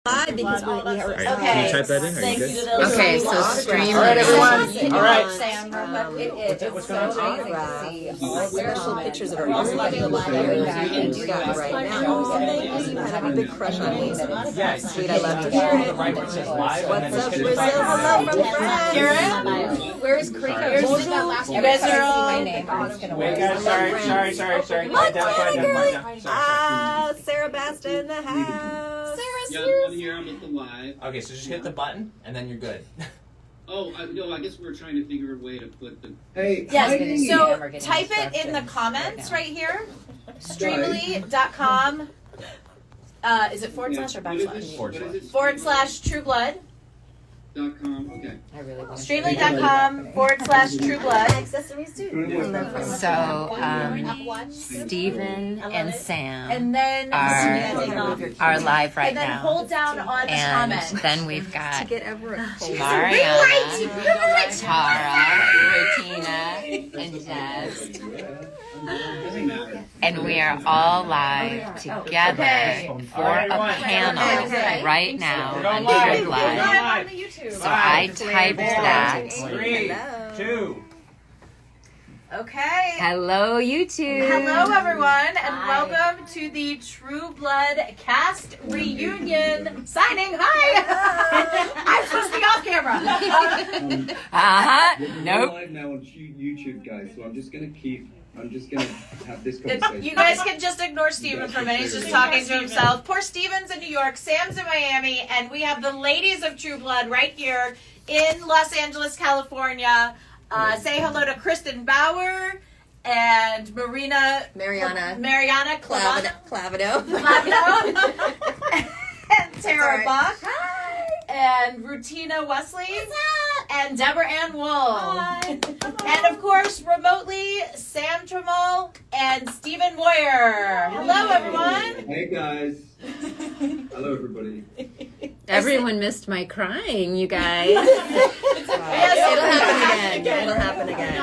Live because we are. Okay. Can you type that in? Are you good? Okay, so Streamily. All right, everyone. All right. It's so amazing to see all special pictures of everybody. You can do that right now. You have a big crush on me. That's sweet. I love to hear it. What's up, Brazil? Hello from France. Garrett? Where's Krika? You guys are all my name. I'm just gonna Wait, guys, sorry. Sarah Basta in the house. Sarah's here. I'm at the live. Okay, so just hit the button, and then you're good. Oh, no, I guess we're trying to figure a way to put the... Hey, yes, so type it in the comments right here. Streamily.com. Is it forward slash or backslash? Forward slash True Blood. .com. Okay. I really want Streamily.com / True Blood. accessories too. So, Stephen and Sam And then are live right and then now. hold down on the And comment. then we've got Get Everett. Mariana, Tara, Rutina, and Jess. And we are all live together for a panel right now on True Blood. So I typed that. 3, 2. Okay. Hello, YouTube. Hello, everyone, and welcome to the True Blood cast reunion. Signing. Hi. I'm supposed to be off camera. Nope. We're live now on YouTube, guys. So I'm just gonna have this conversation. You guys can just ignore Steven for a minute. He's just talking to himself. Poor Steven's in New York, Sam's in Miami, and we have the ladies of True Blood right here in Los Angeles, California. Say hello to Kristin Bauer and Mariana Clavado. And Tara Bach. And Rutina Wesley. And Deborah Ann Wool. And of course, remotely, Sam Trammell and Stephen Moyer. Hello, everyone. Hey guys. Hello everybody. Everyone missed my crying, you guys. It'll happen again.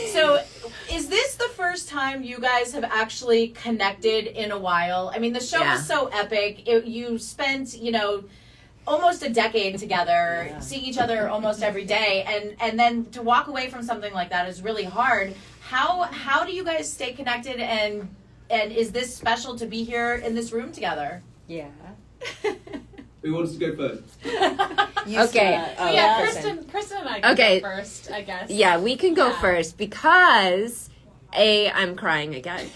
So, is this the first time you guys have actually connected in a while? I mean, the show was so epic. You spent, almost a decade together, seeing each other almost every day, and then to walk away from something like that is really hard. How do you guys stay connected, and is this special to be here in this room together? Yeah. Who wants to go first? Okay. Kristin and I can go first, I guess. Yeah, we can go first because I'm crying again.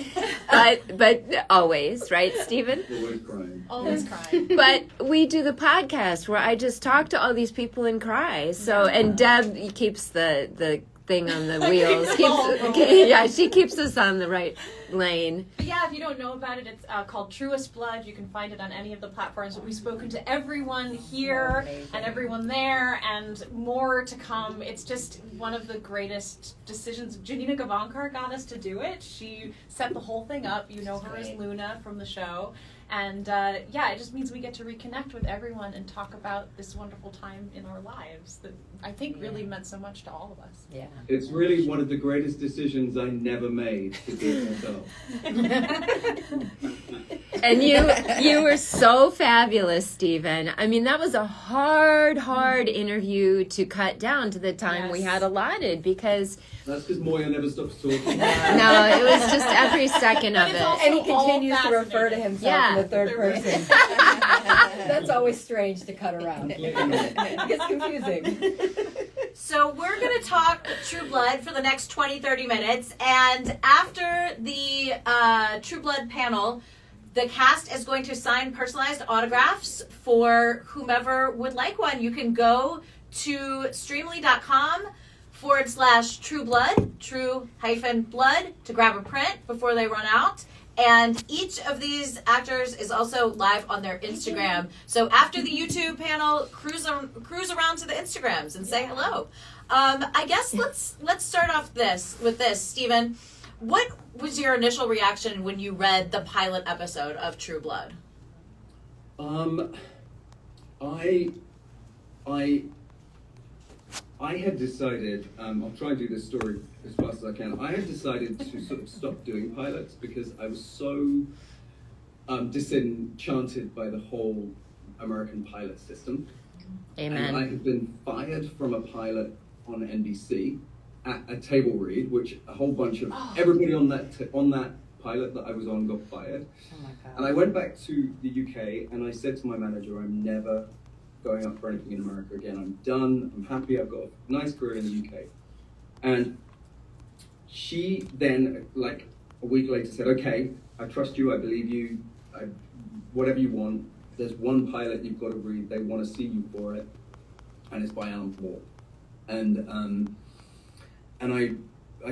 but always, right, Stephen? Always crying. Always crying. But we do the podcast where I just talk to all these people and cry. So and Deb keeps the thing on the wheels. She keeps us on the right lane. But yeah, if you don't know about it, it's called Truest Blood. You can find it on any of the platforms. We've spoken to everyone here and everyone there, and more to come. It's just one of the greatest decisions. Janina Gavankar got us to do it. She set the whole thing up. You know her as Luna from the show. And it just means we get to reconnect with everyone and talk about this wonderful time in our lives that I think really meant so much to all of us. Yeah. It's really one of the greatest decisions I never made to do it myself. And you were so fabulous, Stephen. I mean, that was a hard interview to cut down to the time we had allotted because... That's because Moya never stops talking. No, it was just every second of it. And he continues to refer to himself in the third person. That's always strange to cut around. It gets confusing. So we're going to talk True Blood for the next 20-30 minutes. And after the True Blood panel, the cast is going to sign personalized autographs for whomever would like one. You can go to streamily.com /True Blood, True-Blood, to grab a print before they run out. And each of these actors is also live on their Instagram. So after the YouTube panel, cruise around to the Instagrams and say hello. I guess let's start off with this, Stephen. What was your initial reaction when you read the pilot episode of True Blood? I had decided, I'll try and do this story as fast as I can. I had decided to sort of stop doing pilots because I was so disenchanted by the whole American pilot system. Amen. And I had been fired from a pilot on NBC at a table read, which a whole bunch of everybody on that pilot that I was on got fired. Oh my God. And I went back to the UK and I said to my manager, I'm never going up for anything in America again. I'm done. I'm happy. I've got a nice career in the UK. And she then, like a week later, said, okay, I trust you. I believe you. Whatever you want. There's one pilot you've got to read. They want to see you for it. And it's by Alan Bauer. And I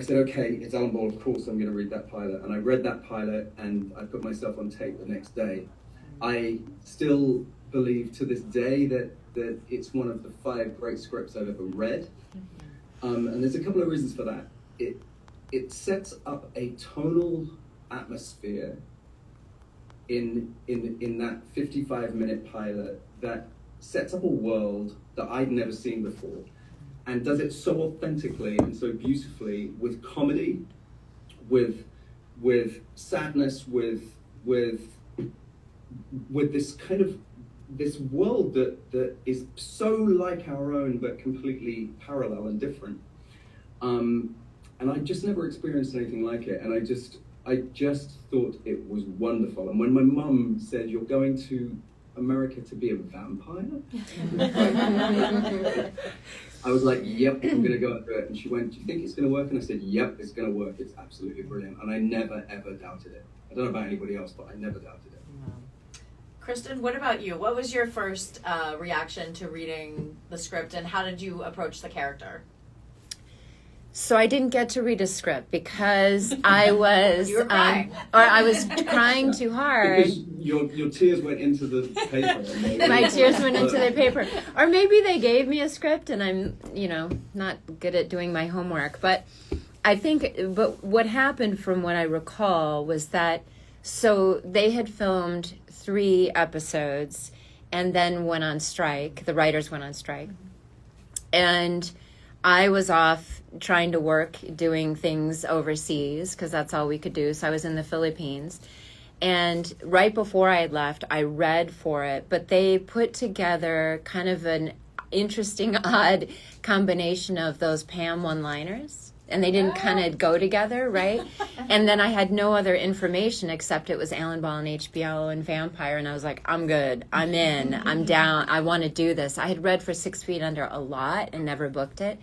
said, okay, it's Alan Bauer, of course I'm going to read that pilot. And I read that pilot and I put myself on tape the next day. I still believe to this day that it's one of the 5 great scripts I've ever read. And there's a couple of reasons for that. It sets up a tonal atmosphere in that 55-minute pilot that sets up a world that I'd never seen before, and does it so authentically and so beautifully, with comedy, with sadness, with this kind of this world that is so like our own but completely parallel and different. And I just never experienced anything like it, and I just thought it was wonderful. And when my mum said, "You're going to America to be a vampire," I was like, yep, I'm going to go and do it. And she went, do you think it's going to work? And I said, yep, it's going to work. It's absolutely brilliant. And I never, ever doubted it. I don't know about anybody else, but I never doubted it. Kristin, what about you? What was your first reaction to reading the script, and how did you approach the character? So I didn't get to read a script because I was You were crying. or I was crying too hard. Because your tears went into the paper. My tears went into the paper. Or maybe they gave me a script and I'm, not good at doing my homework. But but what happened from what I recall was that, so they had filmed 3 episodes and then went on strike. The writers went on strike. And I was off trying to work, doing things overseas, because that's all we could do. So I was in the Philippines. And right before I had left, I read for it. But they put together kind of an interesting, odd combination of those Pam one-liners. And they didn't kind of go together, right? And then I had no other information except it was Alan Ball and HBO and Vampire. And I was like, I'm good. I'm in. I'm down. I want to do this. I had read for 6 Feet Under a lot and never booked it.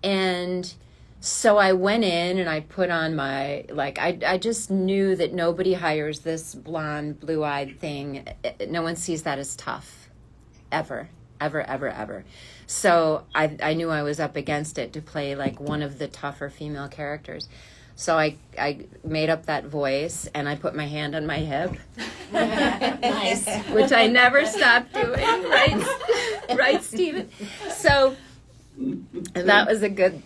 And so I went in and I put on my, I just knew that nobody hires this blonde, blue-eyed thing. No one sees that as tough. Ever. Ever, ever, ever. So I knew I was up against it to play like one of the tougher female characters. So I made up that voice and I put my hand on my hip. Nice. Which I never stopped doing, right, Stephen? So that was a good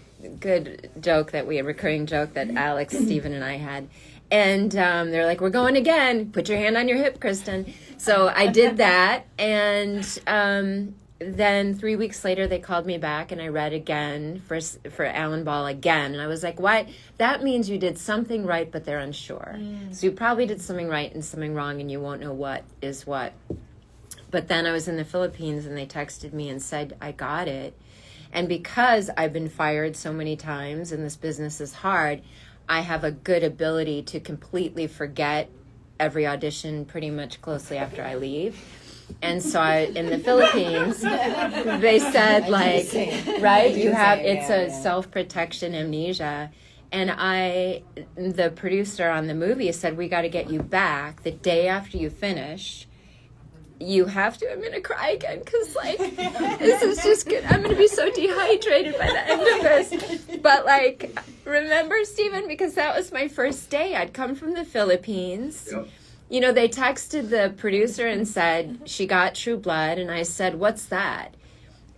joke that we had, recurring joke that Alex, Stephen, and I had. And they're like, we're going again. Put your hand on your hip, Kristin. So I did that, and then 3 weeks later they called me back and I read again for Alan Ball again. And I was like, why? That means you did something right, but they're unsure. So you probably did something right and something wrong and you won't know what is what. But then I was in the Philippines and they texted me and said, I got it. And because I've been fired so many times and this business is hard, I have a good ability to completely forget every audition pretty much closely after I leave. And so in the Philippines, they said right, you have, it's a self-protection amnesia. And the producer on the movie said, we got to get you back the day after you finish. You have to, I'm going to cry again because this is just good. I'm going to be so dehydrated by the end of this. But remember, Stephen, because that was my first day. I'd come from the Philippines. Yep. They texted the producer and said, she got True Blood. And I said, what's that?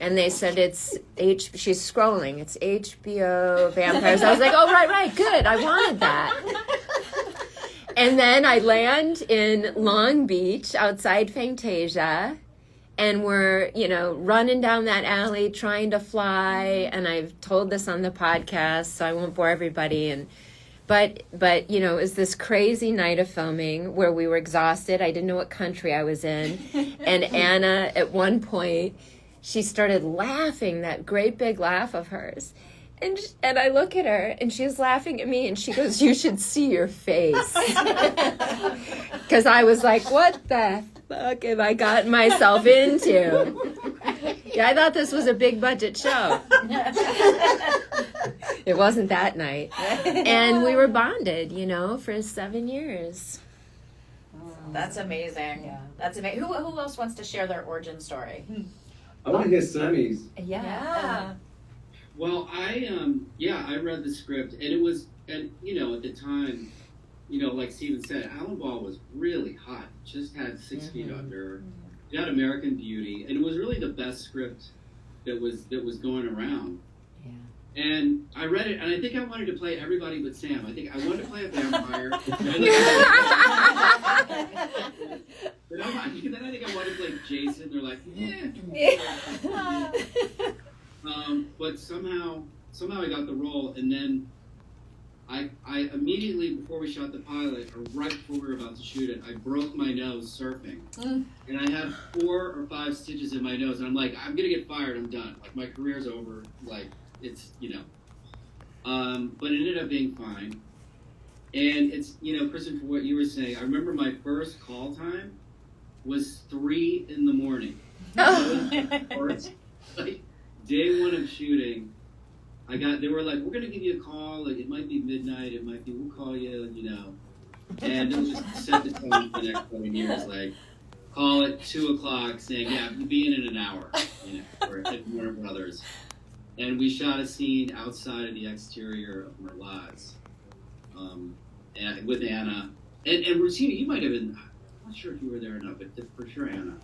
And they said, she's scrolling. It's HBO Vampires. I was like, oh, right, good. I wanted that. And then I land in Long Beach outside Fantasia. And we're, running down that alley trying to fly. And I've told this on the podcast, so I won't bore everybody. And But you know, it was this crazy night of filming where we were exhausted. I didn't know what country I was in. And Anna, at one point, she started laughing, that great big laugh of hers. And I look at her, and she's laughing at me, and she goes, "You should see your face." Because I was like, what the fuck have I gotten myself into? Yeah, I thought this was a big budget show. It wasn't that night. And we were bonded, you know, for 7 years. That's amazing. Yeah. That's amazing. Who else wants to share their origin story? I want to hear Sammy's. Yeah. Well, I read the script, and it was, and you know, at the time, you know, like Steven said, Alan Ball was really hot. Just had 6 feet under. He had American Beauty, and it was really the best script that was going around. Yeah. And I read it, and I think I wanted to play everybody but Sam. I think I wanted to play a vampire. But then I think I wanted to play Jason. They're like, but somehow I got the role, and then I immediately, before we shot the pilot, or right before we were about to shoot it, I broke my nose surfing. And I had 4 or 5 stitches in my nose, and I'm like, I'm gonna get fired, I'm done. Like, my career's over, like, it's, you know. But it ended up being fine. And it's, you know, Kristin, for what you were saying, I remember my first call time was 3 in the morning. First, like, day 1 of shooting, they were like, we're going to give you a call, like, it might be midnight, it might be, we'll call you, you know. And it was just set the tone for the next 7 years, like, call at 2 o'clock saying, yeah, we'll be in an hour, you know, or at Warner Brothers. And we shot a scene outside of the exterior of Merlot's, and with Anna. And Rutina, you might have been, I'm not sure if you were there or not, but for sure Anna.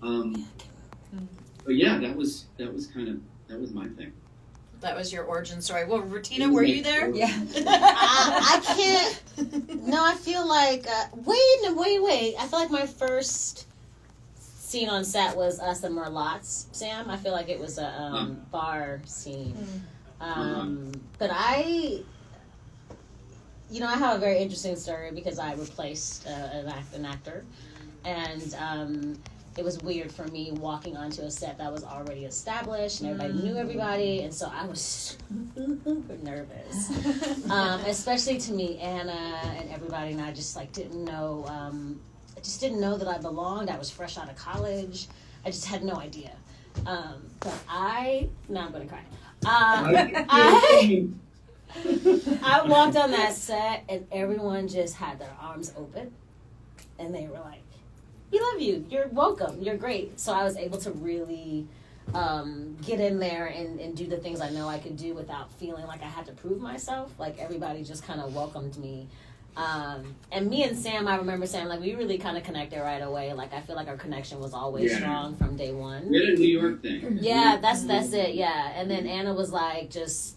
But yeah, that was my thing. That was your origin story. Well, Rutina, were you there? Yeah. I can't. No, I feel like wait. I feel like my first scene on set was us and Merlot's, Sam. I feel like it was a bar scene. But I have a very interesting story because I replaced an actor, and it was weird for me walking onto a set that was already established and everybody knew everybody, and so I was super nervous, especially to meet Anna and everybody, and I just didn't know. I just didn't know that I belonged. I was fresh out of college. I just had no idea. But I'm gonna cry. I walked on that set and everyone just had their arms open and they were like, "We love you. You're welcome. You're great." So I was able to really get in there and do the things I know I could do without feeling like I had to prove myself. Like, everybody just kind of welcomed me. And me and Sam, I remember saying, like, we really kind of connected right away. Like, I feel like our connection was always strong from day one. We had a New York thing. Yeah, that's it, yeah. And then Anna was like,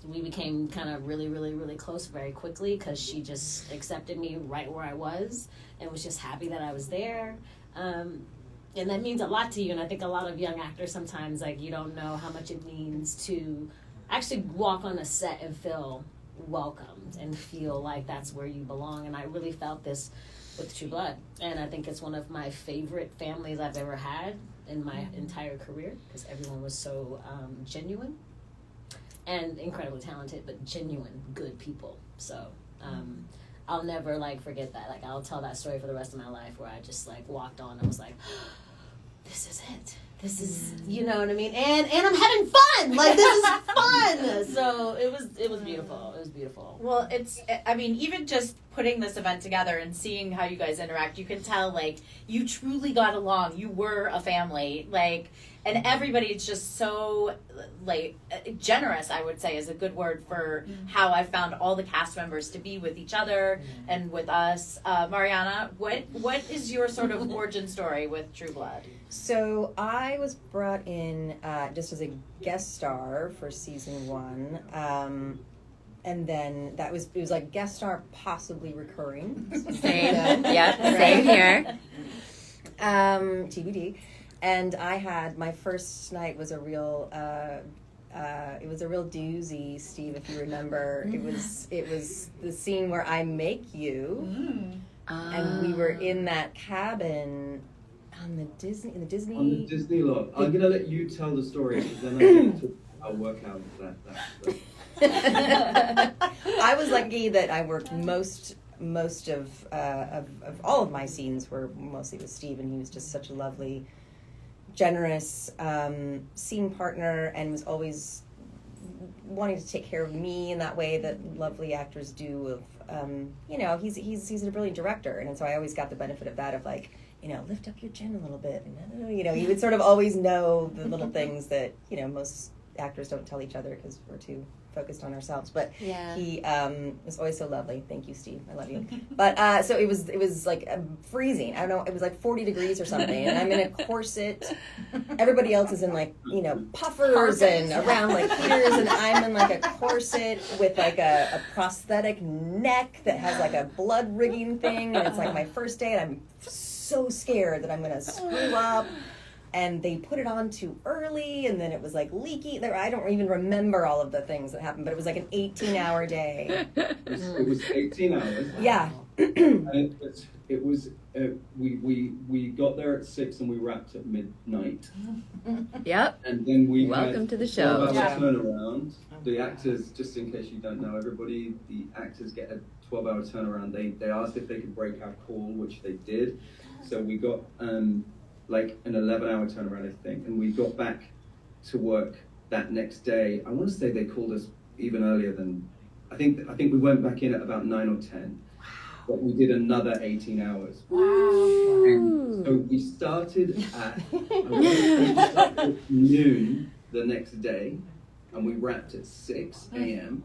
we became kind of really, really, really close very quickly because she just accepted me right where I was and was just happy that I was there. And that means a lot to you. And I think a lot of young actors sometimes, like, you don't know how much it means to actually walk on a set and feel welcomed and feel like that's where you belong. And I really felt this with True Blood, and I think it's one of my favorite families I've ever had in my entire career because everyone was so genuine and incredibly talented, but genuine good people. So I'll never forget that. Like, I'll tell that story for the rest of my life where I just walked on and was like, this is it. This is, you know what I mean? And I'm having fun. Like, this is fun. So it was beautiful. It was beautiful. Well, even just putting this event together and seeing how you guys interact, you can tell, you truly got along. You were a family. And everybody's just so, generous, I would say, is a good word for how I found all the cast members to be with each other and with us. Mariana, what is your sort of origin story with True Blood? So I was brought in just as a guest star for season 1. And then it was like guest star, possibly recurring. Same. Same here. TBD. And I had, my first night was a real it was a real doozy, Steve, if you remember. It was the scene where I make you, and we were in that cabin on the Disney. On the Disney lot. I'm gonna let you tell the story because then I'll work out that. I was lucky that I worked most of all of my scenes were mostly with Steve, and he was just such a lovely, generous scene partner, and was always wanting to take care of me in that way that lovely actors do. Of he's a brilliant director, and so I always got the benefit of that, of like, lift up your chin a little bit, and he would sort of always know the little things that most actors don't tell each other because we're too focused on ourselves. But he was always so lovely. Thank you, Steve. I love you. But so it was like freezing. I don't know. It was like 40 degrees or something, and I'm in a corset. Everybody else is in like puffers and around like heaters, and I'm in like a corset with like a prosthetic neck that has like a blood rigging thing, and it's like my first day, and I'm so scared that I'm gonna screw up. And they put it on too early, and then it was like leaky. I don't even remember all of the things that happened, but it was like an 18-hour day. It was 18 hours. Yeah. And it was we got there at 6 and we wrapped at midnight. Yep. And then we welcome to the show. 12-hour turnaround. The actors, just in case you don't know, everybody, the actors get a 12-hour turnaround. They asked if they could break our call, which they did. So we got like an 11-hour turnaround, I think, and we got back to work that next day. I want to say they called us even earlier than, I think we went back in at about 9 or 10, but we did another 18 hours. Wow. And so we started at noon the next day, and we wrapped at 6 a.m.,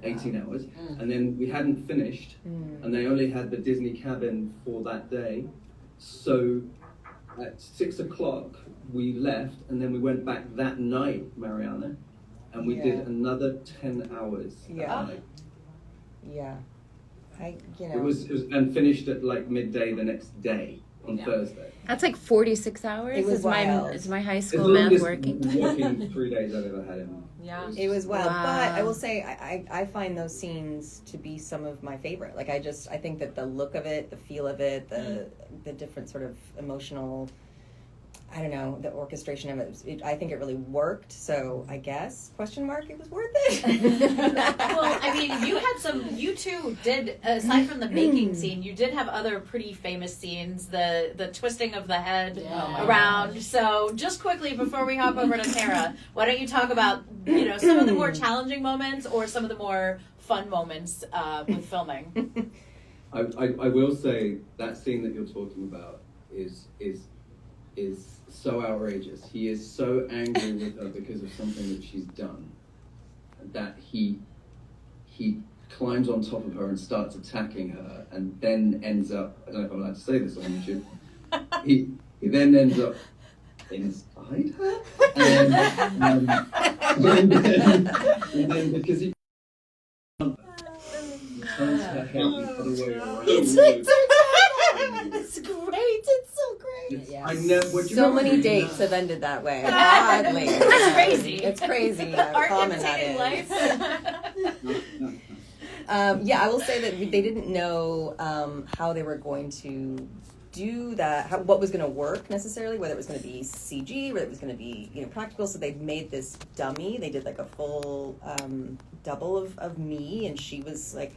18 hours, and then we hadn't finished, and they only had the Disney cabin for that day. So at 6 o'clock, we left, and then we went back that night, Mariana, and we did another 10 hours. Yeah. It was and finished at like midday the next day on Thursday. That's like 46 hours. It was is my high school math working? Working 3 days I've ever had in. Yeah. It was wild. Wow. But I will say I find those scenes to be some of my favorite. Like I think that the look of it, the feel of it, the different sort of emotional, I don't know, the orchestration of it, I think it really worked. So I guess, it was worth it. Well, I mean, you two did, aside from the baking scene, you did have other pretty famous scenes, the twisting of the head around. So just quickly, before we hop over to Tara, why don't you talk about, some of the more challenging moments or some of the more fun moments with filming? I will say that scene that you're talking about is so outrageous. He is so angry with her because of something that she's done that he climbs on top of her and starts attacking her, and then ends up, I don't know if I'm allowed to say this on YouTube, he then ends up inside her, and then because he turns her head the other way around. It's great. It's so great. I never. So many dates have ended that way. Oddly. It's crazy. It's crazy. Art Common that imitating is. life. I will say that they didn't know how they were going to do that, what was going to work necessarily, whether it was going to be CG, whether it was going to be practical. So they made this dummy. They did like a full double of me, and she was like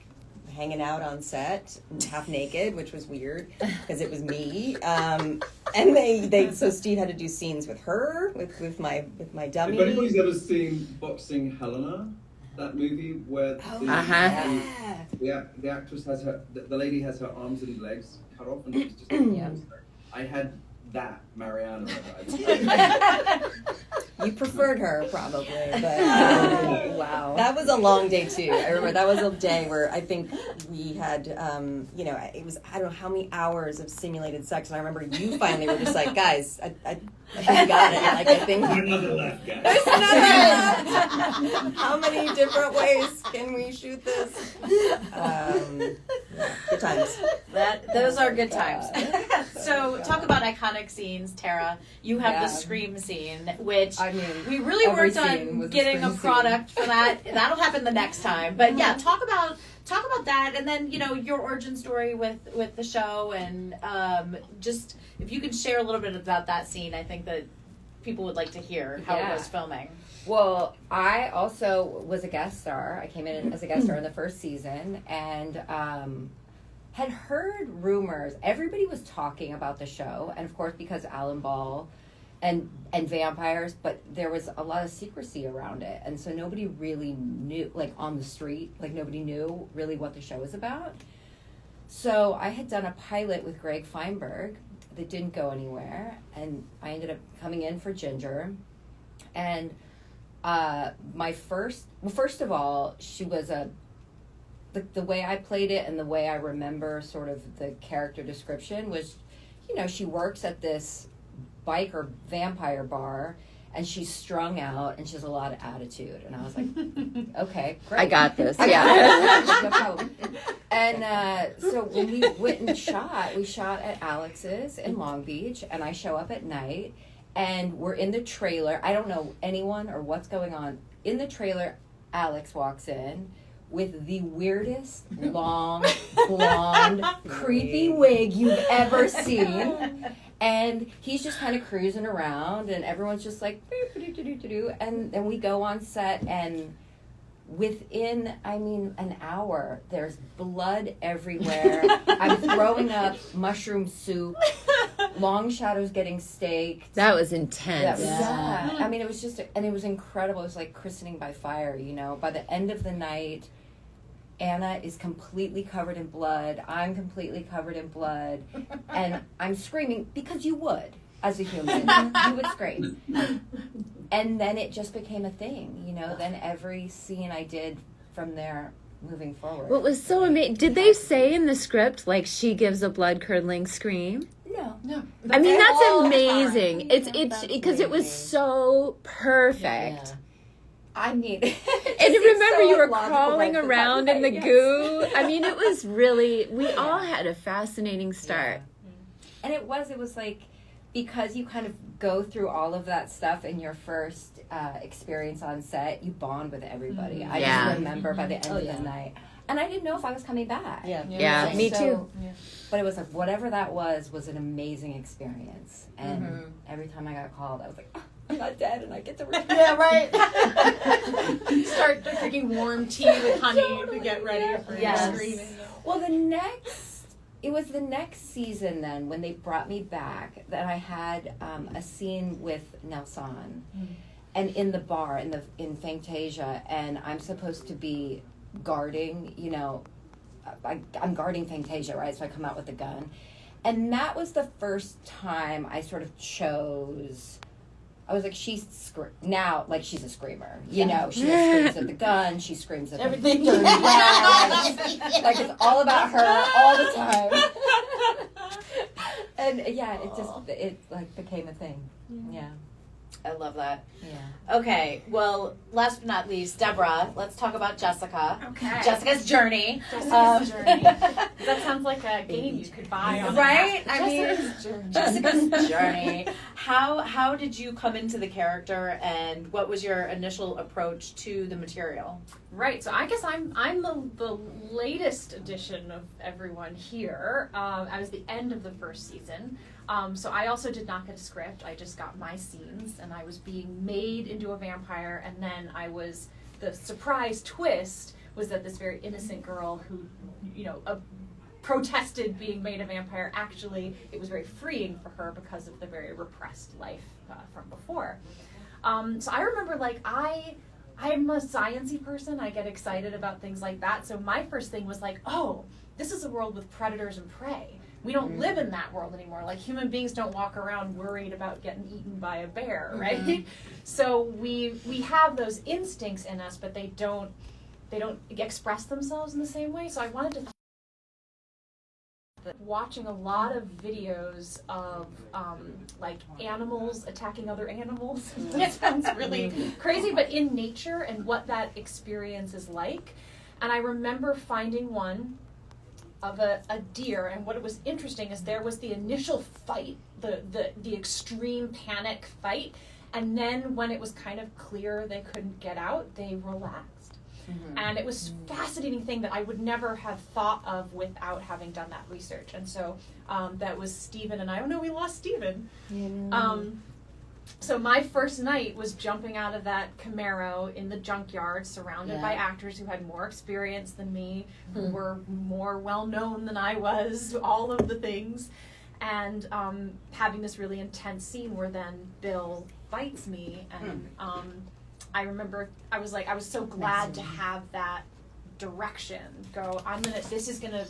hanging out on set half naked, which was weird because it was me. And so Steve had to do scenes with her, with my dummy. If anybody's ever seen Boxing Helena, that movie where the actress has the lady has her arms and legs cut off, and she's just I had that Mariana. You preferred her probably, but wow, that was a long day too. I remember that was a day where I think we had, it was, I don't know how many hours of simulated sex, and I remember you finally were just like, guys, I got it. Like I think There's another left, guys. There's another left. How many different ways can we shoot this? Good times. Those are good times. So talk about iconic scenes, Tara. You have the scream scene, which we really worked on getting a product for that. That'll happen the next time. But yeah, talk about that, and then your origin story with the show, and just if you could share a little bit about that scene, I think that people would like to hear how it was filming. Well, I also was a guest star. I came in as a guest star in the first season, and had heard rumors. Everybody was talking about the show, and of course because Alan Ball and vampires, but there was a lot of secrecy around it, and so nobody really knew, like on the street, like nobody knew really what the show was about. So I had done a pilot with Greg Feinberg that didn't go anywhere, and I ended up coming in for Ginger, and first of all, she was the way I played it and the way I remember sort of the character description was, she works at this biker vampire bar, and she's strung out and she has a lot of attitude. And I was like, okay, great. I got this. No problem. And so when we went and we shot at Alex's in Long Beach, and I show up at night, and we're in the trailer. I don't know anyone or what's going on. In the trailer, Alex walks in with the weirdest, long, blonde, creepy wig you've ever seen. And he's just kind of cruising around, and everyone's just like, and then we go on set, and within, an hour, there's blood everywhere. I'm throwing up mushroom soup, long shadows getting staked. That was intense. It was just, and it was incredible. It was like christening by fire, By the end of the night, Anna is completely covered in blood. I'm completely covered in blood. And I'm screaming because you would, as a human. You would scream. And then it just became a thing, Then every scene I did from there moving forward. What was so amazing, did they say in the script, like, she gives a blood-curdling scream? No. I mean, that's amazing. It's because it was so perfect. Yeah. And remember, you were crawling around in the goo. It was really, we all had a fascinating start. Yeah. And it was like, because you kind of go through all of that stuff in your first experience on set, you bond with everybody. Mm-hmm. I just remember by the end of the night. And I didn't know if I was coming back. Yeah, me too. Yeah. But it was like, whatever that was an amazing experience. And every time I got called, I was like, I'm not dead, and I get to return. Yeah, right. Start drinking warm tea with honey to get ready for screaming. Well, it was the next season then when they brought me back that I had a scene with Nelson, and in the bar in Fantasia, and I'm supposed to be guarding, I'm guarding Fantasia, right? So I come out with a gun, and that was the first time I sort of chose. I was like, she's a screamer. She screams at the gun, she screams at everything. The dirty rag. Like, it's all about her all the time. And it became a thing. Yeah. I love that. Yeah. Okay, well, last but not least, Deborah, let's talk about Jessica. Okay. Jessica's journey. Journey. That sounds like a game you could buy. Right? Jessica's journey. How did you come into the character, and what was your initial approach to the material? Right, so I guess I'm the latest edition of everyone here. I was the end of the first season. So I also did not get a script. I just got my scenes, and I was being made into a vampire, and then the surprise twist was that this very innocent girl who, protested being made a vampire, actually, it was very freeing for her because of the very repressed life from before. So I remember, I'm a sciencey person. I get excited about things like that. So my first thing was like, oh, this is a world with predators and prey. We don't live in that world anymore. Like, human beings don't walk around worried about getting eaten by a bear, right? Mm-hmm. So we have those instincts in us, but they don't express themselves in the same way. So I wanted to watching a lot of videos of animals attacking other animals. It sounds really crazy, but in nature and what that experience is like. And I remember finding one of a deer, and what was interesting is there was the initial fight, the extreme panic fight, and then when it was kind of clear they couldn't get out, they relaxed. And it was a fascinating thing that I would never have thought of without having done that research. And so that was Stephen and I. Oh no, we lost Stephen. So my first night was jumping out of that Camaro in the junkyard, surrounded by actors who had more experience than me, who were more well known than I was, all of the things, and having this really intense scene where then Bill bites me, and I remember I was so glad to have that direction. This is gonna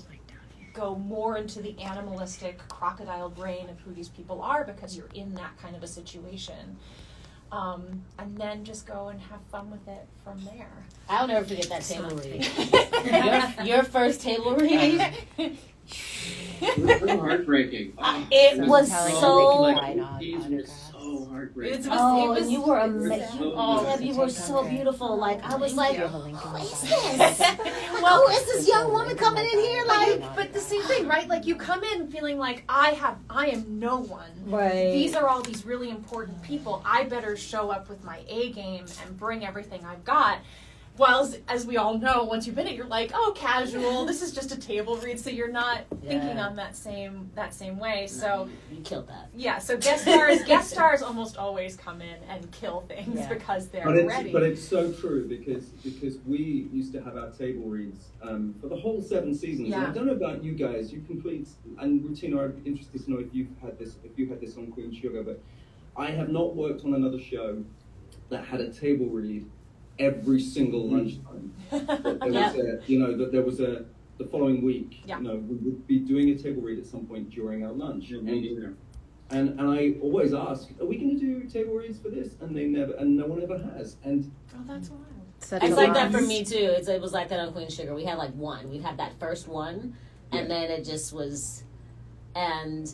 go more into the animalistic crocodile brain of who these people are, because you're in that kind of a situation. And then just go and have fun with it from there. I'll never forget that table read. your first table read. It was heartbreaking. It was so heartbreaking. And you were amazing. Deb, you were so beautiful. Like, I was like, who is this? Who is this young woman coming in here? Like, but the same thing, right? Like, you come in feeling like I am no one. Right. These are all these really important people. I better show up with my A game and bring everything I've got. While, as we all know, once you've been it, you're like, oh, casual. This is just a table read, so you're not thinking on that same way. So you killed that. Yeah. So guest stars almost always come in and kill things because they're ready. But it's so true because we used to have our table reads for the whole 7 seasons. Yeah. And I don't know about you guys. You complete and Rutina. I'm interested to know if you've had this on Queen Sugar, but I have not worked on another show that had a table read every single lunchtime. There was the following week. Yeah. We would be doing a table read at some point during our lunch. And I always ask, are we going to do table reads for this? And no one ever has. And that's wild. It's like that for me too. It was like that on Queen Sugar. We had like one. We'd have that first one, and then it just was, and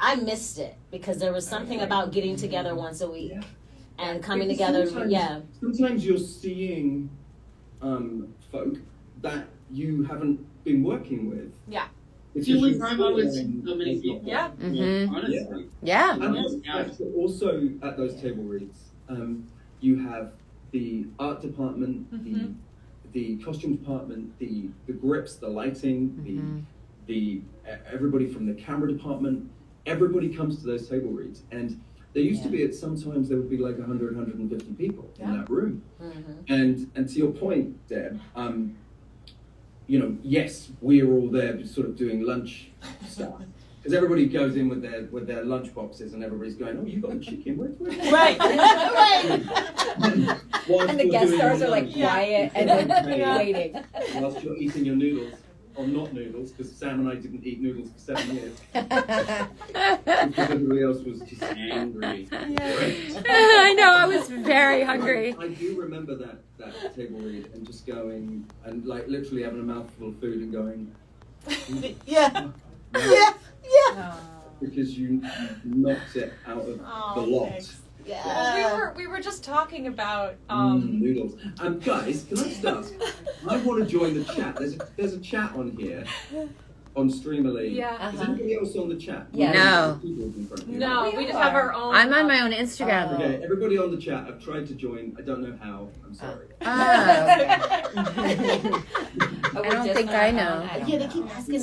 I missed it because there was something about getting together once a week. And coming together, Sometimes you're seeing folk that you haven't been working with. Yeah. It's you with so many people. Yeah. Honestly. Yeah. And also at those table reads, you have the art department, the costume department, the grips, the lighting, the everybody from the camera department. Everybody comes to those table reads, and there used to be sometimes there would be like 100, 150 people in that room. And to your point, Deb, yes, we're all there just sort of doing lunch stuff. Because everybody goes in with their lunch boxes and everybody's going, oh, you got a chicken, where's Right. And the guest stars are like quiet and then waiting. Whilst you're eating your noodles. Or not noodles, because Sam and I didn't eat noodles for 7 years. Because everybody else was just angry. I know, I was very hungry. I do remember that table read and just going and like literally having a mouthful of food and going. Yeah. Because you knocked it out of the lot. Thanks. Yeah. We were just talking about noodles. Guys, can I just ask? I want to join the chat. There's a chat on here on Streamily. Yeah. Is anybody else on the chat? Yeah. No. No, we just have our own. I'm on my own Instagram. Okay, everybody on the chat. I've tried to join. I don't know how. I'm sorry. I don't think I know. They keep asking.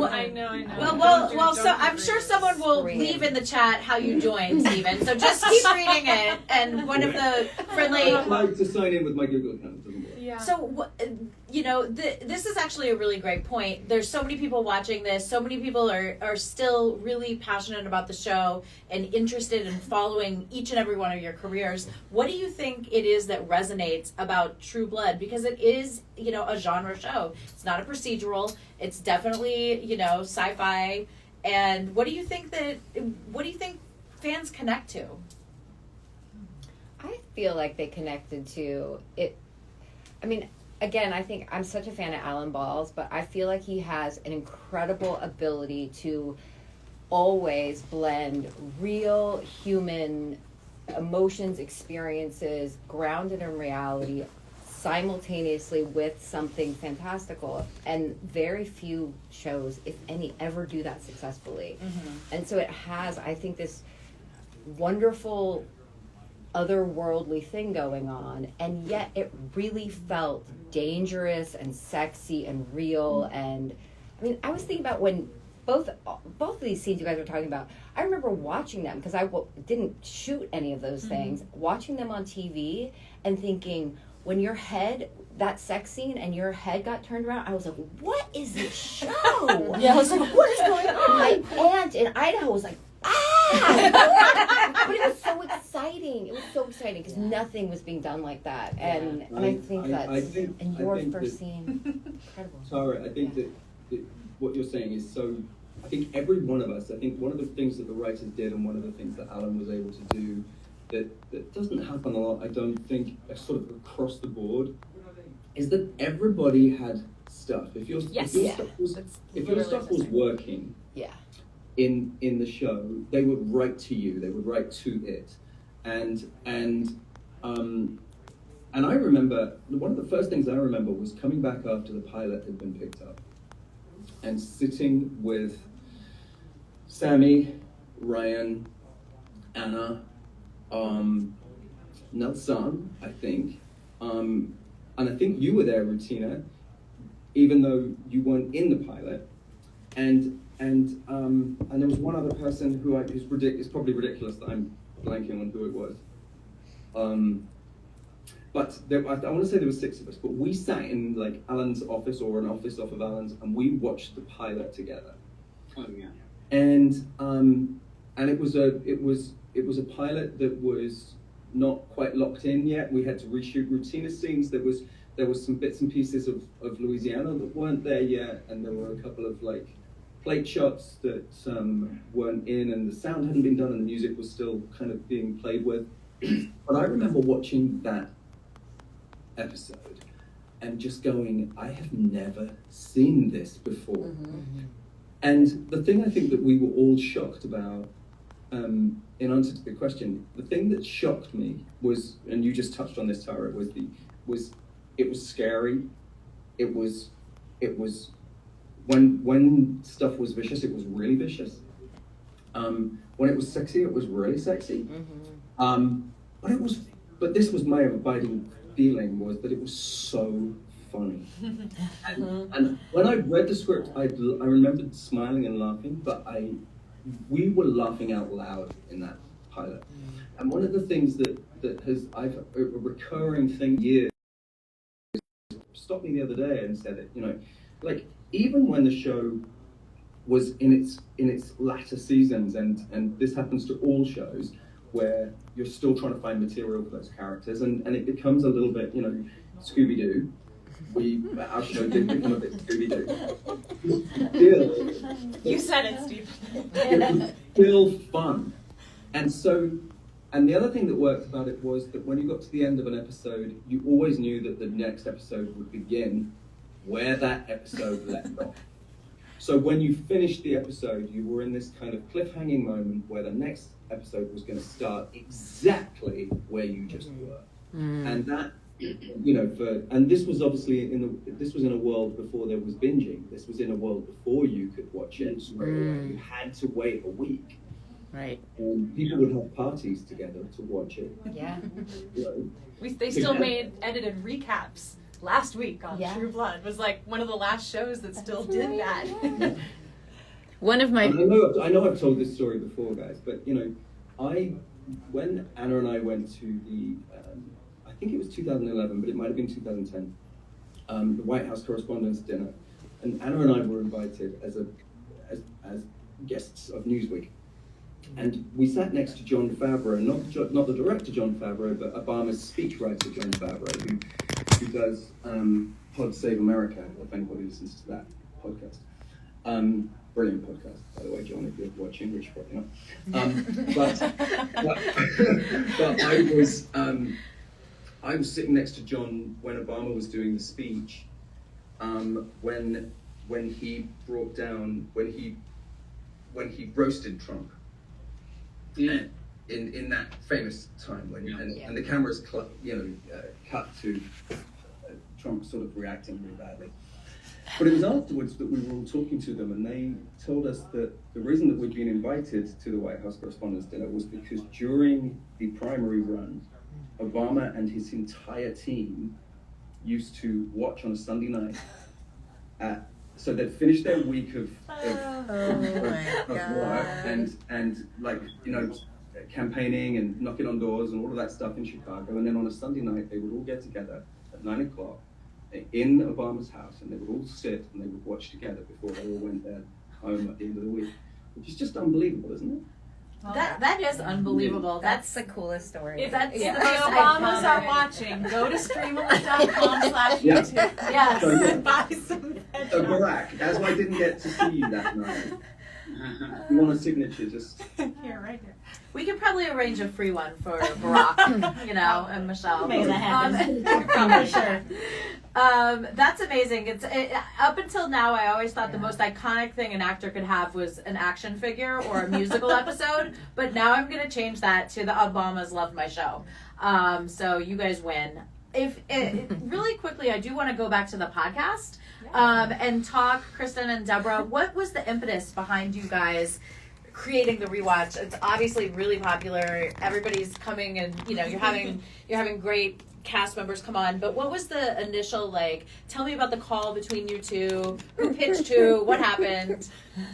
I know. Well, so I'm sure someone will leave in the chat how you joined, Stephen. So just keep reading it, and one of the friendly. I'd like to sign in with my Google account. Yeah. So, this is actually a really great point. There's so many people watching this. So many people are still really passionate about the show and interested in following each and every one of your careers. What do you think it is that resonates about True Blood? Because it is, a genre show. It's not a procedural. It's definitely, sci-fi. And what do you think fans connect to? I feel like they connected to it. I mean, again, I think I'm such a fan of Alan Ball's, but I feel like he has an incredible ability to always blend real human emotions, experiences, grounded in reality, simultaneously with something fantastical, and very few shows, if any, ever do that successfully. And so it has, I think, this wonderful otherworldly thing going on, and yet it really felt dangerous and sexy and real. And I mean, I was thinking about when both of these scenes you guys were talking about, I remember watching them because I didn't shoot any of those things, watching them on TV and thinking, when your head, that sex scene and your head got turned around, I was like, what is this show? Yeah, I was like, what is going on? My aunt in Idaho was like, ah! But it was so exciting. It was so exciting because nothing was being done like that. And I think and your first scene, incredible. Tara, I think that what you're saying is so, I think every one of us, I think one of the things that the writers did and one of the things that Alan was able to do that doesn't happen a lot, I don't think, sort of across the board, is that everybody had stuff. If your stuff was working in the show, they would write to you, they would write to it. And I remember, one of the first things I remember was coming back after the pilot had been picked up and sitting with Sammy, Ryan, Anna, Nelson, I think, and I think you were there, Rutina, even though you weren't in the pilot, and there was one other person who it's probably ridiculous that I'm blanking on who it was. But I want to say there were 6 of us, but we sat in like Alan's office or an office off of Alan's, and we watched the pilot together. Oh yeah. And it was a pilot that was not quite locked in yet. We had to reshoot Rutina scenes. There was some bits and pieces of Louisiana that weren't there yet, and there were a couple of like plate shots that weren't in, and the sound hadn't been done, and the music was still kind of being played with. But I remember watching that episode and just going, I have never seen this before. And the thing I think that we were all shocked about, in answer to the question, the thing that shocked me was, and you just touched on this, Tara, it was scary. It was when stuff was vicious, it was really vicious. When it was sexy, it was really sexy. But this was my abiding feeling, was that it was so funny. And when I read the script, I remembered smiling and laughing, but we were laughing out loud in that pilot. And one of the things that I've a recurring thing years stopped me the other day and said it, like even when the show was in its latter seasons, and this happens to all shows, where you're still trying to find material for those characters, and it becomes a little bit, Scooby-Doo. Our show did become a bit Scooby-Doo. You said it, Steve. It was still fun. And the other thing that worked about it was that when you got to the end of an episode, you always knew that the next episode would begin where that episode left off. So when you finished the episode, you were in this kind of cliffhanging moment where the next episode was going to start exactly where you just were. And that, and this was obviously this was in a world before there was binging. This was in a world before you could watch it straight away. You had to wait a week. Right. People would have parties together to watch it. Yeah. They still made edited recaps last week on True Blood. Was like one of the last shows that still did that. One of my... I know I've told this story before, guys, but when Anna and I went to the, I think it was 2011, but it might have been 2010, the White House Correspondents' Dinner, and Anna and I were invited as guests of Newsweek, and we sat next to Jon Favreau, not the director Jon Favreau, but Obama's speechwriter Jon Favreau, who does Pod Save America, if anybody listens to that podcast. Brilliant podcast, by the way, John, if you're watching, which you're probably not. But I was sitting next to John when Obama was doing the speech, when he brought down, when he roasted Trump. Yeah. In that famous time when and the cameras cut to Trump sort of reacting really badly. But it was afterwards that we were all talking to them, and they told us that the reason that we'd been invited to the White House Correspondents' Dinner was because during the primary run, Obama and his entire team used to watch on a Sunday night. So they'd finished their week of work and like, you know, campaigning and knocking on doors and all of that stuff in Chicago. And then on a Sunday night, they would all get together at 9 o'clock in Obama's house, and they would all sit and they would watch together before they all went their home at the end of the week, which is just unbelievable, isn't it? That is unbelievable. That's the coolest story. If that's Yeah. the Obamas are watching, go to streamily.com/YouTube. Yes. And buy some So Barack, as I didn't get to see you that night, you want a signature, just... Here, right here. We could probably arrange a free one for Barack, you know, and Michelle. Make that happen. Probably sure. That's amazing. Up until now, I always thought the most iconic thing an actor could have was an action figure or a musical episode. But now I'm going to change that to the Obamas Love My Show. So you guys win. Really quickly, I do want to go back to the podcast and talk, Kristin and Deborah. What was the impetus behind you guys creating the rewatch? It's obviously really popular. Everybody's coming, and you know you're having great cast members come on. But what was the initial, like? Tell me about the call between you two. Who pitched who? What happened?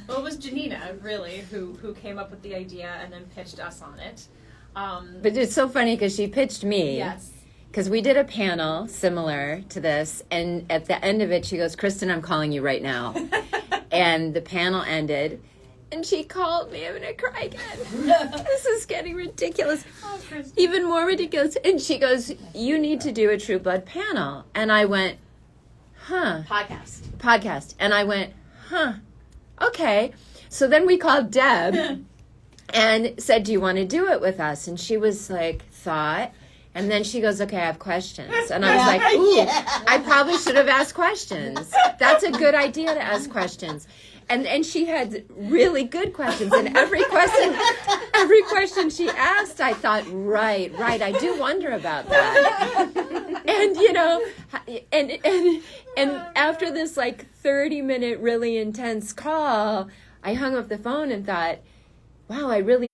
Well, it was Janina, really, who came up with the idea and then pitched us on it. But it's so funny because she pitched me. Yes. Because we did a panel similar to this, and at the end of it, she goes, "Kristin, I'm calling you right now." And the panel ended, and she called me. I'm gonna cry again. This is getting ridiculous. Oh, Kristin. Even more ridiculous. And she goes, "You need to do a True Blood panel." And I went, "Huh." Podcast. And I went, "Huh. Okay." So then we called Deb and said, "Do you want to do it with us?" And she was like, thought. And then she goes, "Okay, I have questions." And I was like, "Ooh, I probably should have asked questions. That's a good idea to ask questions." And she had really good questions. And every question she asked, I thought, right, I do wonder about that. And you know, and after this like 30-minute really intense call, I hung up the phone and thought, wow, I really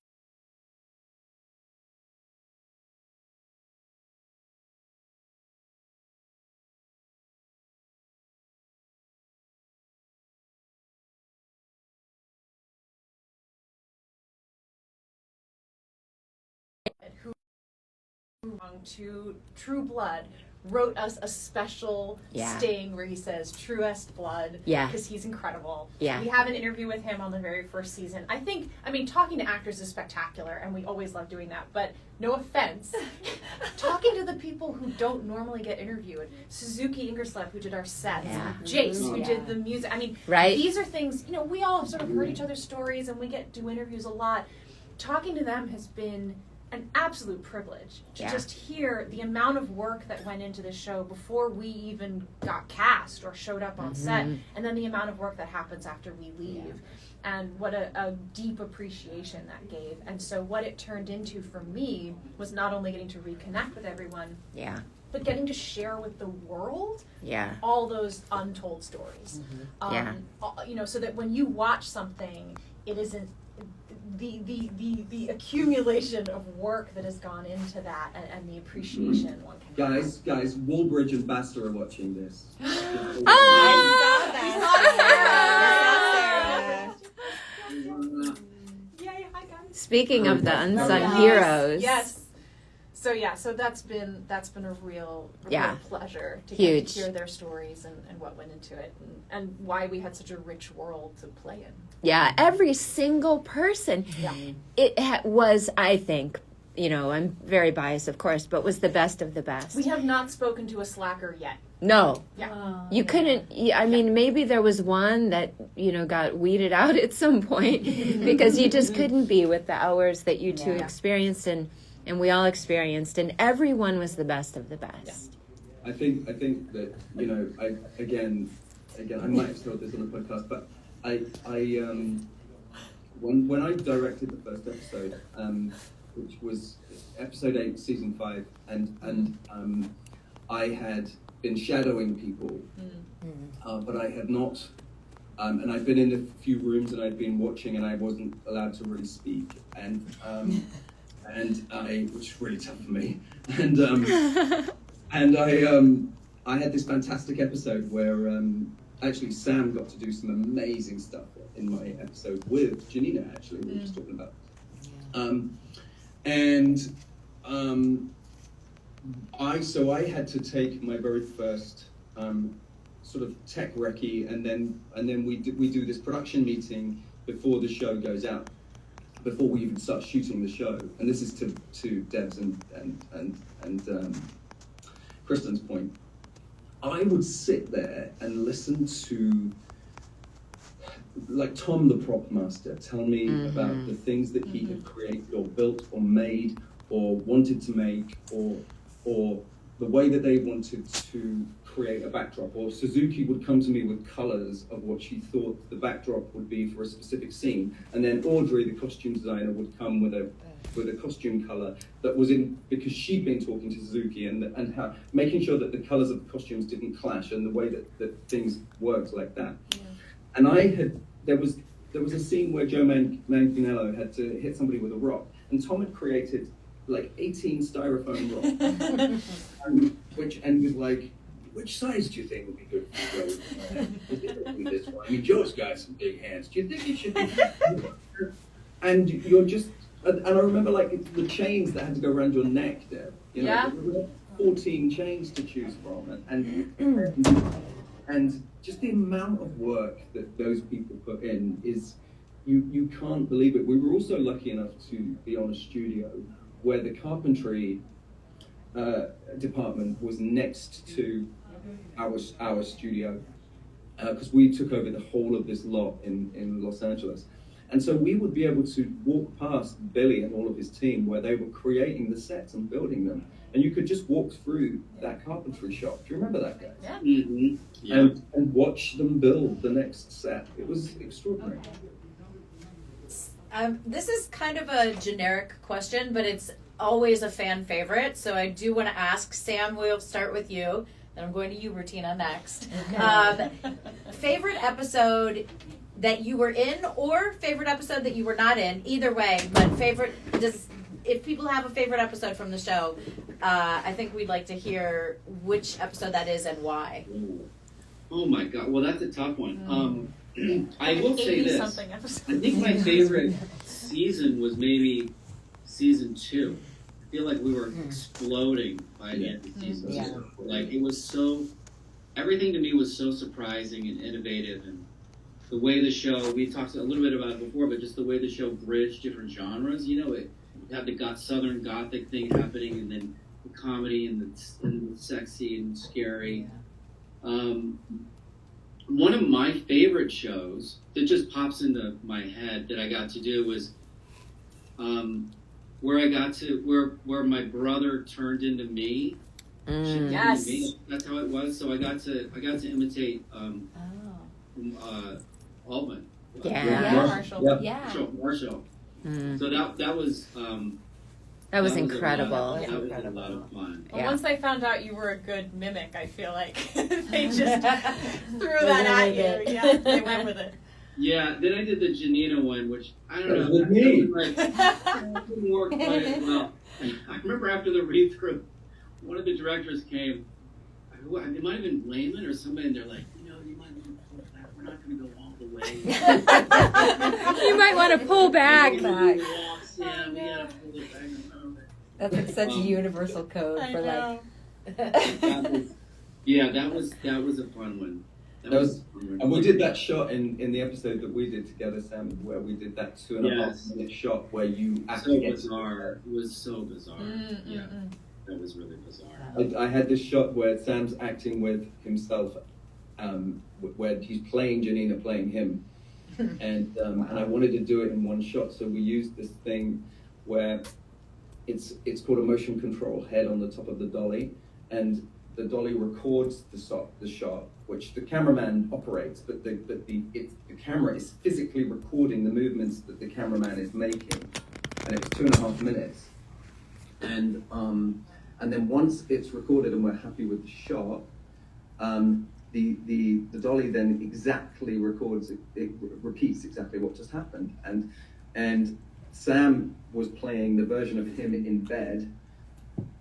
who to True Blood wrote us a special sting where he says truest blood because he's incredible. We have an interview with him on the very first season. I mean talking to actors is spectacular and we always love doing that, but no offense, talking to the people who don't normally get interviewed, Suzuki Ingerslev who did our sets, Jace who did the music, I mean these are things, you know, we all have sort of heard each other's stories and we get to do interviews a lot. Talking to them has been an absolute privilege to just hear the amount of work that went into this show before we even got cast or showed up on set, and then the amount of work that happens after we leave, and what a deep appreciation that gave. And so what it turned into for me was not only getting to reconnect with everyone, but getting to share with the world all those untold stories. You know, so that when you watch something, it isn't the accumulation of work that has gone into that and the appreciation one can have. Guys, Woolbridge and Basta are watching this. Speaking of the unsung heroes. Yes. So that's been a real pleasure to get to hear their stories and what went into it and why we had such a rich world to play in. Yeah, every single person. It was, I think, you know, I'm very biased, of course, but was the best of the best. We have not spoken to a slacker yet. No. You couldn't, I mean, maybe there was one that, you know, got weeded out at some point because you just couldn't be with the hours that you two experienced and we all experienced, and everyone was the best of the best. I think that, you know, I might have told this on the podcast, but when I directed the first episode, which was episode 8, season 5, and I had been shadowing people, but I had not. And I'd been in a few rooms and I'd been watching, and I wasn't allowed to really speak, and which was really tough for me. And I had this fantastic episode where actually Sam got to do some amazing stuff in my episode with Janina. Actually, we were just talking about. I had to take my very first sort of tech recce, and then we do this production meeting before the show goes out, before we even start shooting the show. And this is to Deb's and Kristin's point. I would sit there and listen to, like, Tom, the prop master, tell me about the things that he had created or built or made or wanted to make, or the way that they wanted to create a backdrop. Or Suzuki would come to me with colors of what she thought the backdrop would be for a specific scene, and then Audrey, the costume designer, would come with a costume color that was in, because she'd been talking to Suzuki and how, making sure that the colors of the costumes didn't clash, and the way that things worked like that. And there was a scene where Joe Manganiello had to hit somebody with a rock, and Tom had created like 18 styrofoam rocks, and was like, which size do you think would be good for Joe? This one. I mean, Joe's got some big hands. Do you think it should be? And you're just, and I remember like the chains that had to go around your neck there. You know, there were 14 chains to choose from, and just the amount of work that those people put in is, you can't believe it. We were also lucky enough to be on a studio where the carpentry department was next to our studio, because we took over the whole of this lot in Los Angeles. And so we would be able to walk past Billy and all of his team where they were creating the sets and building them. And you could just walk through that carpentry shop. Do you remember that, guy? Yeah. Mm-hmm. Yeah. And watch them build the next set. It was extraordinary. This is kind of a generic question, but it's always a fan favorite. So I do want to ask, Sam, we'll start with you. Then I'm going to you, Rutina, next. Favorite episode that you were in, or favorite episode that you were not in? Either way, but if people have a favorite episode from the show, I think we'd like to hear which episode that is and why. Oh my God! Well, that's a tough one. I will say this. I think my favorite season was maybe season 2. I feel like we were exploding by the end of season 2. Like, it was everything to me was so surprising and innovative, and the way the show, we talked a little bit about it before, but just the way the show bridged different genres. You know, it had the Southern Gothic thing happening, and then the comedy and the sexy and scary. One of my favorite shows that just pops into my head that I got to do was where my brother turned into me. Yes, me. That's how it was. So I got to imitate Altman. Marshall. Marshall. So that was. That was incredible. That was a lot of fun. Well, once they found out you were a good mimic, I feel like they just threw that at you. Yeah, they went with it. Yeah, then I did the Janina one, which I don't know. With me. That didn't work quite as well. I remember after the read-through, one of the directors came. It might have been Lehman or somebody, and they're like, you might want to pull back. We're not going to go all the way. You might want to pull back. Yeah, we got to pull it back. That's like such a universal code for like. That was a fun one. And we did that shot in the episode that we did together, Sam, where we did that 2.5 minute shot where you actually bizarre. It was so bizarre. Yeah, that was really bizarre. I had this shot where Sam's acting with himself, where he's playing Janina, playing him, and I wanted to do it in one shot, so we used this thing where it's called a motion control head on the top of the dolly, and the dolly records the shot, which the cameraman operates, but the camera is physically recording the movements that the cameraman is making, and it was 2.5 minutes, and then once it's recorded and we're happy with the shot, the dolly then exactly records, it repeats exactly what just happened, and Sam was playing the version of him in bed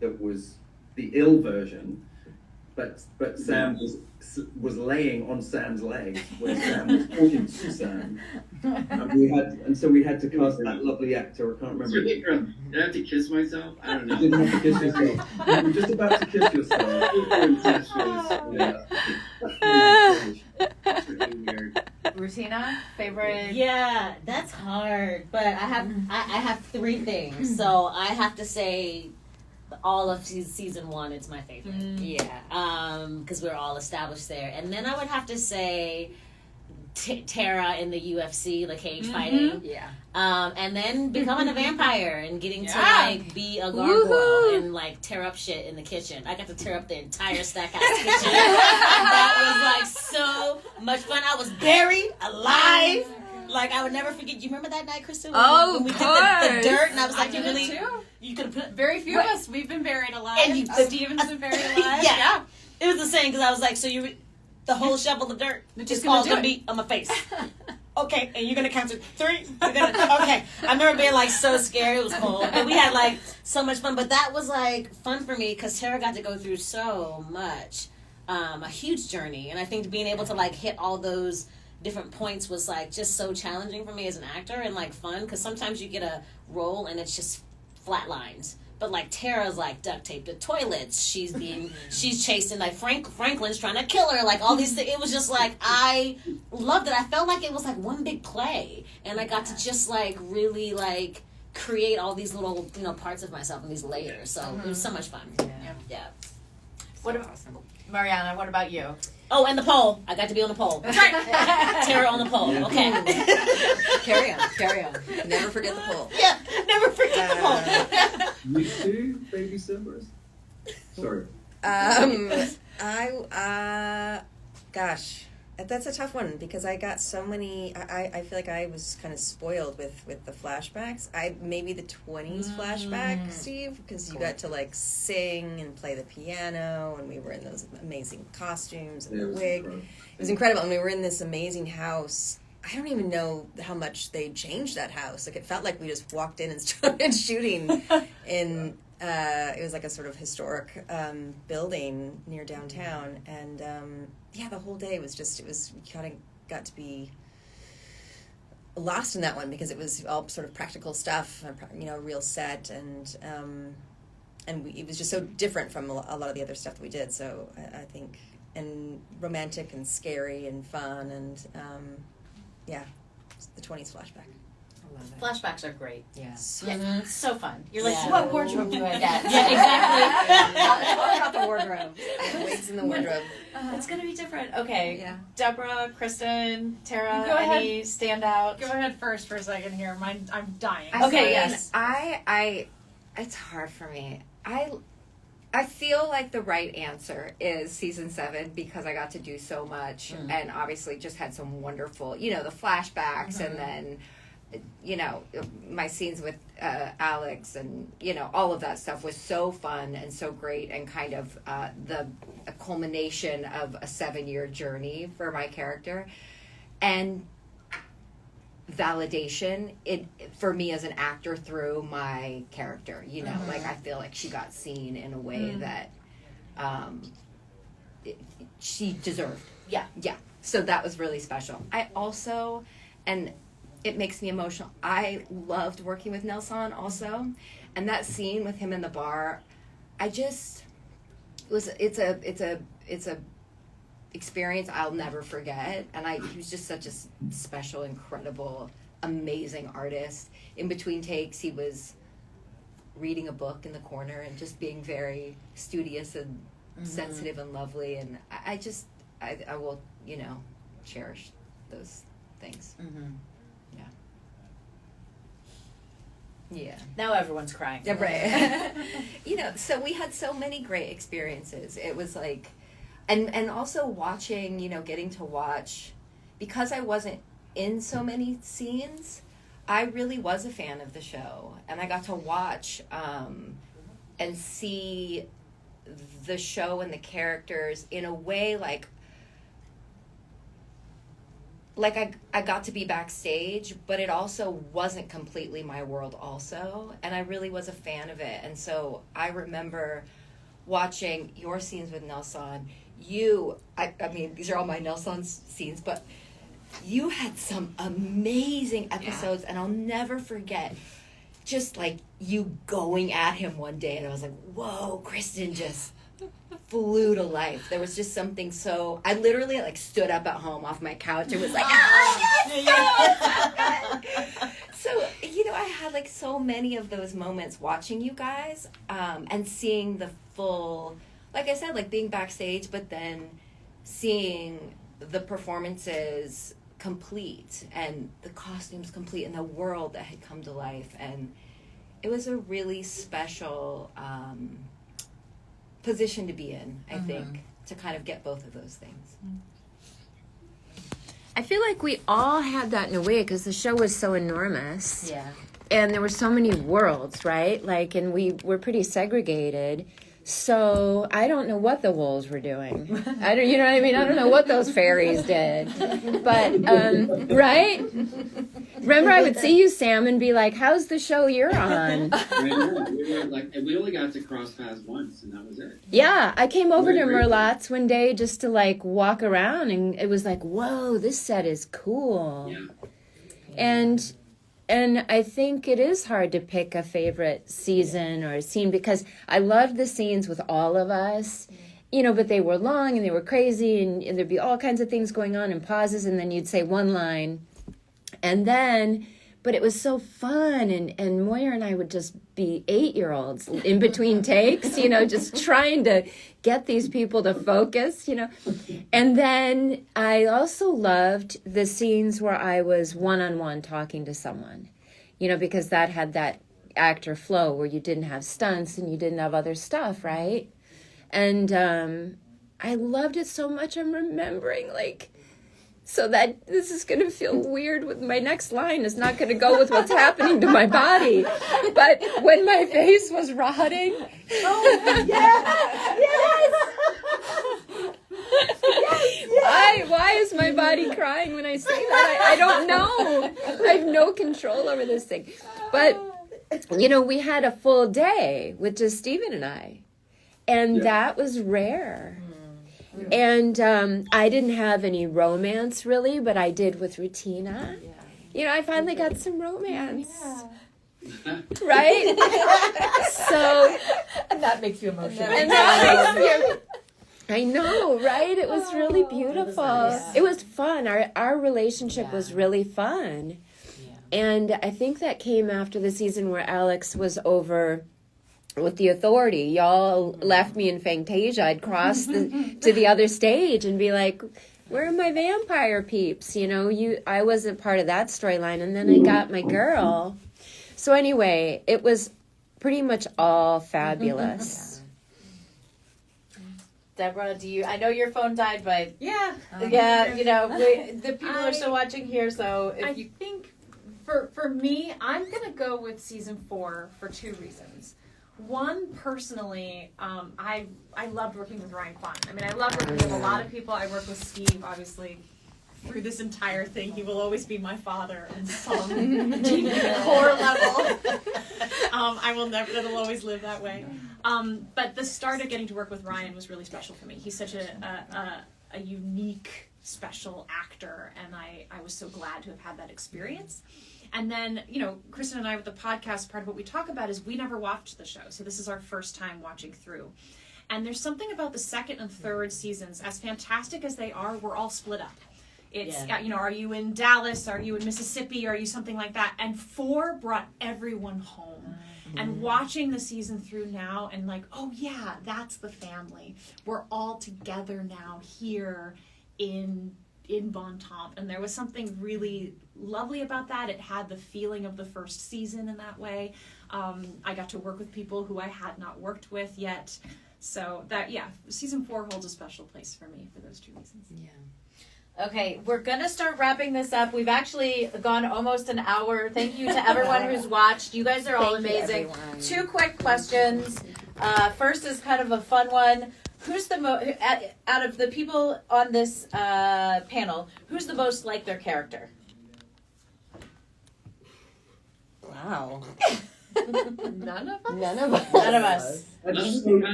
that was the ill version, but Sam was laying on Sam's legs where Sam was talking to Sam, and so we had to cast that lovely actor. I can't remember. Did I have to kiss myself? I don't know. You didn't have to kiss yourself. You were just about to kiss yourself. It's really weird. Rutina, favorite? Yeah, that's hard. But I have three things. So I have to say, all of season 1, it's my favorite. Yeah. Because we're all established there. And then I would have to say Tara in the UFC, the cage fighting. Yeah. And then becoming a vampire and getting to like be a gargoyle Woohoo. and like tear up shit in the kitchen. I got to tear up the entire Stackhouse kitchen. That was like so much fun. I was buried alive. Like I would never forget. You remember that night, Kristin? When we did the dirt, and I was like, I did it too. You could have put Very few of us. We've been buried alive. And Steven's been buried alive. Yeah. It was the same because I was like, so the whole shovel of dirt just is all gonna gonna be on my face. Okay, and you're gonna count to 3. Okay, I remember being like so scared. It was cold, but we had like so much fun. But that was like fun for me because Tara got to go through so much, a huge journey, and I think being able to like hit all those different points was like just so challenging for me as an actor and like fun because sometimes you get a role and it's just flat lines. But like Tara's like duct taped to toilets. She's chasing like Franklin's trying to kill her. Like all these things. It was just like I loved it. I felt like it was like one big play, and I got to just like really like create all these little parts of myself and these layers. So it was so much fun. Yeah. What about Mariana? What about you? Oh, and the pole. I got to be on the pole. That's right. Tara on the pole. Okay. Carry on. Never forget the pole. Yeah, never forget the pole. You too, baby Cerberus? Sorry. Gosh, that's a tough one because I got so many. I feel like I was kind of spoiled with the flashbacks. Maybe the 20s flashback, Steve, because you got to like sing and play the piano, and we were in those amazing costumes and the wig. Incredible. It was incredible, and we were in this amazing house. I don't even know how much they changed that house. Like it felt like we just walked in and started shooting in. It was like a sort of historic building near downtown, and the whole day was just, we kind of got to be lost in that one because it was all sort of practical stuff, real set, and it was just so different from a lot of the other stuff that we did. So I think, and romantic and scary and fun, and the 20s flashback. Flashbacks are great. Yeah. So fun. You're like, Yeah. what wardrobe do I get? Yeah, exactly. What about the wardrobe? Wigs in the wardrobe. It's going to be different. Okay. Yeah. Deborah, Kristen, Tara, Go ahead. any standout? Go ahead first for a second here. I'm dying. Okay, yes. I it's hard for me. I feel like the right answer is season 7 because I got to do so much and obviously just had some wonderful, the flashbacks and then, my scenes with Alex and, all of that stuff was so fun and so great and kind of a culmination of a 7-year journey for my character. And validation for me as an actor through my character, like I feel like she got seen in a way that she deserved. Yeah. So that was really special. I also, and it makes me emotional, I loved working with Nelson also, and that scene with him in the bar, it's a experience I'll never forget. And he was just such a special, incredible, amazing artist. In between takes, he was reading a book in the corner and just being very studious and sensitive and lovely. And I will, cherish those things. Yeah. Now everyone's crying. Yeah, right. So we had so many great experiences. It was like, and also watching, getting to watch, because I wasn't in so many scenes, I really was a fan of the show, and I got to watch and see the show and the characters in a way like I got to be backstage, but it also wasn't completely my world also, and I really was a fan of it. And so I remember watching your scenes with Nelson. I mean, these are all my Nelson scenes, but you had some amazing episodes, and I'll never forget just like you going at him one day, and I was like, whoa, Kristin just flew to life. There was just something so, I literally like stood up at home off my couch and was like, so, you know, I had like so many of those moments watching you guys, and seeing the full, like I said, like being backstage, but then seeing the performances complete and the costumes complete and the world that had come to life. And it was a really special position to be in, I think, to kind of get both of those things. I feel like we all had that in a way because the show was so enormous. Yeah. And there were so many worlds, right? Like, and we were pretty segregated. So I don't know what the wolves were doing. You know what I mean? I don't know what those fairies did. But, right? Remember I would see you, Sam, and be like, how's the show you're on? We only got to cross paths once, and that was it. Yeah, I came over to Merlotte's one day just to, like, walk around, and it was like, whoa, this set is cool. Yeah. And I think it is hard to pick a favorite season or a scene because I loved the scenes with all of us, you know, but they were long and they were crazy and there'd be all kinds of things going on and pauses and then you'd say one line. And then, but it was so fun and Moira and I would just be 8-year-olds in between takes, you know, just trying to get these people to focus, you know. And then I also loved the scenes where I was one-on-one talking to someone, you know, because that had that actor flow where you didn't have stunts and you didn't have other stuff, right? And I loved it so much. I'm remembering, like, so that this is going to feel weird with my next line is not going to go with what's happening to my body. But when my face was rotting. Oh, yes! Why is my body crying when I say that? I don't know. I have no control over this thing. But, you know, we had a full day with just Stephen and I. And that was rare. And I didn't have any romance, really, but I did with Rutina. Yeah. You know, I finally got some romance. Yeah. Right? So... And that makes you emotional. I know, right? It was really beautiful. Nice. It was fun. Our relationship was really fun. Yeah. And I think that came after the season where Alex was over... with the Authority. Y'all left me in Fantasia. I'd cross to the other stage and be like, where are my vampire peeps? You know, I wasn't part of that storyline. And then I got my girl. So anyway, it was pretty much all fabulous. Deborah, I know your phone died, but yeah, you know, the people are still watching here, so if I think for me, I'm gonna go with season 4 for 2 reasons. One, personally, I loved working with Ryan Kwan. I mean, I love working with a lot of people. I work with Steve, obviously, through this entire thing. He will always be my father on some deep core level. It'll always live that way. But the start of getting to work with Ryan was really special for me. He's such a unique, special actor, and I was so glad to have had that experience. And then, you know, Kristin and I with the podcast, part of what we talk about is we never watched the show. So this is our first time watching through. And there's something about the second and third seasons, as fantastic as they are, we're all split up. It's, you know, are you in Dallas? Are you in Mississippi? Are you something like that? And 4 brought everyone home. And watching the season through now and like, oh yeah, that's the family. We're all together now here in Bon Temps, and there was something really lovely about that. It had the feeling of the first season in that way. I got to work with people who I had not worked with yet, so that season 4 holds a special place for me for those 2 reasons. Okay, we're gonna start wrapping this up. We've actually gone almost an hour. Thank you to everyone who's watched. You guys are all amazing. 2 quick questions. First is kind of a fun one. Who's the out of the people on this panel, who's the most like their character? Wow. None of us. None of us. And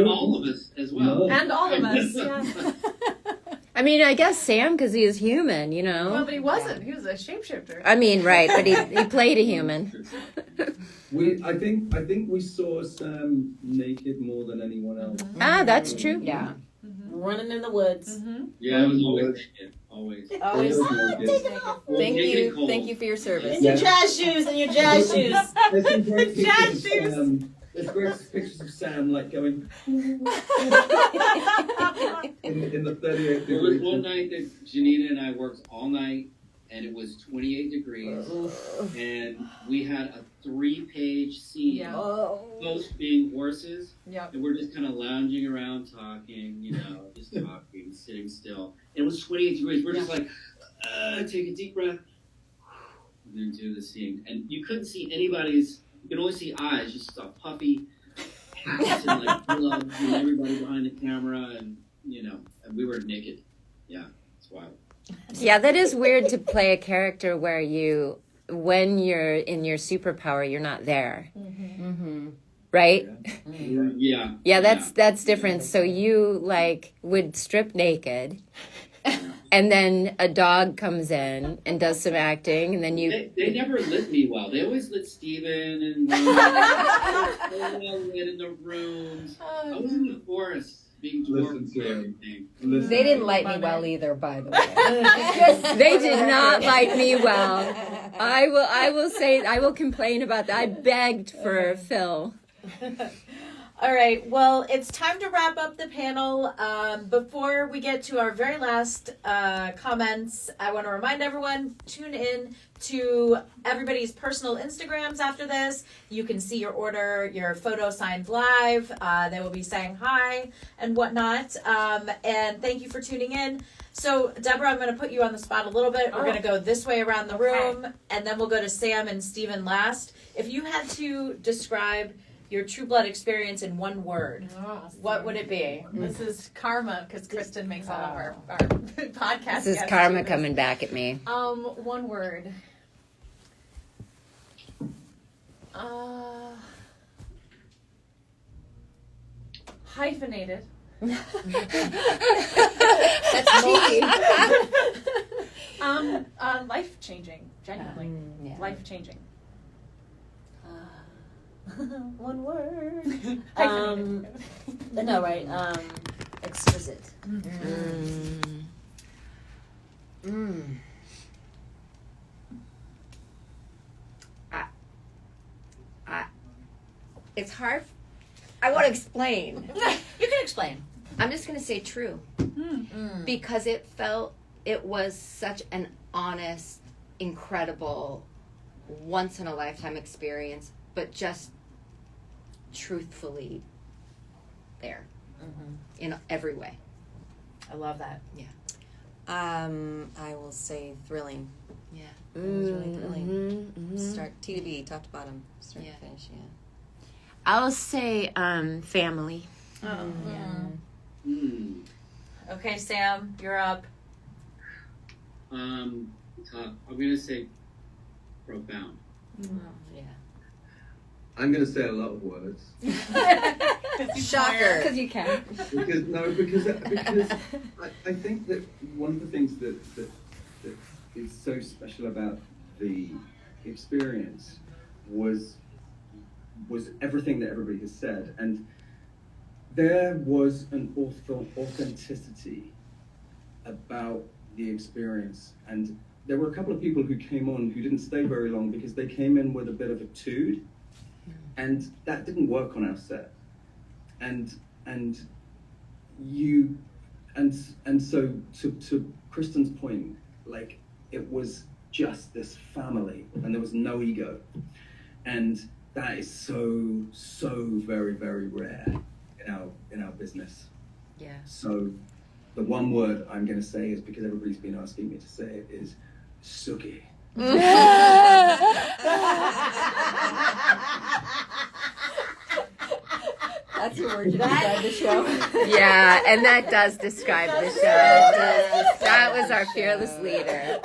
all of us as well. And all of us. Yeah. I mean, I guess Sam, because he is human, you know. Well, but he wasn't. He was a shapeshifter. I mean, right, but he played a human. I think we saw Sam naked more than anyone else. Ah, that's true. Yeah. Running in the woods. Yeah, it was always naked. Always. Thank you for your service. In your jazz shoes, and your jazz shoes. There's some great pictures of Sam. There's great pictures of Sam like going in the 38 There was degrees. one night that Janita and I worked all night, and it was 28 degrees, and we had a 3-page scene. Yeah. Both being horses, Yep. and we're just kind of lounging around talking, just talking, sitting still. And it was 28 degrees. We're just like, take a deep breath, and then do the scene. And you couldn't see anybody's. You could only see eyes, just a puffy hats and like gloves, and everybody behind the camera, and and we were naked. Yeah, it's wild. Yeah, that is weird to play a character where when you're in your superpower, you're not there. Mm-hmm. Right? Yeah. Yeah, that's different. So you would strip naked, and then a dog comes in and does some acting, and then you. They never lit me well. They always lit Steven and they all lit in the rooms. I was in the forest being dwarfed and everything. They didn't light me well either, by the way. They did not like me well. I will say, I will complain about that. I begged for Phil. All right, well, it's time to wrap up the panel. Before we get to our very last comments, I want to remind everyone, tune in to everybody's personal Instagrams after this. You can see your order, your photo signed live. They will be saying hi and whatnot. And thank you for tuning in. So, Deborah, I'm going to put you on the spot a little bit. We're going to go this way around the room, and then we'll go to Sam and Steven last. If you had to describe your True Blood experience in one word, what would it be? This is karma, because Kristin makes all of our podcasts. This is karma coming back at me. One word. Hyphenated. That's cheeky. Life changing, genuinely. Life changing. One word. Hyphenated. No, right. Exquisite. It's hard. I want to explain. You can explain. I'm just going to say true. Because it was such an honest, incredible, once in a lifetime experience, but just truthfully there in every way. I love that. Yeah. I will say thrilling. Yeah. It was really thrilling. Start T to B, top to bottom, start to finish. Yeah. I'll say family. Okay, Sam, you're up. Tough. I'm gonna say profound. Yeah. I'm going to say a lot of words. Shocker. Because you can. Because I think that one of the things that is so special about the experience was everything that everybody has said, and there was an authenticity about the experience. And there were a couple of people who came on who didn't stay very long because they came in with a bit of a tude, and that didn't work on our set. And so to Kristin's point, like, it was just this family, and there was no ego, and that is so very, very rare in our business. Yeah. So the one word I'm going to say is, because everybody's been asking me to say it, is Suki. That's your word to describe the show. Yeah, and that does describe the show. That was our fearless leader.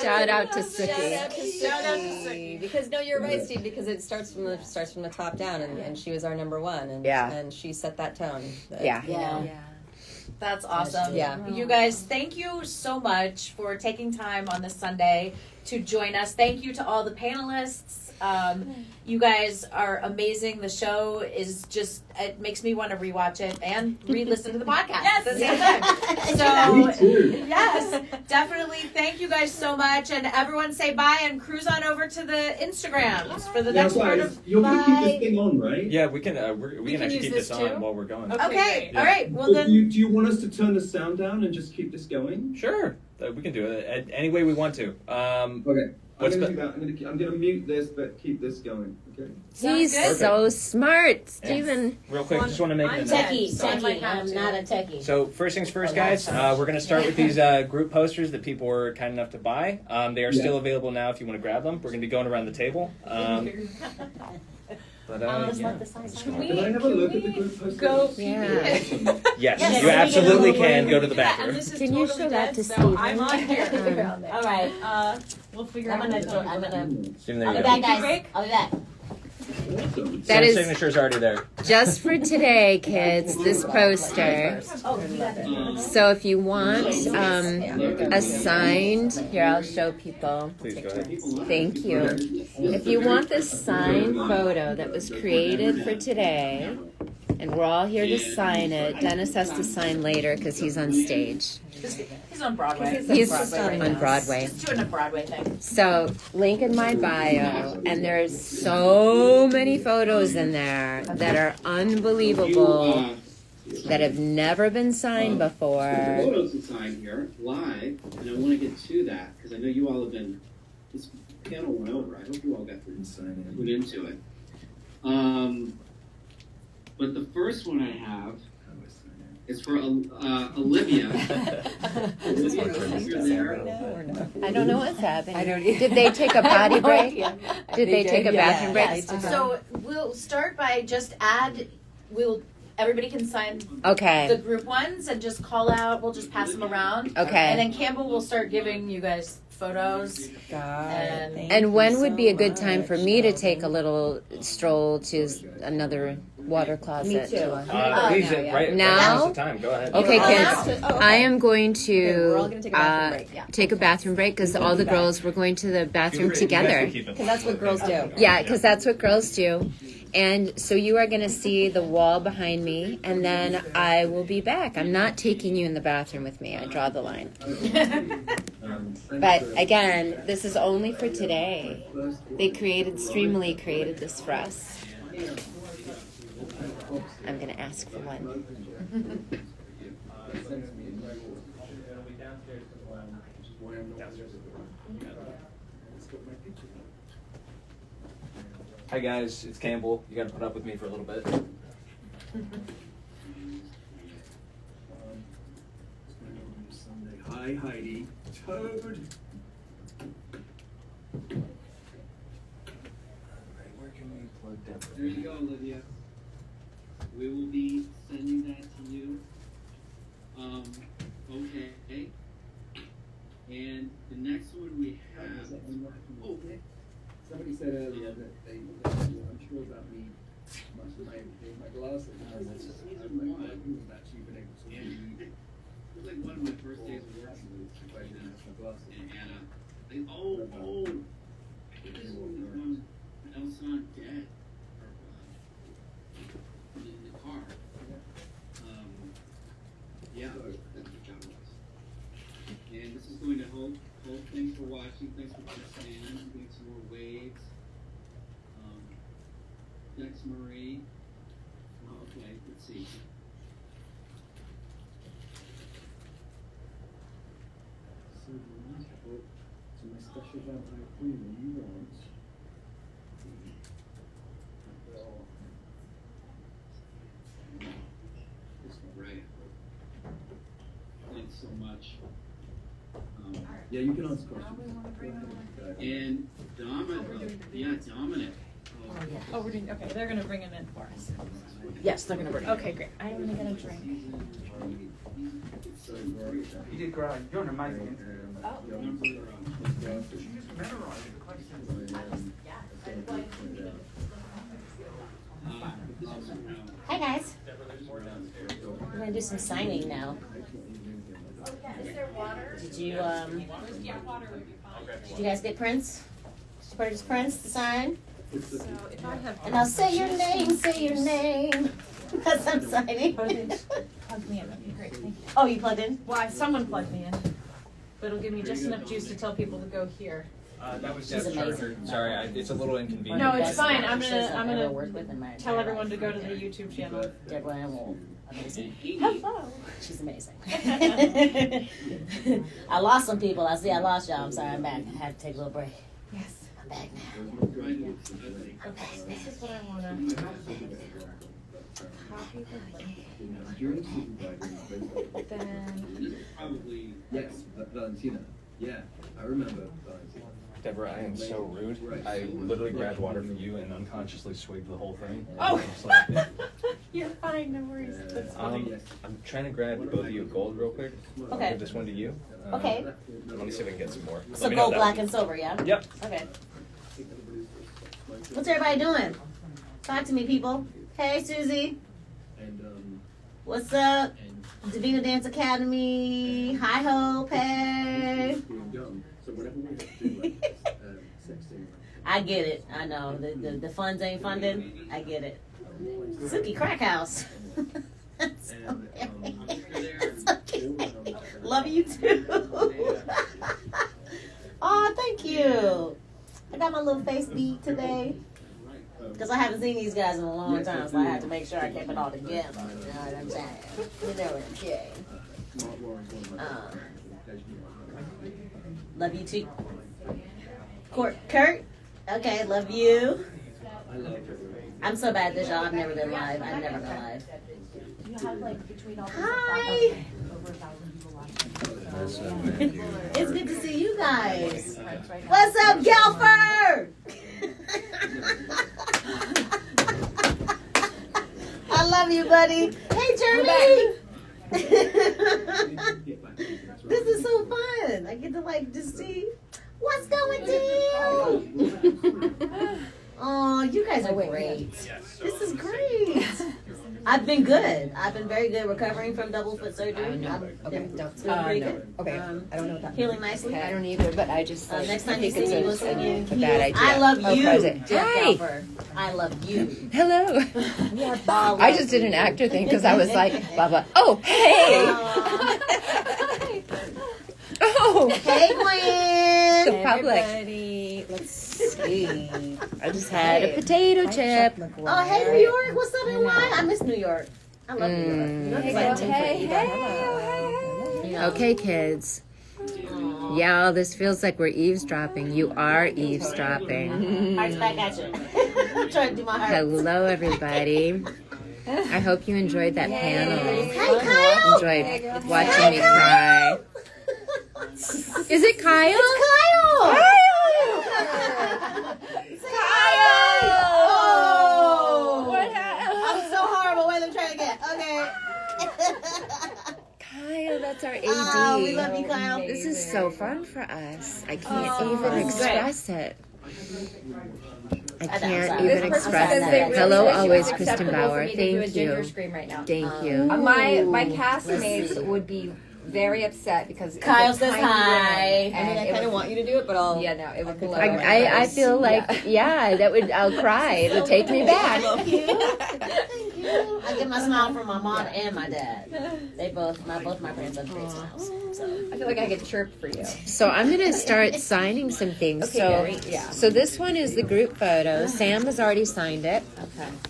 Shout out to Suki. Shout out to Suki. Because no, you're right, Steve. Because it starts from the top down, and she was our number one, and she set that tone. Yeah. You know. That's awesome. Yeah. You guys, thank you so much for taking time on this Sunday to join us. Thank you to all the panelists. You guys are amazing. The show is just, it makes me want to rewatch it and re-listen to the podcast at the same time. So, yes, definitely. Thank you guys so much. And everyone say bye and cruise on over to the Instagrams for the next part of. You're going to keep this thing on, right? Yeah, we can we can actually use keep this this too? on while we're going. Okay. Yeah. All right. Well, Do then. you want us to turn the sound down and just keep this going? Sure, we can do it any way we want to. Okay. I'm What's going to the- do that. I'm going to mute this, but keep this going. Okay. He's Sounds good. so smart, Steven. Real quick, just want to make an I'm announcement. Techie. I'm not a techie. So first things first, guys. We're going to start with these group posters that people were kind enough to buy. They are still available now if you want to grab them. We're going to be going around the table. Just Yeah. let the sign Can Can I have a look at the group posters? go? Yeah. Yes, you absolutely can go to the Yeah, and bathroom. this is Can you totally show that dead, to so Steve? I'm on here. All right. We'll figure I'm out. gonna. what to do. I'm gonna. Steven, there I'll you be go. back, guys. break? I'll be back. Awesome. That Sam's is signature's already there. just for today, kids, this poster. Oh, you got it. So if you want a signed, here I'll show people. Please go ahead. Thank you. If you want this signed photo that was created for today, and we're all here to sign it, Dennis has to sign later because he's on stage. He's on Broadway. He's on Broadway. Just doing a Broadway thing. So, link in my bio, and there's so many photos in there that are unbelievable, that have never been signed before. Photos to sign here live, and I want to get to that because I know you all have been. This panel went over. I hope you all got put into it. But the first one I have is for Olivia. Olivia, you're there. I don't know what's happening. Did they take a potty break? Did they take a bathroom break? So we'll start by just everybody can sign Okay. the group ones and just call out. We'll just pass them around. And Okay. then Campbell will start giving you guys photos. And when would be a good time for me to take a little stroll to another water closet? Me too. Please, right Now? now's the time. Go ahead. Okay, Oh, kids. now? I am going we're all to gonna take a bathroom break. Yeah. take a bathroom break because all the girls were going to the bathroom together. Because that's what girls do. Yeah, because that's what girls do. And so you are going to see the wall behind me, and then I will be back. I'm not taking you in the bathroom with me. I draw the line. But again, this is only for today. Streamily created this for us. I'm going to ask for one. Hi guys, it's Campbell. You got to put up with me for a little bit. Hi, Heidi. Toad. Where can we plug that? There you go, Olivia. We will be sending that to you. Okay. And the next one we have. Oh, Somebody said earlier that they were unsure about me. Must have made my glasses. I've actually been able to read. it was like one of my first days of working with I didn't have my glasses. Anna. This is when Elson dead in the car. Yeah, that's what John was. And this is going to hold. Thanks for watching. Thanks for listening. Doing some more waves. Dex Marie. Okay, let's see. So my special vampire queen, you want? Right. Thanks so much. Yeah, you can ask questions. And Dominic, Dominic. Oh, we're doing, okay, they're gonna bring him in for us. Yes, they're gonna bring it. Okay, great. I'm gonna get a drink. You did great. You're an amazing. Hi guys. We're gonna do some signing now. Did you guys get prints? Did you purchase prints to sign? So if I have And I'll say your name. As I'm signing. plug me in, that'd be great. Thank you. Oh, you plugged in? Well, someone plugged me in, but it'll give me just enough juice to tell people to go here. That was She's Deb's amazing. charger. Sorry, it's a little inconvenient. No, it's Best fine. I'm actresses gonna I've ever worked with in my tell entire everyone to life. go to the YouTube channel. Deborah Hamill, amazing. Hello. She's amazing. I lost some people. I lost y'all. I'm sorry. I'm back. I had to take a little break. Yes. I'm back now. Okay, so this is what I wanna copy then. Probably. Yes, Valentina. Yeah, I remember Valentina. Deborah, I am so rude. I literally grabbed water for you and unconsciously swigged the whole thing. Oh. Just like- You're fine, no worries. That's funny. I'm trying to grab both of you a gold real quick. I'll Okay. give this one to you. Okay. Let me see if I can get some more. So Let me know gold, that- black, and silver, yeah? Yep. Okay. What's everybody doing? Talk to me, people. Hey, Susie. And What's up? Davina Dance Academy. Hi ho, hey. being young, so whatever we have to do, like sexting. I get it. I know. The funds ain't funded. I get it. Suki Crack House. That's okay. Love you too. Oh, thank you. I got my little face beat today. Because I haven't seen these guys in a long time, so I had to make sure I kept it all together. You know what I'm saying? You know what I'm saying? Love you too. Kurt? Okay, love you. I'm so bad at this, y'all. I've never been live. I've never been live. You have like between all Hi. over 1,000 people watching. It's good to see you guys. What's up, Guilford? I love you, buddy. Hey, Jeremy. This is so fun. I get to just see what's going down. Oh, you guys are great. This is great. I've been good. I've been very good recovering from double foot surgery. I've been doing pretty good. Okay, I don't know what that Healing nicely. I don't either, but I just Next I time you think see me, we'll it's sing you. a bad idea. I love you, present. Jeff Hi. Galfer. I love you. Hello. All I love just did you. an actor thing because I was like, Baba. Oh, hey. Oh. Hey, Gwen. The public. Everybody, let's see. I just had a potato chip. Oh, hey, New York. What's up, NY? I miss New York. I love New York. New York is like Hey. Okay, kids. Yeah, this feels like we're eavesdropping. You are eavesdropping. Hearts back at you. I'm trying to do my heart. Hello, everybody. I hope you enjoyed that panel. Hey, Kyle. Enjoyed watching me cry. Is it Kyle? It's Kyle. Oh! What happened? I'm so horrible. Wait, let me try it again. Okay. Kyle, that's our AD. Oh, we love you, Kyle. This is so fun for us. I can't even express it. I can't even express it. Hello, always, Kristin Bauer. Thank you. Thank you. My castmates would be very upset because Kyle says hi. I mean, I kind of want you to do it, but I'll. Yeah, no, it would blow. I feel like, I'll cry. It'll take me back. Thank you. Thank you. I get my smile from my mom and my dad. Both my parents have great smiles. So I feel like I get chirped for you. So I'm going to start signing some things. So this one is the group photo. Sam has already signed it.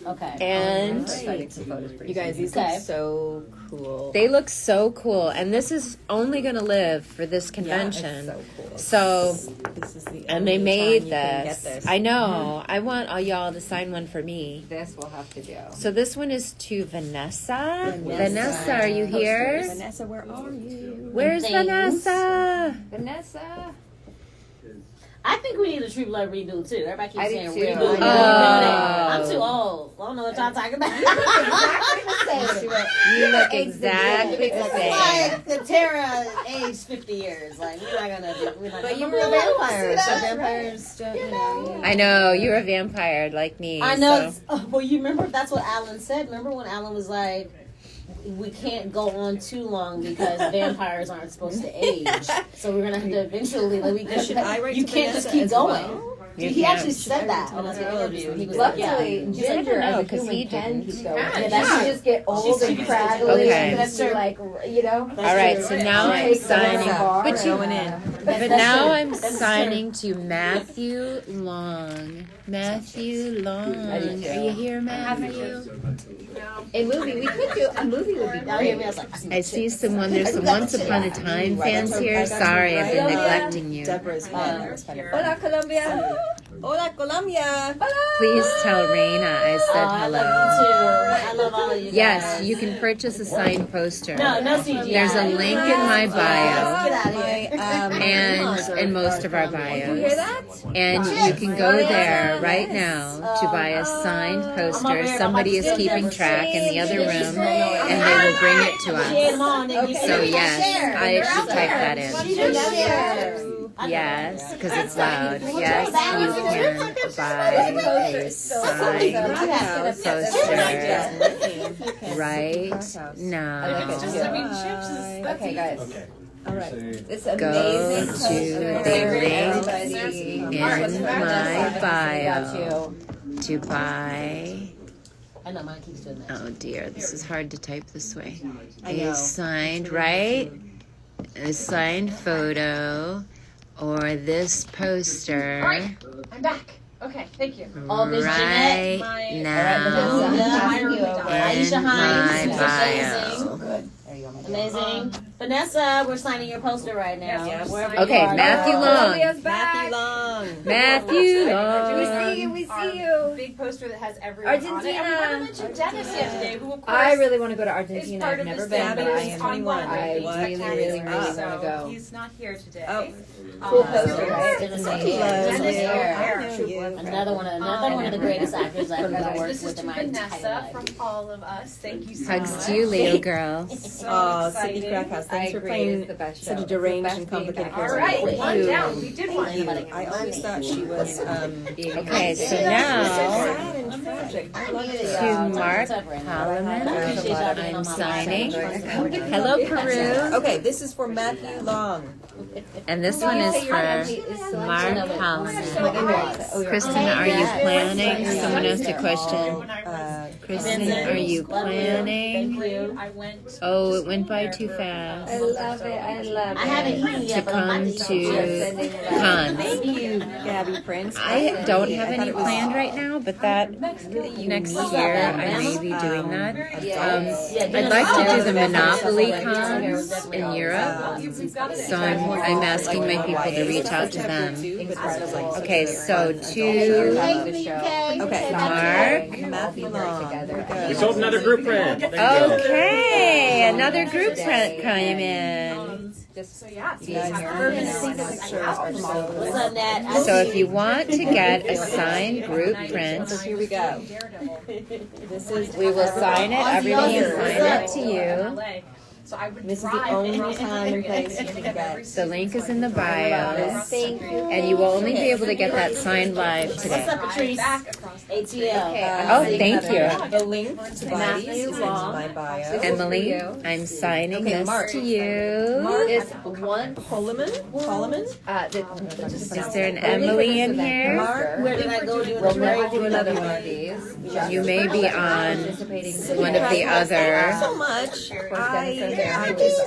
Okay. And You guys, these look so cool. they look so cool. And this is only going to live for this convention. so cool. So, This is the and they only made time you can get this. this. I know. I want all y'all to sign one for me. This we'll have to do. So this one is to Vanessa. Vanessa, are you here? Vanessa, where are you? Where's Thanks. Vanessa? Vanessa. I think we need a True Blood redo too. Everybody keeps I do saying too. redo. I I'm too old. I don't know what y'all talking about. You look exactly the It's same. like the Terra aged 50 years. Like we're not gonna do. We're not But you gonna were do vampires. that. So vampires don't, you know. I know, you're a vampire like me. I know. So. Well, you remember that's what Alan said. Remember when Alan was like, "We can't go on too long because vampires aren't supposed to age, so we're gonna have to eventually." Like, you can't just keep going. He actually said that on his interview. He was like, Luckily, Ginger as a because he human can didn't. keep going. Yeah, She just get old and craggly Okay. and that's like, you know. All right, so now I'm signing. But Going in. But now I'm signing to Matthew Long. Matthew Long. Are you here, Matthew? A movie, we could do a movie would be great. I see someone. There's some Once Upon a Time fans here. Sorry, I've been neglecting you. Deborah's Hola, Colombia. Hola, Colombia. Please tell Raina I said I hello. love you too. I love all of you. Yes, guys. you can purchase a signed poster. No CGI. There's a link in my bio. Get out of here. And most of our bios. You hear that? And you can go there right now to buy a signed poster. Somebody is keeping track in the other room, and they will bring it to us. So yes, I should type that in. Yes, because it's loud. Yes, you can buy a signed poster right now. Okay, guys. Okay. All right. It's Go amazing. to the link in my bio to buy. I know mine keeps doing that. Oh dear, this is hard to type this way. A signed, right? A signed photo or this poster I'm back. Okay, thank you. Oh, Miss right Jeanette, now Aisha in my Hines, bio. amazing. Vanessa, we're signing your poster right now. Yes. Wherever Okay, you are. Matthew Long. Matthew Long. Matthew Long. We Our see you. big poster that has everyone on it. And we haven't mentioned Dennis yet today, who of course I really want to go to is Argentina. part I've of never this been, but I fabulous am. online I movie really, spectacular. really want to So go. he's not here today. Oh. Cool poster, Oh, right? Dennis Dennis O'Hare. Another one of the greatest actors I've ever worked This is with to in my entire Vanessa life. from all of us. Thank you so Hugs much. to you, Leo girl. So Oh, exciting. Sydney Crackhouse. Thanks for agree, playing it's the best such a show. deranged Best and complicated being back. All character. right, one Thank down. you. We did one. I always thought she was Okay, so now sad and tragic. I loved it. to Mark Holloman, I'm signing. Hello, Peru. Okay, this is for Matthew Long. And this one is for Mark Holloman. Kristen, are you planning? Someone asked a question. Kristen, are you planning? I went. Oh, it went by too fast. I love it. I love it. I haven't eaten To yet, but I might come be to cons. Thank you, Gabby Prince. I don't have any planned right now, but that next year I may be doing that. I'd like to do the Monopoly cons in Europe, so I'm asking my people to reach out to them. Okay, so to Mark. Matthew Long. We sold another group print. There you go. Okay, another group print came in. So yeah, What's up, Nat? So if you want to get a signed group print, Here we go. This is we will sign it. Everybody will sign it to you. So I would This is the drive only across time country and place to you can get get. every The link is in the bio, Thank you. and you will only be able to get that signed live What's today. up, Patrice? back across the ATL. Oh, thank you. The link to buy these is in my bio. Emily, I'm signing Okay, this Mark. to you. Mark It's one. Holloman? Is there an Emily in here? Mark? Where did I go? We'll never do another one of these. You may be on one of the other So much. I just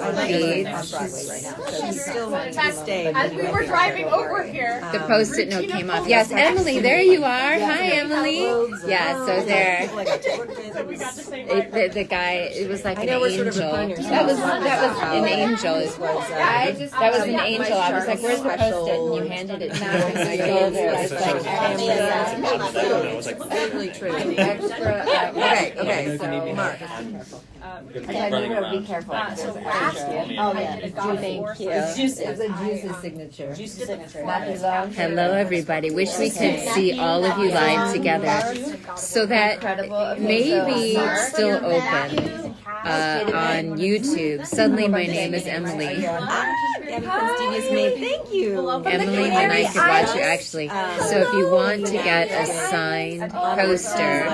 she's still to this day. As we were driving over here, The post-it note came off. Yes, Emily, there you are. Hi, Emily. Yeah, so there. we got to say The guy, it was like an know we're sort angel. of referring to That was an angel. That was an angel. I was like, "Where's the post-it?" And you handed it to me. And I gave it. It's like Really true. Okay. know if you need me. Mark. I'm gonna be Okay, running no, around. be careful. So There's last extra. year, Oh, I yeah. did a God of War. It's a Juice's signature. Juice's signature. Matthew Love. Hello, everybody. Wish we could see all of you live together, so that Incredible. Okay, maybe so Mark, still open on YouTube. Suddenly, my name is Emily. Thank you. Emily, and I could watch you actually. So if you want to get a signed poster,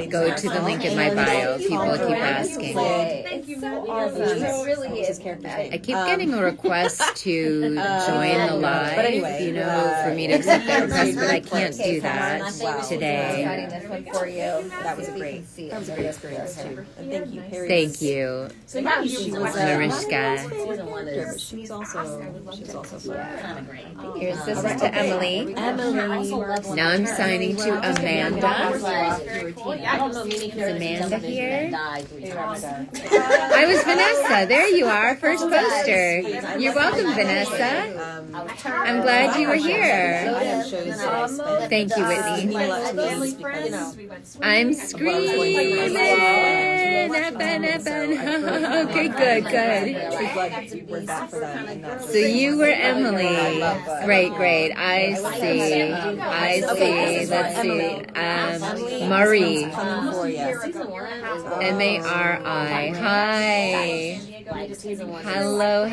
go to the link in my bio. People keep asking. Thank you. So awesome. It really is. I keep getting a request to join the live, But anyway, you know, for me to accept that request, but I can't do that today. Writing this one for you. That was great. That was a great experience too. And thank you, Harry. Thank you, So yeah, She was Mariska. Season 1 is She's also fun. kind of great. Here's this is to Emily. Now I'm signing to Amanda. I don't know many characters Amanda here? that died 3 times. I was Vanessa. There you are, first poster. You're welcome, Vanessa. I'm glad you were here. Thank you, Whitney. I'm screaming. Okay, good. So you were Emily. Great. I see. Let's see. Marie. Mari. Hi.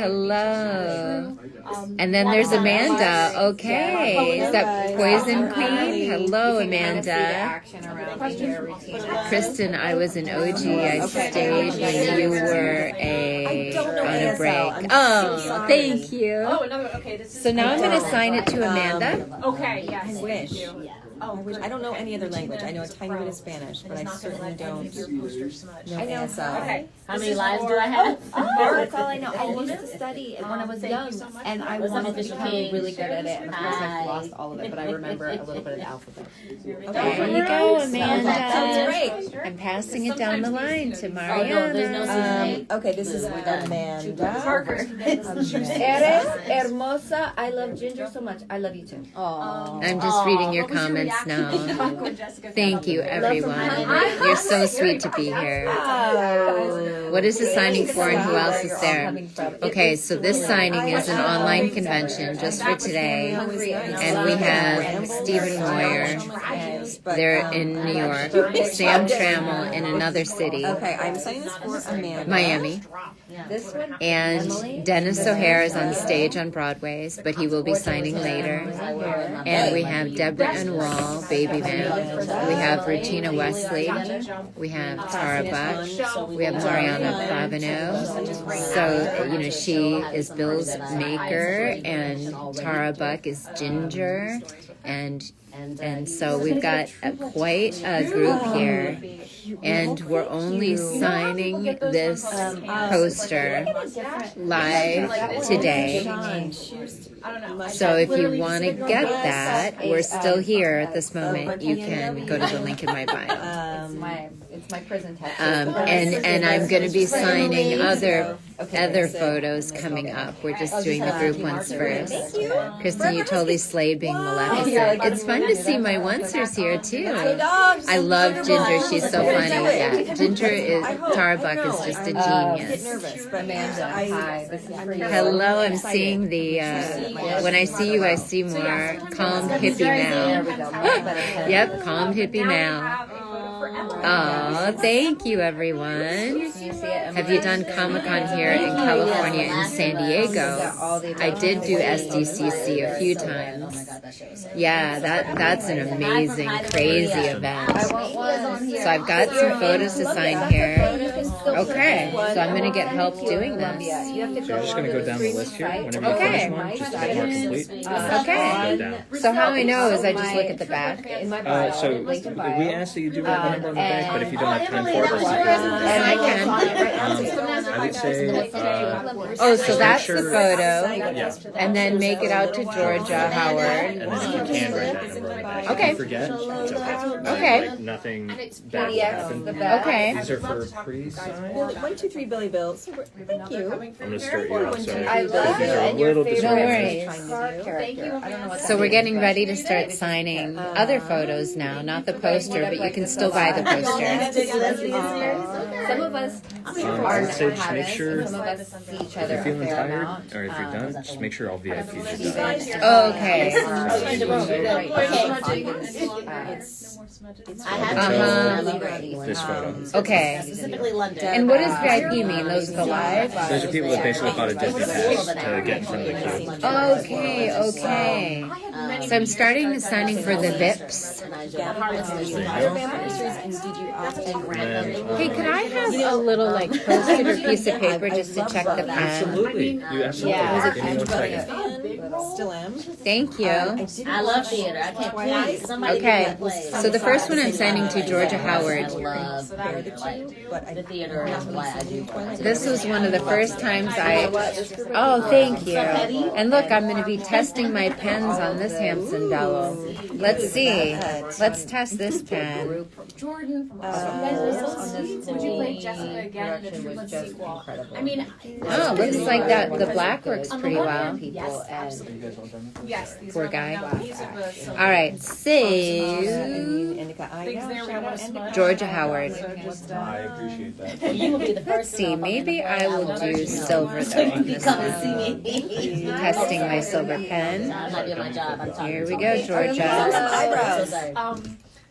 Hello. And then there's Amanda. Okay. Is that Poison Queen? Hello, Amanda. Kristin, I was an OG. I stayed when you were on a break. Oh, thank you. Oh, another. Okay, this is. So now I'm going to sign it to Amanda. Okay. Yes. I wish. Thank you. I don't know any other language. I know a tiny bit of Spanish, but I certainly don't know I know. ASL. Okay. How many lives do I have? That's all I know. I used to study when I was young, and I wanted to become really good at it. And of course, I've lost all of it, but I remember a little bit of the alphabet. There you go, Amanda. Sounds great. I'm passing it down the line to Oh, no, Mariana. there's no season 8. Okay, this is Amanda. Parker. Eres hermosa. I love Ginger so much. I love you too. I'm just reading your comments now. Thank you, everyone. You're so sweet to be here. What is the signing for and who else is there? Okay, so this signing is an online convention just for today. And we have Stephen Moyer. They're in New York. Sam Trammell in another city. Okay, I'm signing this for Amanda. Miami. This one. And Dennis O'Hare is on stage on Broadway's, but he will be signing later. And we have Deborah and Wall, Baby Man. We have Regina Wesley. We have Tara Buck. We have Mariana Bavino. So, you know, she is Bill's maker, and Tara Buck is Ginger. And so we've got quite a group here, and we're only signing this poster live today. So if you want to get that, we're still here at this moment. You can go to the link in my bio. It's my prison tattoo. And I'm going to be signing other photos coming up. We're just doing the group ones first. Kristin, you totally slayed being Maleficent. It's fun to see my oncers here too. I love Ginger. She's so funny. Yeah, Ginger is Tara Buck is just a genius. Amanda, hi. This is for you. Hello, I'm seeing the. When I see you, I see more. Calm hippie Mal. Yep, calm hippie Mal. Oh, thank you, everyone. Have you done Comic-Con here in California and San Diego? I did do SDCC a few times. Yeah, that's an amazing, crazy event. So I've got some photos to sign here. Okay, so I'm going to get help doing this. So you're just going to go down the list here whenever you Okay. finish one, just to get more complete. Okay. Go down. So how I know is I just look at the back. So we ask that you do write the number on the back, but if you don't have time for it, let's And I can. I would say. Oh, so that's sure- the photo. Yeah. And then make it out to Georgia Howard. And then if you can write that number on the back. Okay. If you forget, it's okay. Okay. Like nothing bad will happen. Okay. These are for pre-sign. 1, 2, 3 Billy Bill. So thank you. I'm gonna start you off. Sorry. I love These you are a and your little favorite No distracting. worries. character. I don't know what So we're getting ready to start signing other photos now, not the poster, but you can still buy the poster. Some of us I would say just make sure some of us see each if other you're a feeling fair tired, amount. or if you're done, just make sure all VIPs are done. Oh, okay. I have This photo. Okay. specifically London. And what does VIP mean? Those are the live? Those are people that basically bought a Disney pass to get in front of the queue. Okay, okay. So I'm starting the signing for the VIPs. Hey, could I have a little like post-it or piece of paper just to check the pen? Absolutely. You absolutely. Yeah. Give me 1 second. Still am. Thank you. I love theater. I can't play. Somebody Okay, play. so the first one I'm signing to Georgia Howard. I love the theater is why I do. This was one of the first times oh, thank you. And look, I'm going to be testing my pens on this Hampson Bellow. Let's see. Let's test this pen. Jordan from would you play Jessica again in the True Blood sequel? I mean, Oh, looks like that the black works pretty well. yes, absolutely. Yes, these Poor are guy. no, these are the silver. All right, so Indica, I things know. there we Shout want out to Indica. smudge. Georgia Howard. So just, I appreciate that. You will be the Let's first. see, maybe I will do silver though on this Come and one. see me. Testing my silver pen. I'm not doing my job. I'm talking. Here we go, Georgia. Eyebrows.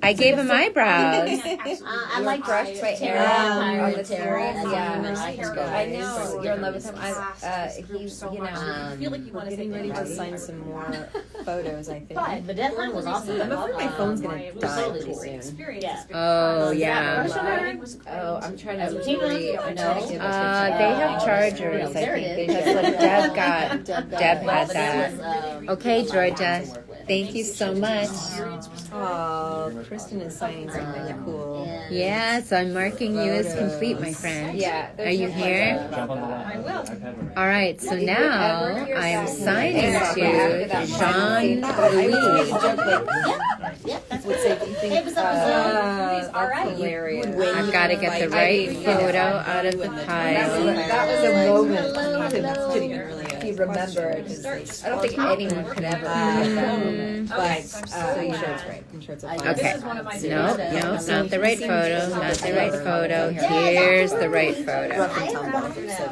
I gave him eyebrows. I like brushed my Terry. hair Pirate on the Terry. I know you're in love with him. He's, you know, I feel like you want to Getting say ready to sign some more photos, I think. But The deadline was awesome. I'm afraid my phone's gonna my die really pretty cool soon. experience Yeah. is Oh, yeah. oh, I'm trying to Tina, re- I'm trying to give it to They have chargers, I There it think, is. because look, Deb had But that. that was, Okay, Georgia. Thank you so much. Oh, Kristin is signing something cool. Yes, I'm marking you as complete, my friend. Yeah. Are you here? Jump on the line. All right, so now I am signing to Jean Louis. Would say, do you think, Hey, what's up? that's hilarious. I've got to get the right photo out of the pile. That was a moment. That's pretty good, really. He remembered. I don't think anyone could ever. But so you sure it's great. I'm sure it's a Okay. one of my No, no, not the right photo. Not the right photo. Here's the right photo.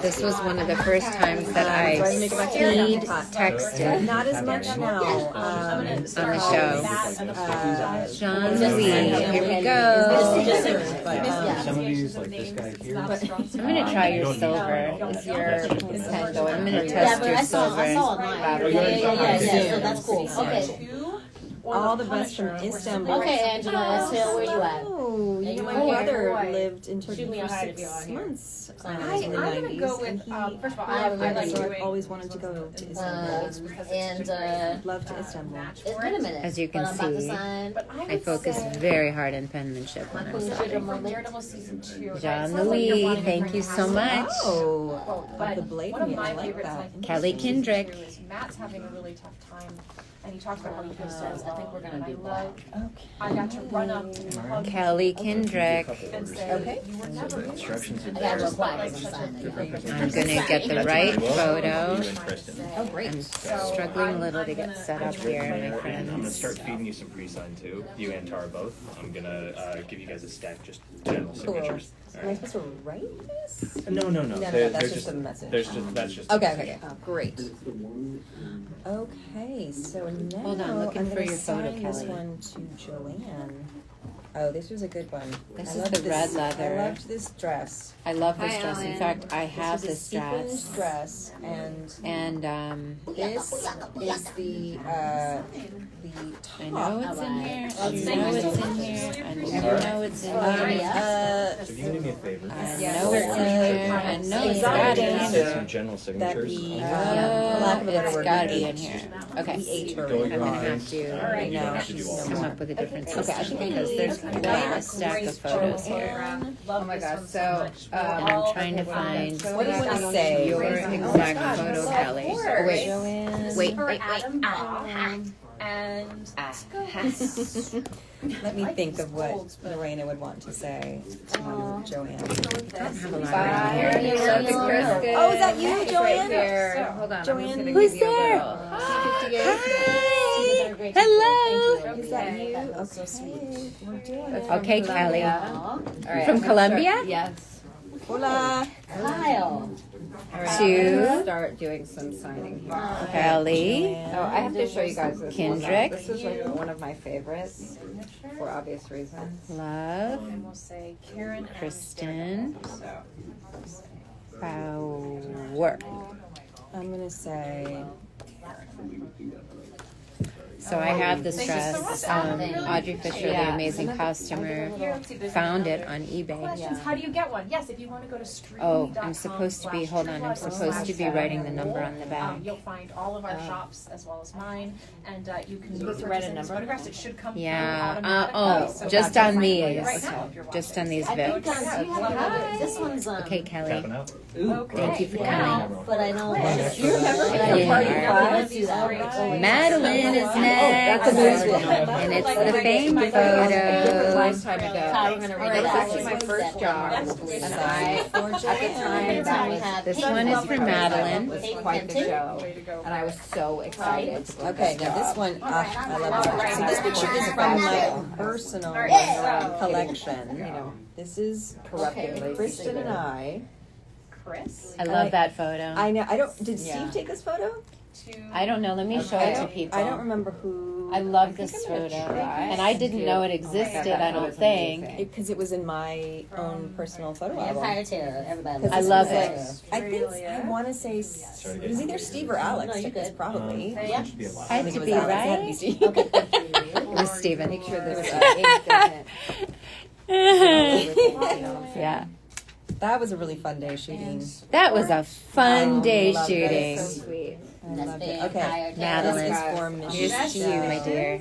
This was one of the first times that I speed texted Not as much now. on the show. Jean Louis, here we go. Some of these, like this guy here. I'm gonna try your silver. Is your pen going? I'm gonna test your I saw silver. online. Yeah. So that's cool. Okay. All the best from Istanbul. Okay, Angela, Estelle, where you at? Oh, you my here? brother lived in Turkey Shoot me a for heart if 6 you are here. months in I'm the gonna 90s. go and with he, first of all, I have a I like so I've doing always wanted to go to Istanbul. And Love to Istanbul. it's been a minute. As you can but I'm about to see, sign. I focus very hard on penmanship when I'm Queen signing. Sugar Daredevil season 2. Jean Louis, thank you so much. Oh, But the blade one of me, my I like favorites, that. like Kelly Kendrick. is Matt's having a really tough time, and he talks about how he feels so I think we're gonna and do I love. I got to run up and hug him Kelly Kendrick. and say, Okay. "You were never really Instructions in I gotta there. go quiet as I'm signing. I'm gonna get the right photo. You and Kristin. Oh, great. I'm struggling a little to get set up here, my I'm gonna friends. start feeding you some pre-sign too. You and Tara both. I'm gonna give you guys a stack, just general signatures. All Am I right. supposed to write this? No. No, There- that's there's just a message. That's just. Okay. Great. Okay, so now Hold on, looking I'm for gonna your photo, sign this Kelly. one to Joanne. Oh, this was a good one. This I is loved the red leather. I loved this dress. I love this Hi, dress. In Ellen. fact, I have This this was a sequins dress. dress, and And this is the top. I know it's in here. I Thank know you it's so in much. here. I know it's in here. So if you can do me a favor. I Yeah, know it's in here. I know it's gotta be in Some here. general That signatures. we, Oh, for lack of a better it's word, gotta we be in ate. here. Okay. We ate her. Go I'm your gonna have eyes. to You don't have to do all come that. up with a different Okay, I system think because there's a stack of photos here. Oh my gosh, so, I'm trying to find What do you want to say? your exact photo, Kelly. Oh, wait. Joanne. Wait. And Let me think of what Lorena would want to say to Joanne. Have a lot Bye. right here. Oh, is that you, Joanne? Here. Hold on. Joanne, Who's there? Hi. Hello. Is that you? Oh, so sweet. Okay, Kelly. All right, From I'm gonna Colombia? start- Yes. Hola. Kyle. All right, To- I'm gonna start doing some signing here. Kelly. Oh, I have to show you guys this. Kendrick. This is like one of my favorites for obvious reasons. Love. and we'll say Karen and Kristin. So Bauer. I'm gonna say. So I have this Thank you so dress. much. Audrey Fisher, the amazing costumer, found it on eBay. questions. How do you get one? Yes, if you want to go to Streamily.com. Oh, I'm supposed to be, hold on, I'm supposed to be writing the number on the back. You'll find all of our shops as well as mine, and you can supposed to write a number? photographs. It should come Yeah, through automatically. So just that's on these, right now if you're just watching. on these I think bits. do you have another? This one's Okay, Kelly, Tapping out. thank you for yeah, coming. but I don't. You remember Yeah. the party Let's class? do that. Madeline is next, that's amazing. and it's the fame photo. Lifetime ago. Kyle, we're gonna read All right, it this out. actually my first job, and I, at the time, that was This one is for Madeline. was quite the show, and I was so excited. Okay, now this one, I love it. So this picture is from my personal collection. You know, this is corrupted. Kristin and I. Chris I love that photo. I know. I don't. Did Yeah. Steve take this photo? to. I don't know, let me show it to people. I don't remember who. I love think this I'm gonna photo, try. and I didn't know it existed, I don't think. Because it was in my own personal photo album. Vampire Terror. Everybody. Because I this love was it. like- I think I want to say it was either Steve or Alex. No, you took this good. probably. Yeah. Had I think to it was be Alex. It had to be right. Steve. It was Steven. Make sure this age doesn't. Yeah, That was a really fun day shooting. that was a fun day Love shooting. this. So sweet. I That's loved it. Vampire Okay, Terror. Madeline. This is for Michelle. Here's to you, my dear.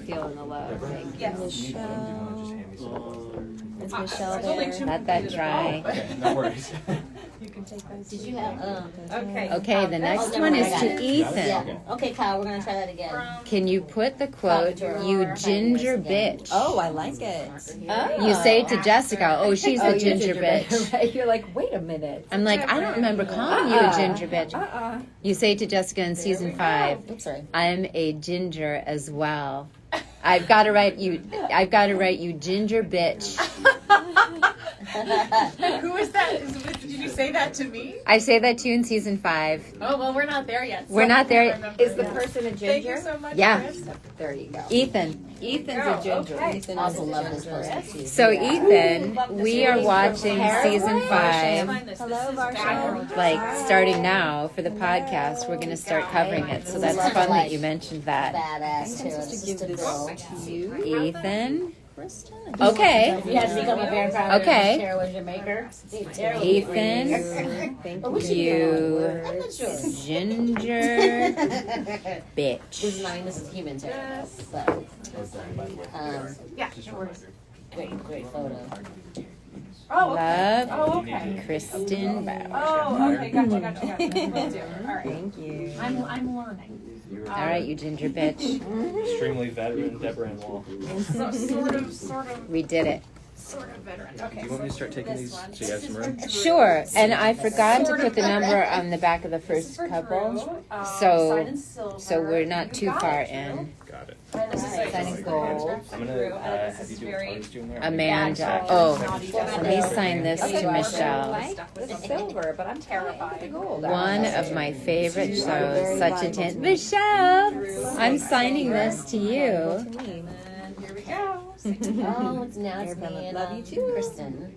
Feeling the love. Thank you. Yes. Michelle. Is Michelle there? Let that dry. Okay, no worries. You can take those. Did you have? Okay. Okay, the next one is to Ethan. Yeah. Okay, Kyle. We're gonna try that again. Can you put the quote, "You ginger bitch"? Oh, I like it. You say it to Jessica, "Oh, she's a ginger bitch." Right? You're like, wait a minute. I'm like, I don't remember calling you a ginger bitch. You say it to Jessica in season 5. Oops, sorry. I'm a ginger as well. I've got to write you ginger bitch. Who is that? Did you say that to me? I say that to you in season 5. Oh well, we're not there yet. We're not there yet. Is the person a Thank you ginger? so much. Yeah. Chris. There you go. Ethan. Ethan's a ginger. Okay. Ethan is Also a love ginger. this person too. So Ethan, we are watching season 5. Hello, Varsha. Like starting now for the podcast, we're going to start covering it. So that's fun that you mentioned that. Badass I'm Terror. supposed to give this to you. Ethan. Okay. You had to become a vampire. Okay. Terror was your maker. Terror was Ethan, Thank Oh, what's you. your I'm you not sure. ginger bitch. This is mine. This is human terror. So, Yeah. No worries. great photo. Oh. Okay. Love, Oh, okay. Kristin Bauer. Oh, okay. Gotcha. Will do. All right. Thank you. I'm learning. All right, you ginger bitch. Extremely veteran Deborah and Wall. So, sort of We did it. veteran. Okay. Do you want me to start taking these so you have some room? Sure, and I forgot to put the number on the back of the first couple, so we're not too far in. Got it. Signing gold. I'm gonna have you do a pose doing there. Amanda. Oh, let me sign this to Michelle. It's silver, but I'm terrified. The gold. One of my favorite shows. Such a tent. Michelle, I'm signing this to you. And here we go. Oh, now it's me and Love you too. Kristen.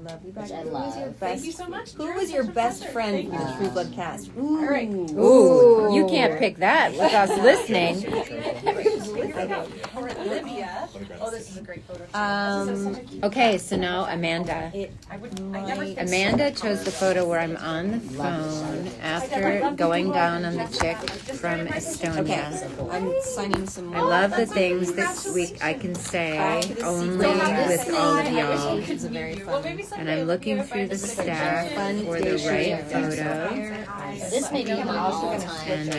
Love you back. Which I Who was your love. Thank best? you so much. Who was your best friend from the True Blood cast? Ooh. All right. Ooh, you can't pick that without listening. Or Olivia. Oh, this is a great photo. Too. Okay, so now Amanda. Amanda chose the photo where I'm on the phone after going down on the chick from Estonia. I'm signing some more. I love the things that I can say only with all of y'all. It's a very fun. And I'm looking through the stack for the right photo. This may be my all time. And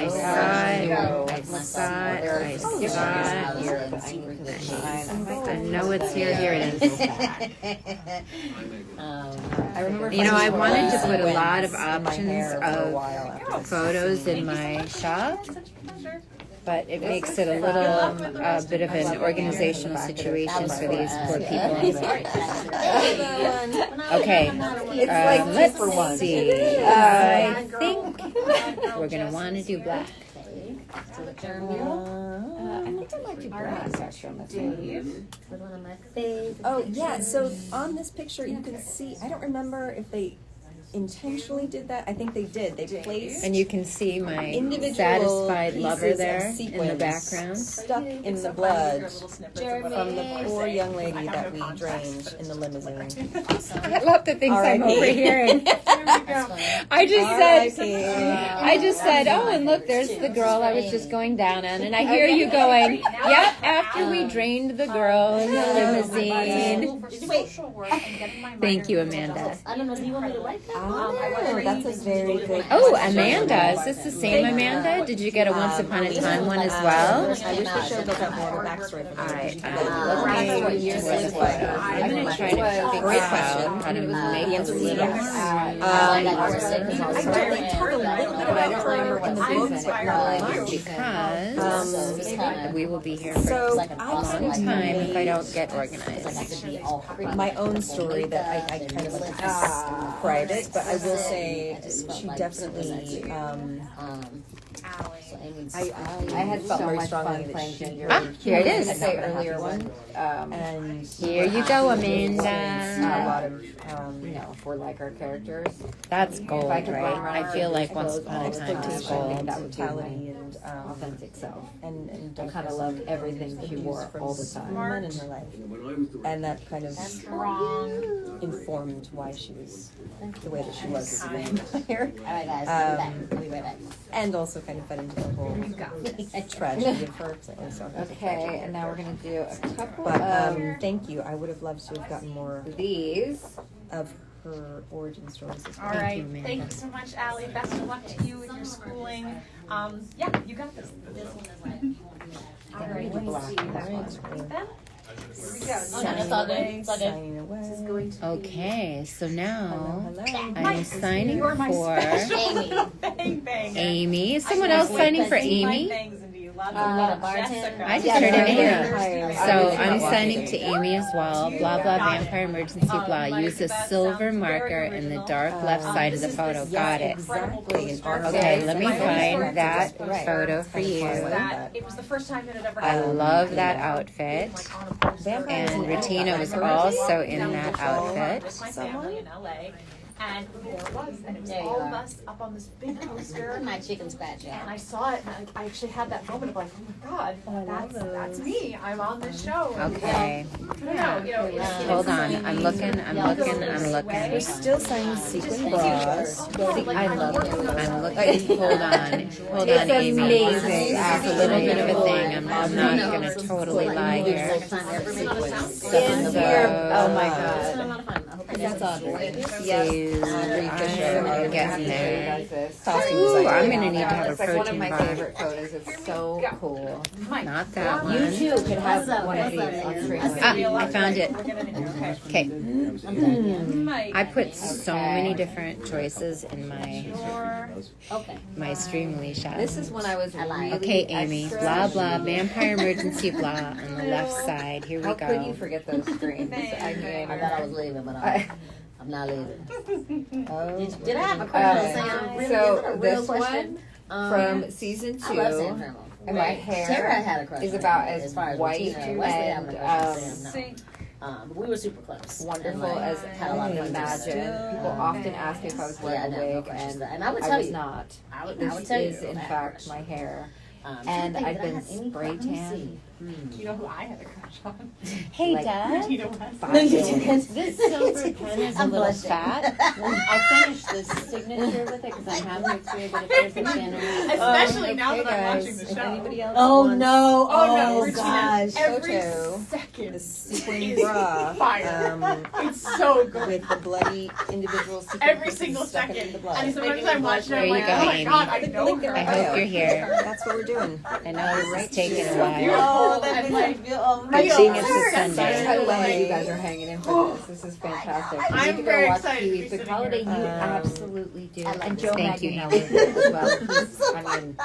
I know it's here. Here it is. I remember. You know, I wanted to put a lot of options of photos in my shop, but it makes it a little bit of an organizational situation for these poor people. Okay, let's see. I think we're gonna want to do black. I think I might do brass actually. Oh yeah, so on this picture you can see, I don't remember if they intentionally did that. I think they did. They placed And you can see my individual satisfied lover pieces there of in the sequins background. stuck in the blood from the poor young lady that we drained in the limousine. I love the things I'm overhearing. I just said, oh, and look, there's the girl I was just going down on, and I hear you going, yep, after we drained the girl in the limousine. Thank you, Amanda. I don't know. Do you want me to write that? Oh, that's a very good. Oh, Amanda, is this the same Amanda? Did you get a Once Upon a Time one as well? I wish the show built out more of a backstory for I'm I'm going to try to figure out how to make it a little because we will be here for a long time if I don't get organized. My own story that I kind of like to private, but I will say she definitely. I had felt very strongly that she. Here it is. Say earlier one, and here you go, Amanda. A lot of for like our characters. That's gold, right? I feel like Once Upon a Time is gold. That brutality and Authentic self. And I kind of loved everything she wore all the time. Men in her life, and that kind of informed why she was the way that she was. All right, guys. I'll be right back. And also kind of fed into the whole tragedy of her. Okay, and now we're gonna do a couple But of thank you. I would have loved to have gotten more these. of her origin stories. As well. All right. Thank you so much, Allie. Best of luck to you with your schooling. Yeah, you got this. All right. Let's see. Then. Here we go. Signing away. Okay, so now Hello. I'm signing You're my for special bang bang. Amy. Is someone else signing for Amy? I just heard an Amy. So I'm signing to Amy as well. Blah, blah, vampire emergency, blah. Use a silver marker in the dark left side of the photo. Got it. Exactly. Okay, let me find that photo for you. It was the first time that it ever I happened. love that outfit. And Retina was also in that outfit. With my family in LA. And there it was, and it was all of us up on this big coaster. My chicken scratch out. And I saw it, and I actually had that moment of like, oh my God, that's me. I'm on this show. Okay. Hold on. I'm looking. We're still signing sequin bras. I love it. I'm looking. Hold on. It's Amy. amazing. It's a little bit of a thing. I'm not going to totally lie here. Oh my god. That's Yes. I'm getting there. Ooh, I'm going to need to have a It's like one of protein my bar. favorite photos. It's so cool. Not that You one. too could have one of these on Streamily. I found it. Okay. I put so many different choices in my Streamily shot. This is when I was really Okay, Amy. extra. Blah, blah. Vampire emergency, blah. On the left side. Here we How could you go. forget those screens? I thought I was leaving, but I'm not leaving. Oh. Did I have a question, Sam? Really? Is it a So real this question? one from season 2. I love Sam Fermo. And my hair Tara had a crush is on about him, as far as white Regina. Wesley having a crush on and Sam, no. But we were super close. wonderful And, like, as had a lot I of can fun together. imagine. People often ask me if I was wearing Yeah, a no wig, questions. and And I would I tell was you. not. I would This tell you. is in I had a fact crush. my hair. Trying And to think, I've did I been have any spray crush? Let me tan see. You know who I had a crush on? Hey, Like, Dad. Tina West. This silver pen is a little fat. I'll finish this signature with it because I'm having it too, but if there's a thinner. Especially now that I'm watching the show. Anybody else Oh wants no! Oh, Oh gosh! Every Photo. second. the sequin is bra fire. It's so good. with the bloody individual sequin Every pieces single stuck second. in the blood. And sometimes I'm watching it, There I'm you like, go, oh my Amy. god, I Click the know link in her. my I hope you're here. That's what we're doing. I know this is taking a while. Oh, that makes me feel Good thing it's a Sensitive. Sunday. I love that you guys are hanging in for this. This is fantastic. I'm You need to very go watch excited to be the sitting Holiday. here. You absolutely do. And Joe Thank you, Magnon Amy. as well.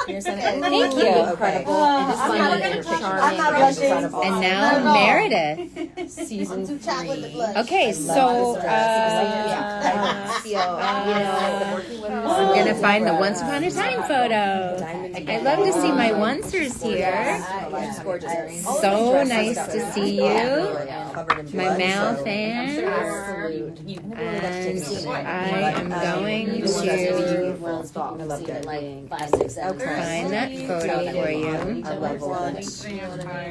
He's, I mean, Thank you. incredible. And just I'm fun not and gonna- charming. I'm not and blushing. incredible. And Not now at all. Meredith. Season too chocolate to 3. blush. Okay, so I feel, working with I'm gonna find the Once Upon a Time photo. I love to see my oncers here. It's gorgeous. So nice to see you, Covered in my blood, Mal so- fans. And I am going to like 5, 6, 7 find that photo for you. I love one.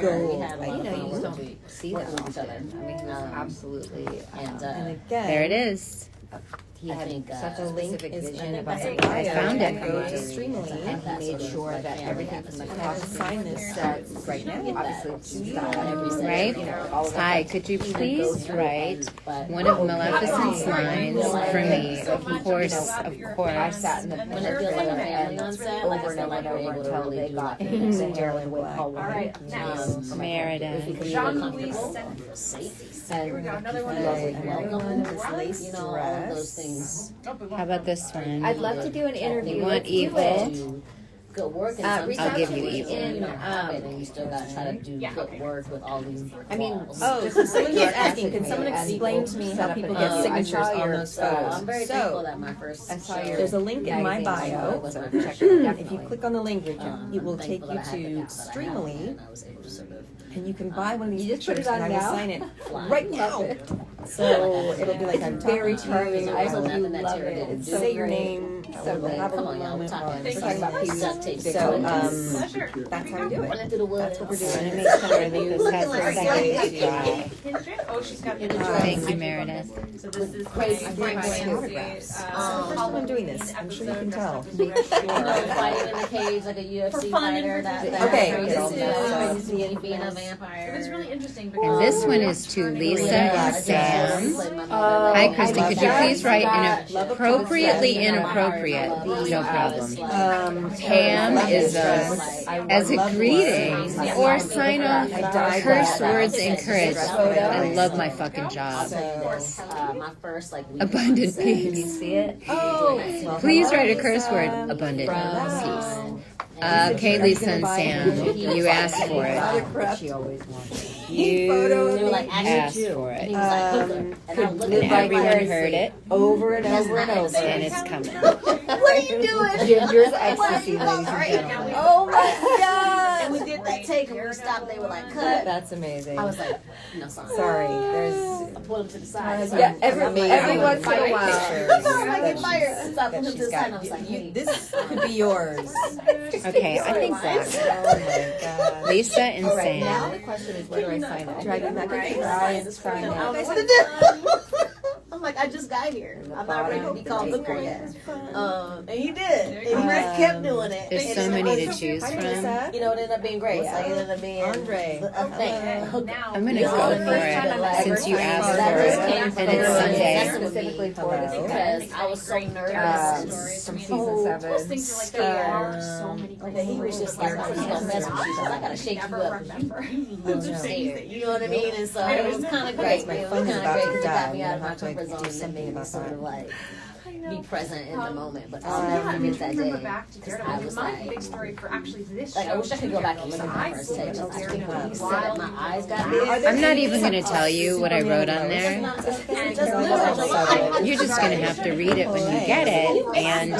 Go. You don't see that often. I mean, he was absolutely. And And again, There it is. he I had think, such a specific vision about the I bio found it. and go to Streamily, and he made sure that everything from the cross sign this set right now, obviously, she's got every Right? all of the Hi, could you please write one of Maleficent's lines for me? Of course, of I course. sat in the when it feels like a family on set, like I over feel and like over we're able to until really they do got like the hair and wig all Alright, next. Meredith. Jean-Louis safety. Here we go, another one. lovely Welcome, this lace you know, all of those dress. things. How about this one? I'd love to do an interview. You want Let's do evil? it. Good work, and Reach sometimes I'll give out you to me evil. you don't have it, and you still gotta try to do Yeah, good okay. work with all these. I mean, walls. so someone keeps asking, can someone explain to me how people get get signatures signatures on on those those photos? I'm very So, thankful that my first I saw show your There's a link in my magazine, bio. was so my check first it show. out. If you click on the link, Richard, it will I'm take thankful you that I had the to gap that I had, Streamily, and I was able to sort of and you can buy one of these You just put pictures, it on and I will now? sign it fly. right now. So it'll be like a very charming. I I hope hope you that love Tara it. didn't Say your great. name. So we'll have a Come little on, y'all, we're moment. talking. We're talking about Duct pieces. tape. So Pleasure. that's how we do it. Run it through the woods. That's what we're doing. And make sure that this has a second to dry. Hinge it? Oh, she's got the Thank you, Meredith. So this is Crazy my Frank fancy, autographs. This is the first time I'm doing this. I'm sure you can tell. You know, fighting in the cage like a UFC fighter. Okay. Crazy being a vampire. It was really interesting And because this one is to Lisa and Sam. Hi, Kristin. Could you please write inappropriately inappropriate? No problem. Pam is as a greeting or sign off curse words encouraged. I love my fucking job. My first like Abundant Can you peace. see it? Oh, Please write a curse word. Abundant peace. Okay, Lisa and Sam, you asked for it. She always wants. You they were like, asked actually, for and he it. was like, Luther. And I looked And at him everyone heard it, Over and over and over. and it's coming. what are you doing? Ginger's ecstasy, ladies and gentlemen. Oh my god! And we did that take, and we stopped. They were like, cut. That's amazing. I was like, no, sorry. Sorry, there's I pulled him to the side. yeah, every once in a while. I'm like, get fired. I stopped that him to she's the side. got. I was like, hey. This could be yours. Okay, I think that's Oh my god. Lisa and All right, now Sam. the question is, where do I sign it? Do I go back Right. and try and sign I don't know it? what to do. I'm like, I just got here. I'm not ready to be called Bottom. Luther yet. And he did. And he just kept doing it. There's so many to choose Hi, from. Lisa. You know, it ended up being great. Like, it ended up being Andre. a thing. now I'm gonna Yeah. go The for first time it I've since ever you signed asked for for it. it, Came and from it's her. Sunday. Specifically for this Because I was so nervous. from season 7. those things are like there are so many Like, he was just like, oh, he's gonna mess with you. I gotta shake you up. remember. I'm scared. You know what I mean? And so it was kind of great. My It was phone is kind of about great to because it die. got me out of my I'm gonna have to comfort zone do and something made me about sort that. of like be present in the moment. But I'll Yeah, never I mean, forget to that remember day. back to 'Cause Daredevil. I was My like, big story for actually this like, show. I wish I could go back and look at my first take. I think when you said it, my eyes got big. I'm not even gonna tell you what I wrote on there. You're just going to have to read it when you get it. And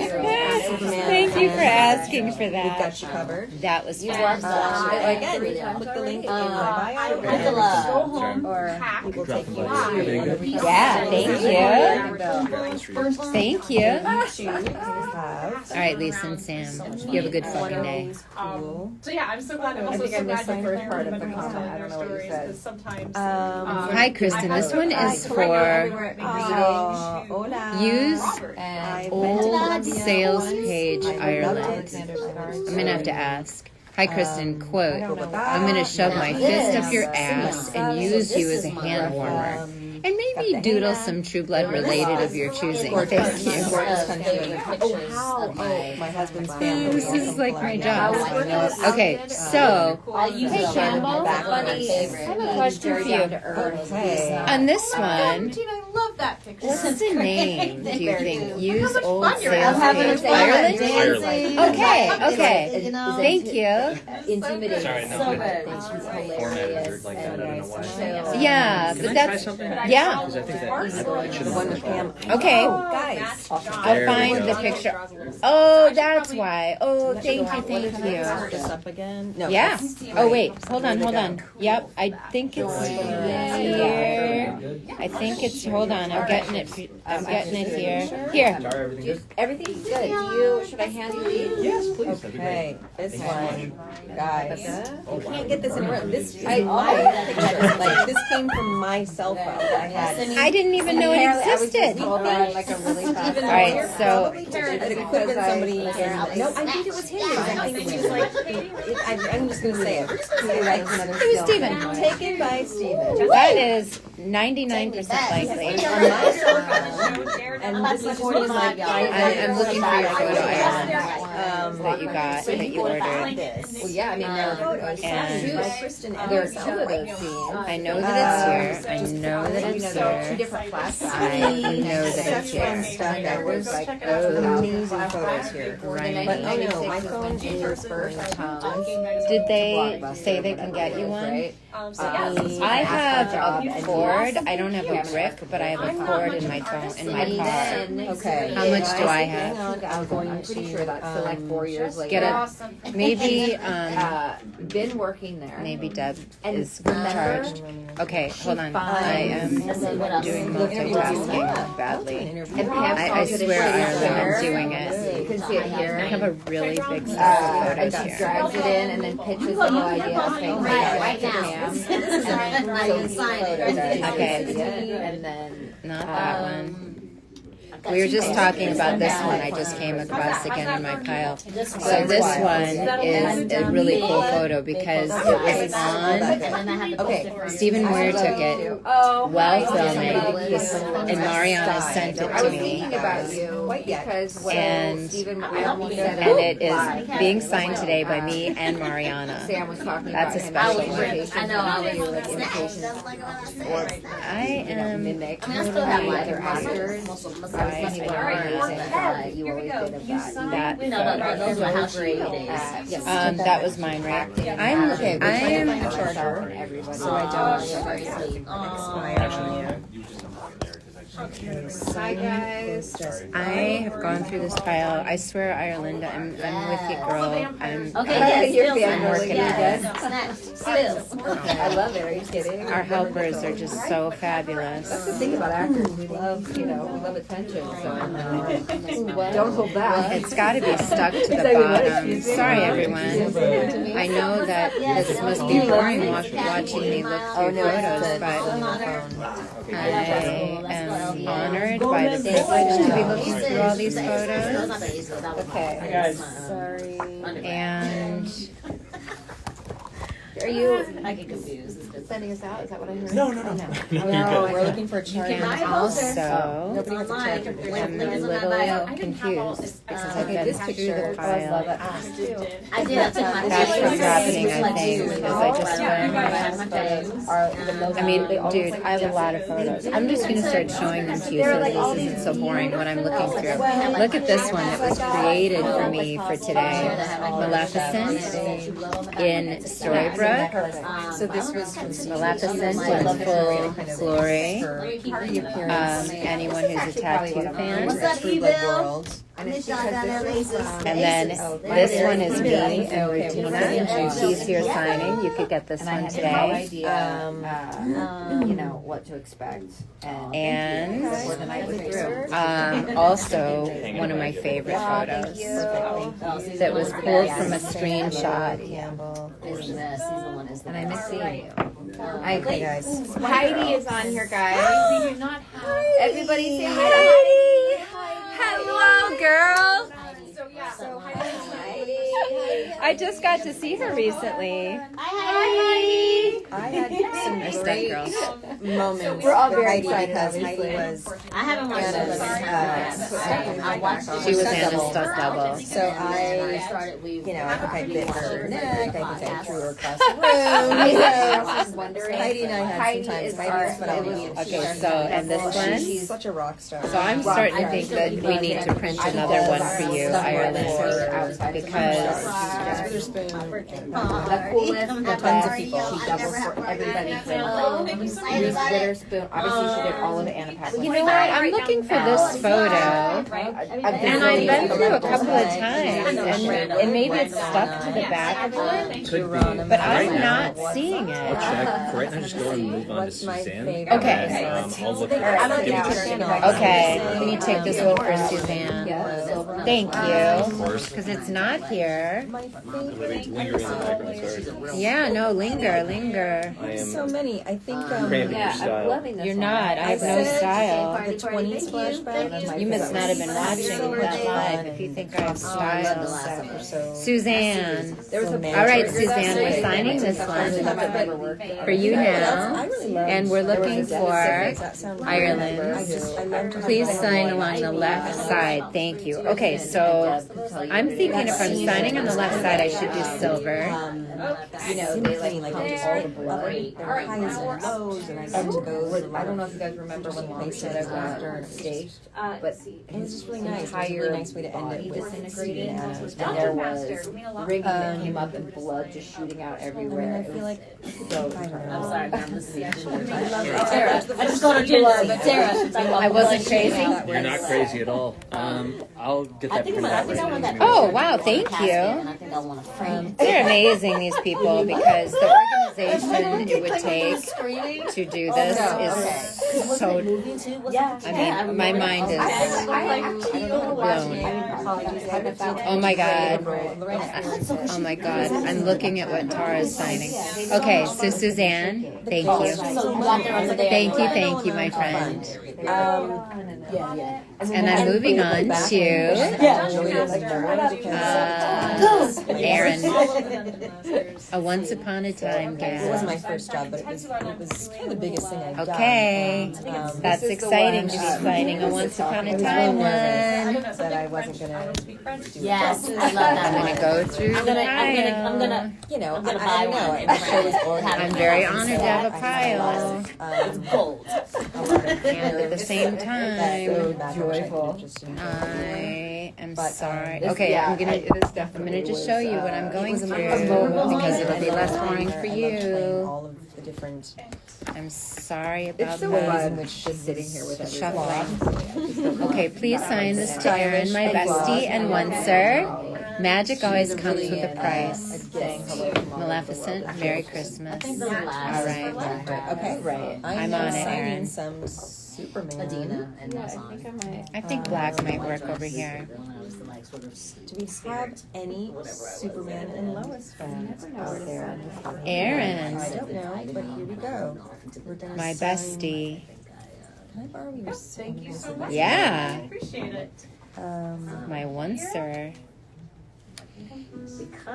thank you for asking for that. We've got you covered. That was Again, click the link in my bio. Go home, or pack, we will take you to. Yeah, thank you. Thank you. All right, Lisa and Sam, you have a good fucking day. So yeah, I'm so glad. I'm also so glad you're first part of the telling comment. I their don't know what you stories said. because sometimes. Hi, Kristin. This one is for use old sales page Ireland. I'm gonna have to ask. Hi, Kristin. Quote: I'm gonna shove my fist up your ass and use you as a hand warmer. And maybe doodle some True Blood related of your choosing. Thank you. My husband's family. This is like my job. Okay, so hey Campbell, I have a question for you. Okay. On this one, I love that picture. what's the name? Do you think? Use old fun you're sales having. page Ireland? Ireland. Okay. Thank you. Intimidating. Sorry, no. So good. Formatted weird like that. I don't know why. Yeah, Can but I try that's something? yeah. Because I think that it shouldn't. Okay. Guys. I'll find the picture. Oh, that's why. Oh, thank you. This up again? No. Yeah. Oh wait, hold on. Yep, I think it's here. I think it's. Hold on, I'm getting it here. Here. Sorry, everything good? Everything's good. Should I hand you these? Yes, please. That'd be great. Okay, this one, guys. Oh, You wow. can't get this in real. This is my picture. Like this came from my cell phone. I had. I didn't even know it existed. Like a really fast. All right, so It could have been somebody. No, I think it was him. I think it was like. I'm just gonna say it. It was Steven. Taken by Steven. that is 99% likely. On my cell phone. And this is one of my. I'm looking for your photo, Ireland, that you got, that you ordered. Well, yeah, I mean, there are photos. And Kristen, There are two of those scenes. I know that it's here. I know that it's There are two here. different platforms. I know that it's here. stuff that was like amazing photos here. Right. But I know my phone is yours first. Did they say they can get you one? I have a cord. I don't have a brick, but I have a cord in my phone, in my car. Okay. How much do I have? I'm going I'm pretty sure that's so like 4 years later. Get a maybe Been working there. maybe Deb And is remember, charged. Okay, hold on. I am doing multitasking badly. And Pam I swear Ireland, I'm doing You it. can see it I here. have a really big stack of And photos just here. drags it in and then pitches the whole idea of saying, Right to now. Pam. Okay. And then Not that one. We were just talking about this one. I just came across again in my pile. So this one is a really cool photo because it was on. Okay. Stephen Moyer took it while filming, and Mariana sent it to me. Quite yet. And it is being signed today by me and Mariana. Sam was talking That's a about special one. I know. I was like invitations I am mimic I mean, I still have my other actors. right. You always did that. That No, those were house days. that was mine, right? I am. Everybody. So I don't. Actually, yeah. You just don't put it there because I just. Hi guys. I have gone through this pile. I swear, Ireland, I'm with you, girl. I'm Okay, You're yes, being really yes. good. Stills. I love it. Are you kidding? Our helpers are just so That's the fabulous. thing about actors. We love, we love attention. So don't hold back. It's got to be stuck to the bottom. Sorry, everyone. I know that this must be boring watching me look through photos, but I am honored by the privilege to be looking through all these photos. Okay. Hi guys. Sorry. And Are you I get confused. sending us out? Is that what I heard? No. No, we're looking for a charger. and also, Nobody has a charger. I'm a little confused because I've been through the pile. I did. I took my That's what's happening, I think, because I just went I mean, dude, I have a lot of photos. I'm just going to start showing them to you so this isn't so boring when I'm looking through. Look at this one that was created for me for today. Maleficent in Storybrooke. So this was Maleficent in full glory. Anyone who's a tattoo fan. And then this one is me and Regina, and she's here signing. You could get this one today. You know what to expect. And also one of my favorite photos that was pulled from a screenshot. And I miss seeing you. Okay, guys. Heidi is on here, guys. Everybody say hi to Heidi. Hello, girl. I just got to see her recently. I had some great moments. We're all very excited because Heidi was. I haven't watched I watched. She was Anna's stunt double. So I started. I think I bit her neck. I think I threw her across the room. Heidi and I had some time fighting, but I was. Okay, so and this one. She's such a rock star. So I'm starting to think that we need to print another one for you, Ireland, because the coolest, tons of people. She doubles for everybody. Used glitter spoon. Obviously, she did all of Anna Paquin. you know what? I'm looking for this photo, and I've been through a couple of times, and maybe it's stuck to the back of it, Could be. but I'm not seeing I'll it. check. Right now, just go and move on to Suzanne. Okay. And, I'll look at it. Give it to her. Okay, can you take this one for Suzanne? Thank you, because it's not here. Linger in the background, sorry. Yeah, no, linger. I So am many. I think. cramping your style. You're not. I have no style. The 20s flashback. You must not have been watching that live if you think I have style. Suzanne. All right, Suzanne, we're signing this one for you now, and we're looking for Ireland. Please sign along the left side. Thank you. Okay, so I'm thinking if I'm signing on the left side, I should do silver. They like just all the blood. There were highs and lows, and I got to go. I don't know if you guys remember when they said I went after stage, but it was just really nice. It was a really nice way to end it with disintegrated, and there was rigging that came up and blood just shooting out everywhere. I feel like I'm sorry, I'm listening. Sarah, I just got to do love, but Sarah, I wasn't crazy. You're not crazy at all. I'll get that printed out right now. Oh, wow, thank you. They're amazing, these people, because the organization it would take to do this is so. I mean, my mind is blown. Oh my god. Oh my god. I'm looking at what Tara's signing. Okay, so Suzanne, thank you. Thank you, my friend. And I'm moving on to Aaron. A Once Upon a Time gal. It was my first job, but it was kind of the biggest thing I've done. Okay, that's exciting to be signing a Once Upon a Time one. That I wasn't gonna do. Yes, I love that. I'm gonna go through the pile. I'm gonna buy one. I'm very honored to have a pile. It's gold. And at the same time, So joyful. I am sorry. Okay, I'm gonna just show you what I'm going through because it'll be less boring for you. All of the different. I'm sorry about The ways in which just sitting here with shuffling. Okay, please sign this to Aaron, my bestie and oncer. Magic always comes with a price. Maleficent, Merry Christmas. All right. Okay, right. I'm on it, Aaron. Some Superman. I think black might work over here. Do we have any Superman and Lois fans out there? Aaron, I don't know, but here we go. We're gonna my sign- bestie. Can I borrow your Thank you so much. Yeah, Appreciate it. my oncer.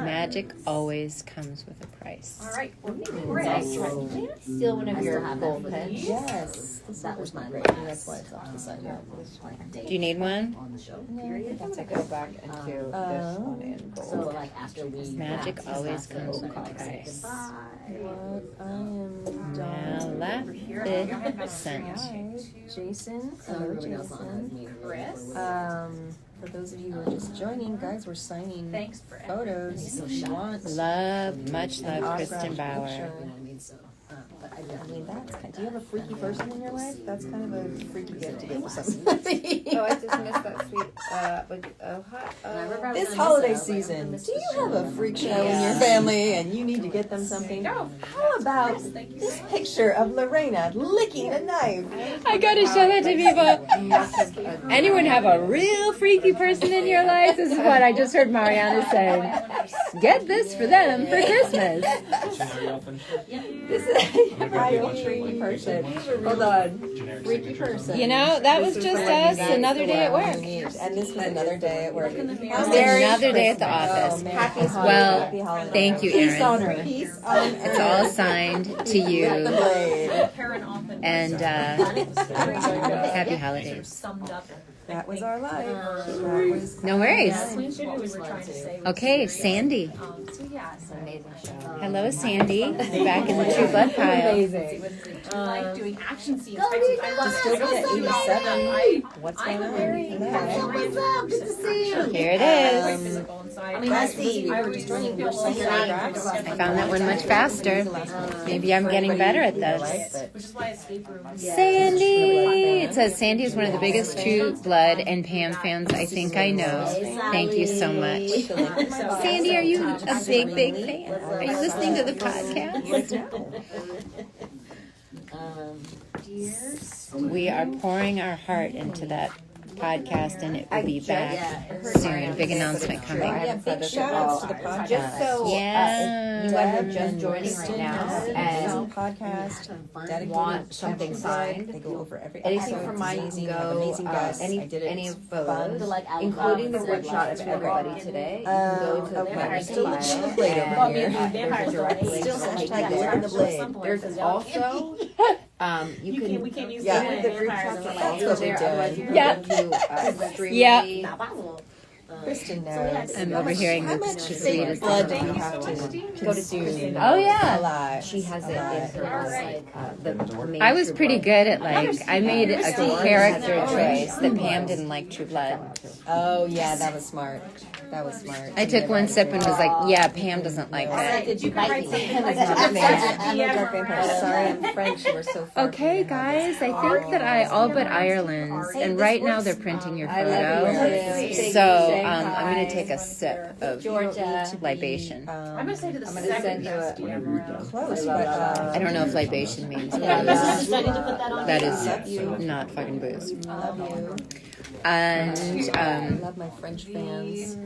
Magic always comes with a price. All right. Steal one of your gold pens. Yes. That was mine. That's why it's off the side. Do you need one? Let's go back into this one in gold. So like after we Magic always comes with a price. Maleficent. Jason. So everybody else on has me. Chris. For those of you who are just joining, guys, we're signing Thanks for photos. So If you shy. want Love, much love, autographed Kristin Bauer. picture. You know what I mean? So, but I I mean, that's kind. Do you have a freaky person in your life? That's kind of a freaky gift to get for Oh, somebody. I just missed that sweet. This holiday season, do you have a freak show in your family and you need to get them something? How about this picture of Lorena licking a knife? I gotta show that to people. Anyone have a real freaky person in your life? This is what I just heard Mariana say. Get this for them for Christmas. This is a freaky person. Hold on. Freaky person. You know, that was just us, another day at work. And this was another day at work. Another day at the office. Well, thank you, Peace on Erin. her. Peace on her. It's all signed to you. And happy holidays. Summed up. That was our life. No worries. We were trying to say. Okay, Sandy. So yeah, so amazing show. Hello, Sandy. Back in the True Blood pile. Amazing. like doing action scenes. I love it. What's I'm going on? very What's up? Good to see you. Here it is. physical inside. I mean, I see. I was joining I found that one much faster. Maybe I'm getting better at this. which is why escape rooms. Sandy! It says Sandy is one of the biggest True Blood and Pam fans I think I know. Thank you so much. Sandy, are you a big, big fan? Are you listening to the podcast? We are pouring our heart into that podcast, and it will be back soon. Big announcement coming. Yeah, big shout outs to the podcast. Just so Yeah. you guys are just joining right now and podcast dedicated want to something True signed, Blood. They go over every anything episode. from mine Amazing. can Have go. amazing guests. I Any did it. any It's photos, fun. including the one shot of everybody today. You can go to the Okay. Vampire Still Bio looking at the blade over and here. there's a direct link. Still hashtag look in the blade. There's also you can we can't use Yeah. any of the group chats are also what we there. did. Otherwise, you can Yeah. go to Streamily. Yeah. Kristin knows. I'm overhearing How the much sweetest fake blood do thing. you have to consume? Oh, yeah. A lot. She has it in her the main I was True pretty Blood. good at I made a character choice that Pam didn't like True Blood. Oh yeah, that was smart. That was smart. I took one sip and was like, yeah, Pam doesn't like that. Did you Bite write me. something I'm like a dark that? vampire. Sorry, I'm French. We're so far. Okay, guys, I think that I all but Ireland's, and right now they're printing your photo. So I'm going to take a sip of libation. I'm gonna say to the I'm gonna second send you best a DM. Close, but I don't know if libation means booze. That is not fucking booze. love you. And I love my French fans.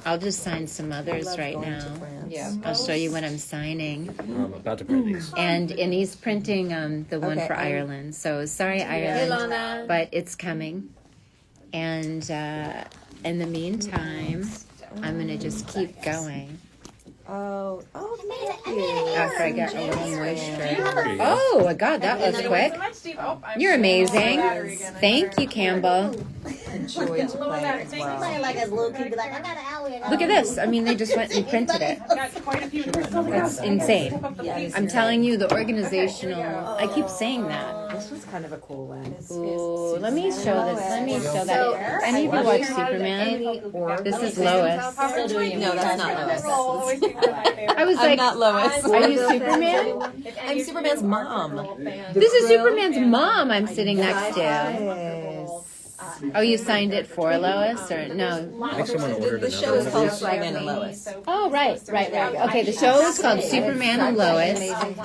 I'll just sign some others right Going now. to France. Yeah. I'll show you what I'm signing. I'm about to print these. And he's printing the one Okay, for I'm- Ireland. So sorry, Ireland, but it's coming. And in the meantime, I'm going to just keep going. Oh, thank you. After I get a little moisture. Oh, my God, that was quick. Oh, You're amazing. Thank you, Campbell. Enjoy to play as well. Like as little kid, be like, I got an hour. Look at this. I mean, they just went and printed it. That's insane. I'm telling you, the organizational. I keep saying that. This was kind of a cool one. Ooh, let me show this. Let me show that. Any of you watch Superman? This is Lois. No, that's not Lois. I was I'm like, not Lois. are you Superman? I'm Superman's mom. This is Superman's mom I'm sitting next to. Yes. Oh, you signed it for Lois? Or no? I think someone ordered The show is another called one. Superman and Lois. Oh, right. Okay, the show is called Superman and Lois.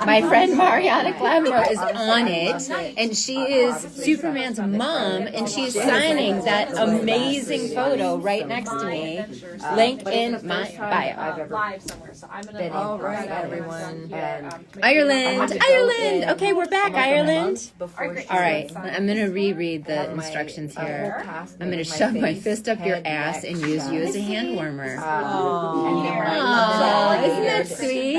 My friend Mariana Glamour is on it, and she is Superman's mom, and she's signing that amazing photo right next to me. Link in my bio. Live somewhere, so I'm gonna. All right, everyone. Ireland. Okay, we're back, Ireland. All right, I'm gonna reread the instructions here. I'm gonna shove my fist up your ass and use you as a hand warmer. Aww, isn't that sweet?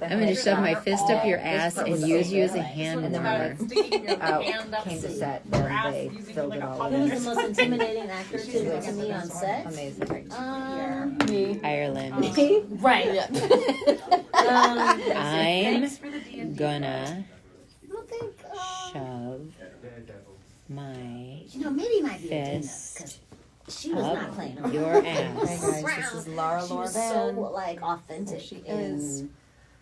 I'm gonna shove my fist up your ass and use you as a hand warmer. Came to set, and they filled it all Who in. was the most intimidating actor to me on set? Amazing. Ireland. Right. I'm gonna shove my Maybe it might be a fist because she was not playing around. your ass. Hey guys, this is Laura She was so Lorvan. like authentic. She is.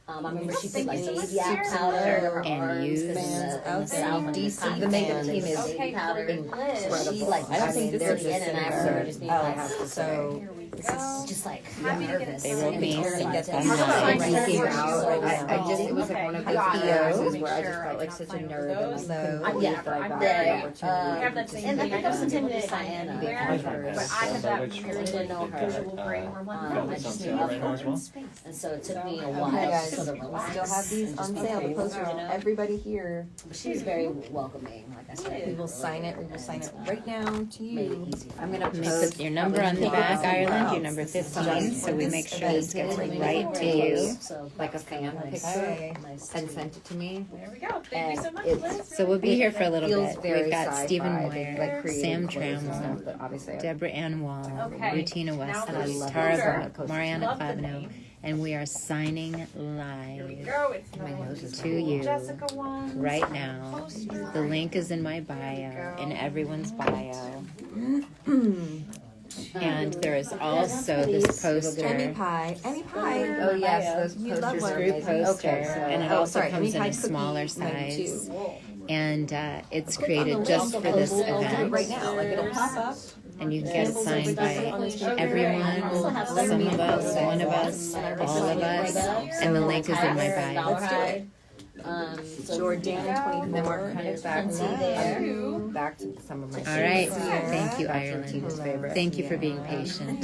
I remember she put like Thank you so baby much, eye Sarah. powder And on use in the out South there. in DC, the makeup team is baby powder. incredible. She like I don't think this they're is just in and I sitting remember there. just being I like, have to say. this is just like Happy to get nervous. They will be Terrified to on have my sex. When he came She's out, so I just, it was like Okay. one of I those got it. POs Make where I sure just I felt like cannot such a find nerd and those. like, I'm couldn't yeah, believe that I I'm got there. the I opportunity have that to same And I thing. think I was just intimidated by sign Anna anywhere, because but I have that I really didn't know her. visual brain where I'm like, I It's on just sale knew of right now as her. well. And so it took me a Okay, while to guys, sort of we relax. still have these and on just be sale. The cool, posters you are know? everybody here. But she was very welcoming, like I said. We will sign it. We will sign it right now to Made it you. easy for I'm me. gonna Let me post put your number on the back, Ireland. Your number 15, so we make sure this gets right to you. So, like a fan picture Hey. nice and to- sent it to me. There we go. Thank you so much, it's- Liz. So we'll be here for a little Feels bit. very We've got sci-fi. Stephen They've, Moyer, like, created Sam clothes and stuff, Trammell, but obviously Deborah Ann Wall, Okay. Rutina Now Wesley, for Tara Scooter. Buck, Mariana Love the Clavino, name. and we are signing Here we live go. It's My another nose is to you Jessica one. right now. The link is in my bio, in everyone's bio. And there is also this Any poster, pie. Any pie. Oh yes, those You love posters one. are group amazing. poster, Okay, so and it oh, also sorry, comes in any a pie smaller cookie, mine too. size. And it's Click on the created link just for this above. I'll do it event. Right now, like it'll pop up. And you can get it signed by everyone, have some of us, one of us, all of us, and the link is in my bio. Let's do it. So Jordan, And then 24. we're kind of back Plenty there. back to some of my All right, favorites. thank you, Tina's Ireland. favorite. Thank you for being patient.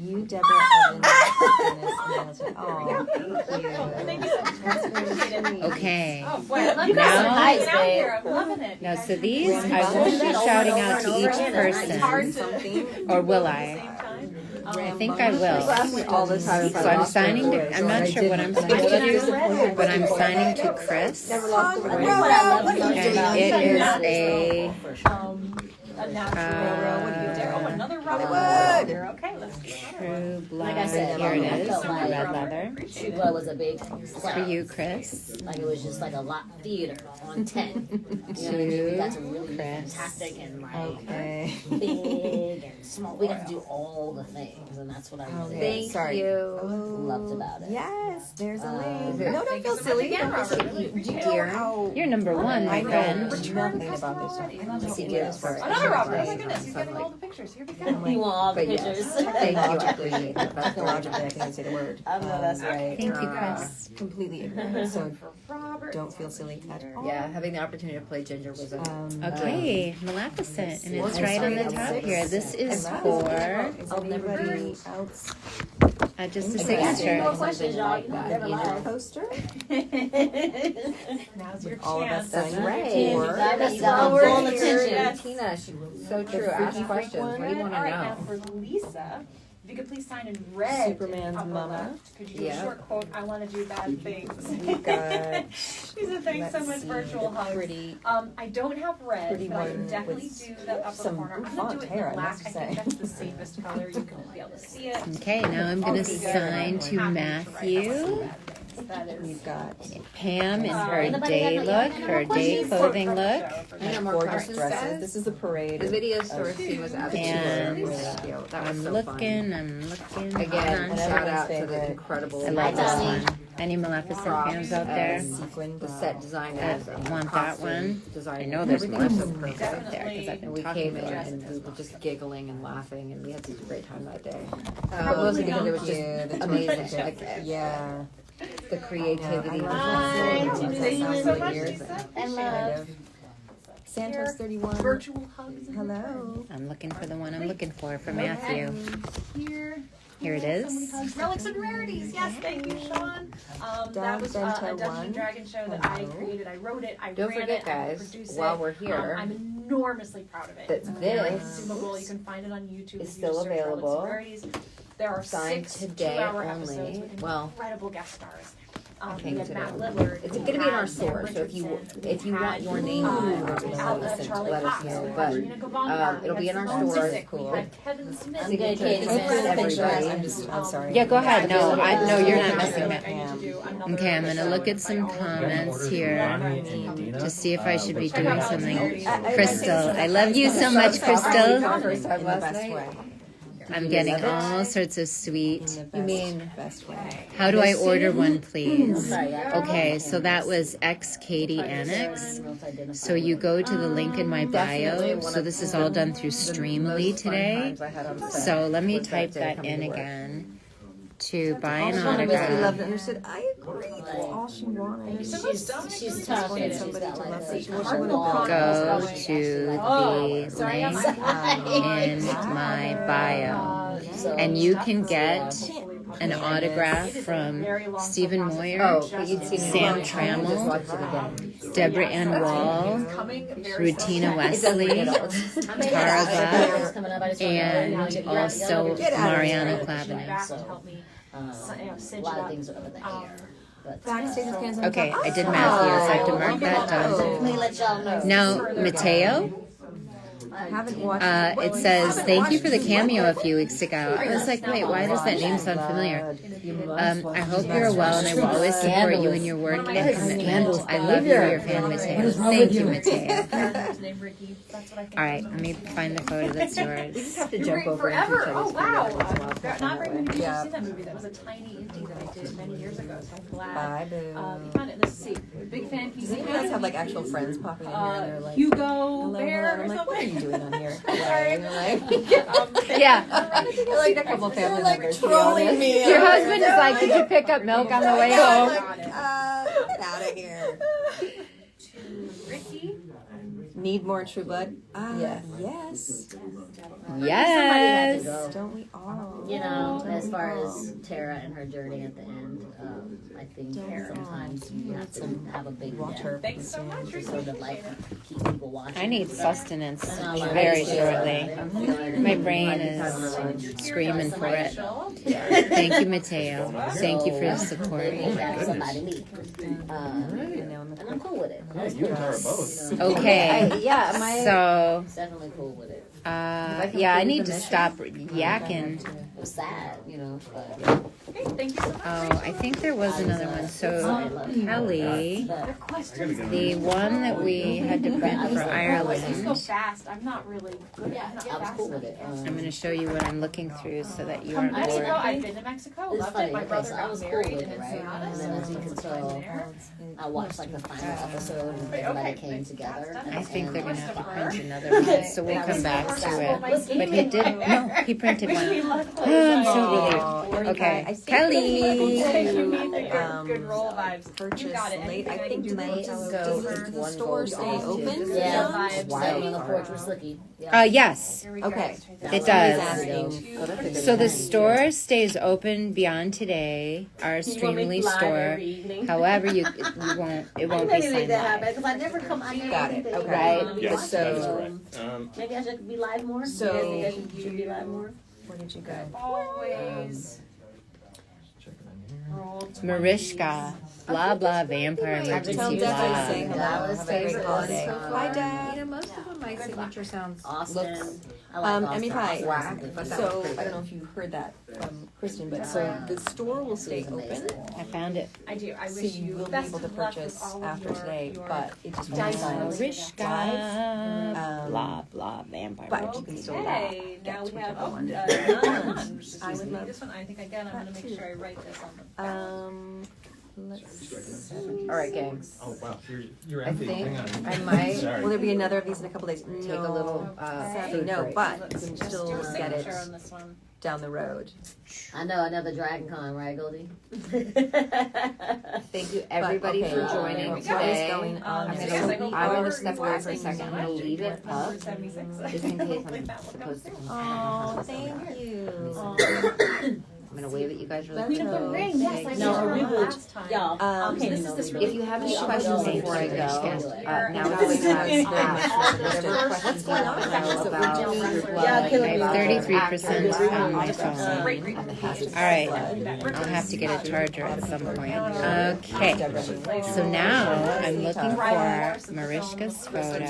You, Deborah, Evan, Dennis, and Melissa. Oh, thank you. That's very sweet. Okay. Oh boy, I love You got some Now- nice, out babe. here. I'm loving it. Now, so these, I won't be shouting out to each person, or will I? I think I will. all the time. if I So I'm lost signing my to, voice, I'm or I not sure what I'm didn't, supposed and I to was do, disappointed. but I'm signing to Chris. Never lost the I voice. think what I love most And about it you is is a A natural. What do you do? Oh, another rubber. Hollywood. Okay, let's get on it. True Blood. Like I said, Here it I is, felt like red leather. True Blood was a big For you, Chris. Like it was just like a lot theater on 10. You know what I mean? We got to really be Chris. fantastic and like Okay. big and small. We got to do all the things, and that's what I really Thank Sorry. loved about it. Yes, there's a link. Is it- No, don't feel silly. Don't feel silly. Dear. You're number one, my friend. Nothing about this. See, dear, sorry. Another rubber. Oh my goodness, he's getting all the pictures. Here we go. You want all the But yes, pictures. thank you. I appreciate that. That's Technologically, I can't even say the word. I know that's right. Thank you, Chris. Completely ignorant. So Robert. don't feel silly at all. Yeah, having the opportunity to play Ginger was a Okay, Maleficent, and it's right on the top here. This is for I'll never be else. just a Ask me more signature. questions, y'all. You never lie. Poster. Now's your All of us chance. signing right. You for. got That's you got why full we're here. attention. Tina, she's so true. Ask questions. What do you want All to right, now know? for Lisa, if you could please sign in red. Superman's upper mama. left. Could you do Yeah. a short quote? I want to do bad things. We've got. Lisa, thanks so Let's much. see, Virtual the hugs. pretty. I don't have red, Pretty but I can one definitely with do the upper some corner. I'm good gonna font do it hair, I in black. must I say. think that's the safest color. You can be able to see it. Okay, now I'm going to sign to Matthew. That is. We've got. Pam in her Anybody day got look, any her more day questions? clothing look. I know more Gorgeous questions. dresses. This is the parade. The video source scene was absolutely And cute. That was I'm so looking, fun. I'm looking. Again, Hold on. shout out to the favorite. incredible. I love this Tommy. one. Any Maleficent Props fans out there? and Sequin. The set designers. I and want that costume one. designers. I know there's Everything was so Maleficent perfect. fans out there because I've And been we talking came in about it. and we were just giggling and laughing, and we had such a great time that day. Probably Mostly because it was Thank you. just The amazing. choice. Like, Yeah. the creativity. Hi, was Thank Thank you so much, years. Lisa. And Appreciate love. it. Santos 31. Virtual hugs. Hello. I'm looking for the one I'm looking for Matthew. Here. Here it is. Relics and rarities. Yes, thank you, Sean. That was a Bento Dungeons one. and Dragons show that I created. I wrote it. I Don't ran forget, it. I guys, produced while it. we're here, I'm enormously proud of it. that It's very this consumable. You can find it on YouTube. is if you just still search Relics and available. Rarities. There are Signed 6 today 2-hour only. episodes with Well, incredible guest stars. We had Matt Lillard. It's going to be in our store, so if you want your name on it, let us know. But it'll be in our store. We had Kevin Smith. I'm good, Katie. I'm sorry. Yeah, go ahead. No, you're not messing with I need to do another Okay, I'm gonna look at some comments here to see if I should be doing something. Crystal, I love you so much, Crystal. I'm getting all sorts of sweet. You mean best way. How do I order one, please? Okay, so that was X Katie Annex. So you go to the link in my bio. So this is all done through Streamily today. So let me type that in again. To buy an autograph. Understood. I agree. All she wanted. She's tough. She's got like Go to the link in my bio. And you can get an autograph from Stephen Moyer, Sam Trammell, Deborah Ann Wall, Rutina Wesley, Tara Buck, and also Mariana Clavenet. a lot of things are up in the air. But, Okay, I did Matthew, so I have to mark that down. let me let y'all know. Now, Mateo. It says, thank you for the cameo a few weeks ago. I was like, wait, why does that name sound familiar? I hope you're well, and I will always support you in your work and commitment. I love you, your fan, Mateo. Thank you, Mateo. All right, let me find the photo that's yours. We just have to jump over forever. into Oh wow! Not very many people Yeah. have seen that movie. That was a tiny indie that I did many years ago. So I'm glad. Bye, boo. You found it. Let's see. Big fan. Does anyone else have like actual friends popping in here and they're like, Hugo hello, Bear hello. or I'm like, what are something? you doing on here? Sorry. And they're like, Yeah. like a couple family members. trolling me. Your husband is like, did you pick up milk on the way home? Get out of here. Ricky. Need more True Blood? Yes. Yes. Yes. Don't we all? You know, as far as Tara and her journey at the end, I think sometimes you have to have a big water. Thanks so much, Ricky. Sort of like keep people watching. I need sustenance I very do. shortly. My brain is screaming for it. Thank you, Mateo. Thank you for the support. Somebody need. And I'm cool with it. Okay. Yeah, my So, Definitely cool with it. yeah, I need to stop yakking. It was sad, you know, but Okay, thank you so much. Oh, I think there was another one. So, Kelly, the one that we had to print for Let's go Ireland, fast. I'm not really good. yeah, I was cool with it. I'm going to show you what I'm looking through so that you aren't Mexico. bored. I've been to Mexico. It's Loved funny, it. My okay, brother so I got was cool married with in it, right? Ensenada, And so then as you we can just tell, went there. I watched like the final episode and everybody came together. I think they're going to have to print another one, so we'll come back to it. But he did, no, he printed one. Oh, I'm so relieved. Okay, Kelly. Good roll vibes. You purchase got it. late. I Anything think I can do does to the store stay open? Yeah, Vibes. sitting on the porch with Slicky. Yeah. Yes, Here we go. Okay. it does. So the store stays open beyond today, our Streamily store. However, it won't be Maybe make signed that live. happen because I never come. I never Got it. do Okay. Right. Yes, So- that is correct. Maybe I should be live more. So- you guys think you should be live more. Where did you go? Always. Marishka, blah blah, vampire emergency Tell Deb I say blah. hello. Have a great holiday. Bye, Deb. You know, most of them, my signature sounds Austin. I like Austin. Emmy Pie. Austin. So I don't know if you heard that from Kristin, but so the store will stay open. I found it. I do. I So wish you you will be best able to of luck with purchase all of after your, today, your but it just won't be signed Marishka, Um, blah blah, vampire but emergency. you can still Okay, now we have whichever one. none. I would love This one, I think again, I'm gonna make sure I write this on the back. Let's. All right, gang. Oh wow, you're I empty. think Hang on. I might. Sorry. Will there be another of these in a couple days? take a little Sadly, no. break. But you Let's can just do still a get it signature on this one. down the road. I know another Dragon Con, right, Goldie? Thank you everybody okay, for joining what is today. going on? I'm So gonna, guys, I hope I'm gonna whoever step is away for a watching second. I'm gonna watching leave it number up 76. just in case Hopefully I'm that will come supposed to through. come. Oh, thank you. I'm gonna wave at you guys really Queen of the quick. Ring, yes, I No, saw her reboot. last time. Y'all, Okay, this is this If you have any questions before I go, now This we is have it. whatever questions you want to know about True Blood. Yeah, kill I it. have 33% on my phone. All right, I'll have to get a charger at some point. Okay, so now I'm looking for Mariska's photo.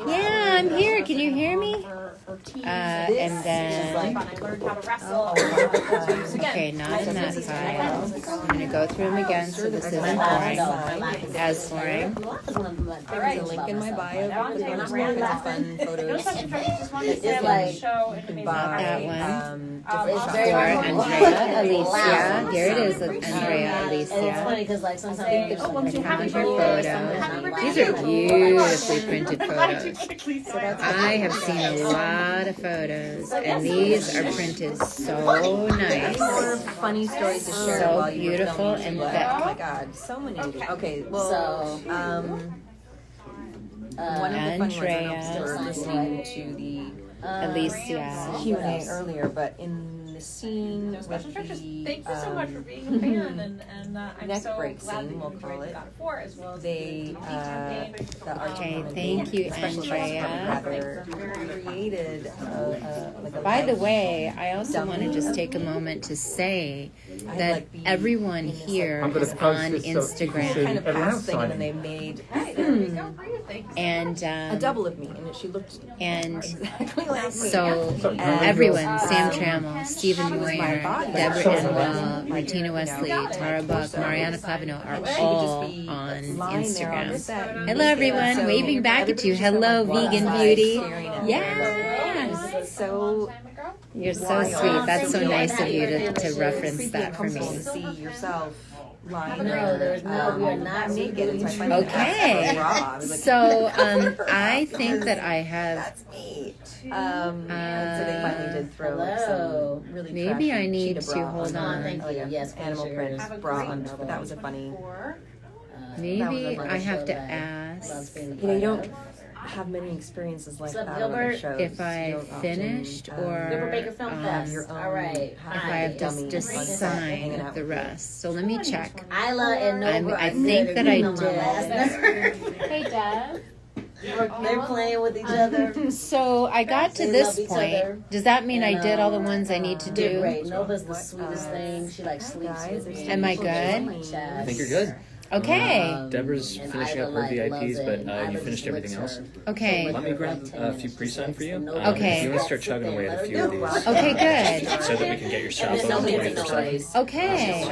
Yeah, I'm here. Can you hear me? And then, okay, not in that file. I'm going to go through them again so this isn't boring. As boring. There's a link in my bio. Click on it. It's fun photos. It's like, You can buy That one. it's For very Andrea Alicia. loud. Here it is, Andrea And it's Alicia. funny because like sometimes Calendar photos. These are beautifully printed photos. I have seen a lot of photos, and these are printed so nice. Funny stories to share So while you're beautiful filming. and Oh thick. my God, so many. Okay, well, So, one of the funny ones, I don't know if you Andrea. were listening to the Alicia. Q&A earlier, but in the scene with Thank you so much for the being a fan, and I'm neck so break glad that scene, you we'll enjoyed call the it. God of War as well as they, the art Okay, department, thank you, special effects department, Andrea. rather, created like a By the light way, I also dummy. want to just take a moment to say I that like the- everyone in this, like, here I'm gonna is post on this so people see Instagram. kind of everyone past else thing, and then signing. they made And a double of me, and she looked and exactly like me. so And, everyone, Sam Trammell, Stephen Moyer, body. Deborah So, Enwell, like, Martina Wesley, Tara Buck, Mariana Clavino are And she could all just be on lying there on the Instagram. set and Hello naked. everyone, So waving back at you. everybody's just Hello like vegan outside beauty. staring at Yes. them. So You're so wild. sweet. That's so Creepy nice of you and to reference creepy that and for me. comfortable to see yourself lying No, there. there's no, we are not naked. So I find Okay. that raw. I was like, So I think that I have that's me. And so they finally did throw like Hello. some really Maybe trashy I need cheetah to bra hold Oh, on. thank like you. a Yes, animal print pictures. bra on, but that was a funny. maybe fun I have show to that ask loves being a You know, you part don't have many experiences like What's up, that on other Gilbert? shows. if You I don't often, finished or Gilbert Baker Film Fest. your own All right. if I Hi. have to dummy just on set hanging sign out the with you. rest. So let me check. Isla and Nova. I think that I did. Hey, Deb. They're playing with each other. So I got to They this love each point. other. Does that mean I And, did all the ones I need to Did do? great. Nova's the sweetest thing. She like sleeps with me. Am I She's good? my chest. I think you're good. Okay. Deborah's and finishing Isla, up her like, VIPs, loves it. but And you Isla finished just everything licks else. her. Okay. Let me Like grab 10 a few minutes. pre-signed for you. Okay. If you want to start chugging away at a few of these. Okay, good. So that we can get your shop And then open nobody away has for a second. noise. Okay.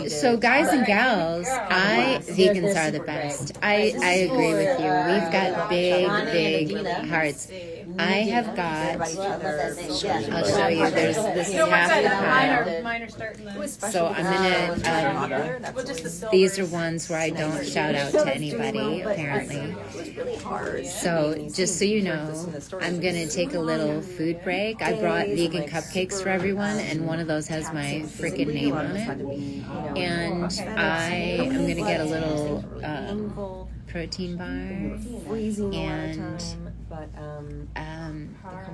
So guys and gals, vegans are the best. I agree with you. We've got big hearts. I have got. I'll show you. There's this is half the pile. Mine are starting to. So I'm gonna. These are ones where I don't shout out to anybody apparently. So just so you know, I'm gonna take a little food break. I brought vegan cupcakes for everyone, and one of those has my freaking name on it. And I am gonna get a little protein bar. And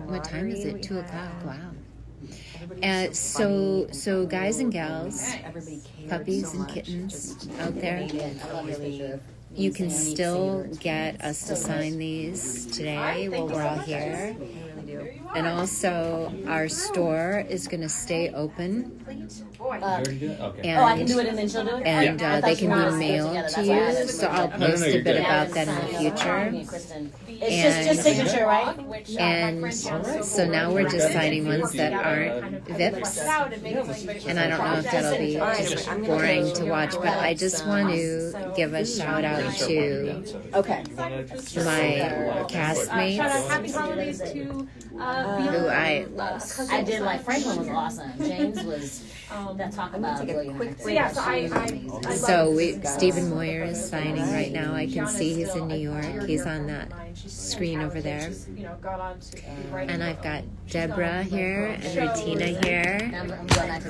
what time is it? 2:00. Wow. So guys and gals, puppies and kittens out there, you can still get us to sign these today while we're all here. And also, our store is going to stay open. And, I can do it and then she'll do it? And they can be mailed to you. So I'll post a bit about that in the future. It's just signature, right? And so now we're just signing ones that aren't VIPs. And I don't know if that'll be just boring to watch, but I just want to give a shout out to my castmates. Happy holidays to who I love. I did like Franklin was awesome. James was that talk about a brilliant. So yeah, so I So Stephen Moyer is signing right now. I can see he's in New York. He's on that screen over there. And I've got Deborah here and Retina here,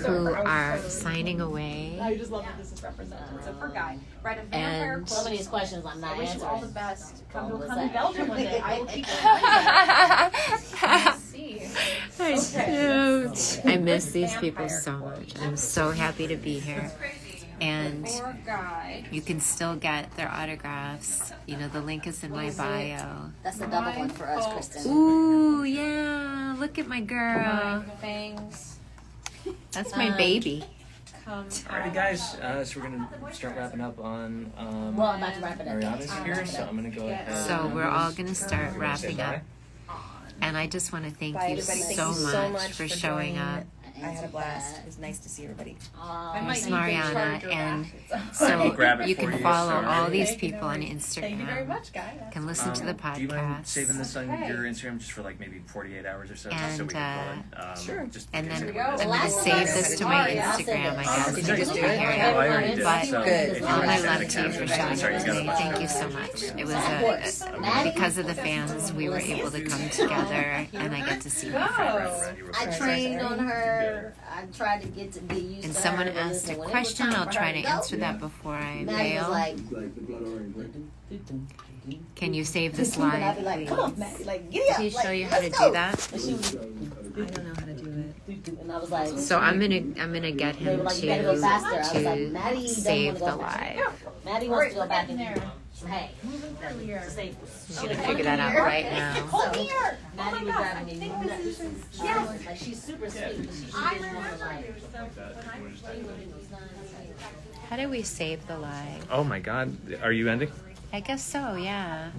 who are signing away. I just love that this is represented. So for Guy, write a vampire And Some of these questions I'm not I wish you all the answering. best. What Come was to that? Belgium one day. I will keep see. I do. I miss these people so much. I'm so happy to be here. And you can still get their autographs. You know, the link is in my bio. That's the double one for us, Kristin. Ooh, yeah. Look at my girl. Fangs. That's my baby. Alrighty, guys. So we're gonna start wrapping up on Well, I'm about to wrap it up. Ariana's here, so I'm gonna go ahead. So we're all going to start Say wrapping bye. up. And I just want to thank Bye, you everybody. Thank so you so much much for for showing joining. up. I had a blast. It was nice to see everybody. Here's Mariana, and I'll so grab it you for can you. follow Sorry. all these people on Instagram. Thank you very much, guys. Can listen to the Do you mind podcast. saving this on your Instagram just for like maybe 48 hours or so, just so we can pull it? Sure. Just And in case then anyone I'm doesn't going to know. save this to my Instagram, I guess. Did you just do it? Oh, I already did. But So Good. if you all want my to send love a to you for caption, showing sorry, you got a me. bunch Thank of you so much. It was because of the fans we were able to come together, and I get to see my friends. I trained on her. I tried to get to be used And to someone her. asked a When it was question, time I'll for try her to go, answer that before I Maddie was bail. like, It's like the blood orange. Can you save this and I'd live? be like, come on, Maddie, like, get up. Did he like, show you how to let's do go. that? And she was, I don't know how to do it. and I was like, So I'm gonna get they were him like, you better go faster. I was like, to Maddie doesn't save want to the go faster. live. Maddie wants to go back in there. Hey, save. I'm gonna figure that out right now. So, Maddie was driving me nuts. Like, she's super sweet, but she just didn't want to like. How do we save the live? Oh my God, are you ending? I guess so, yeah.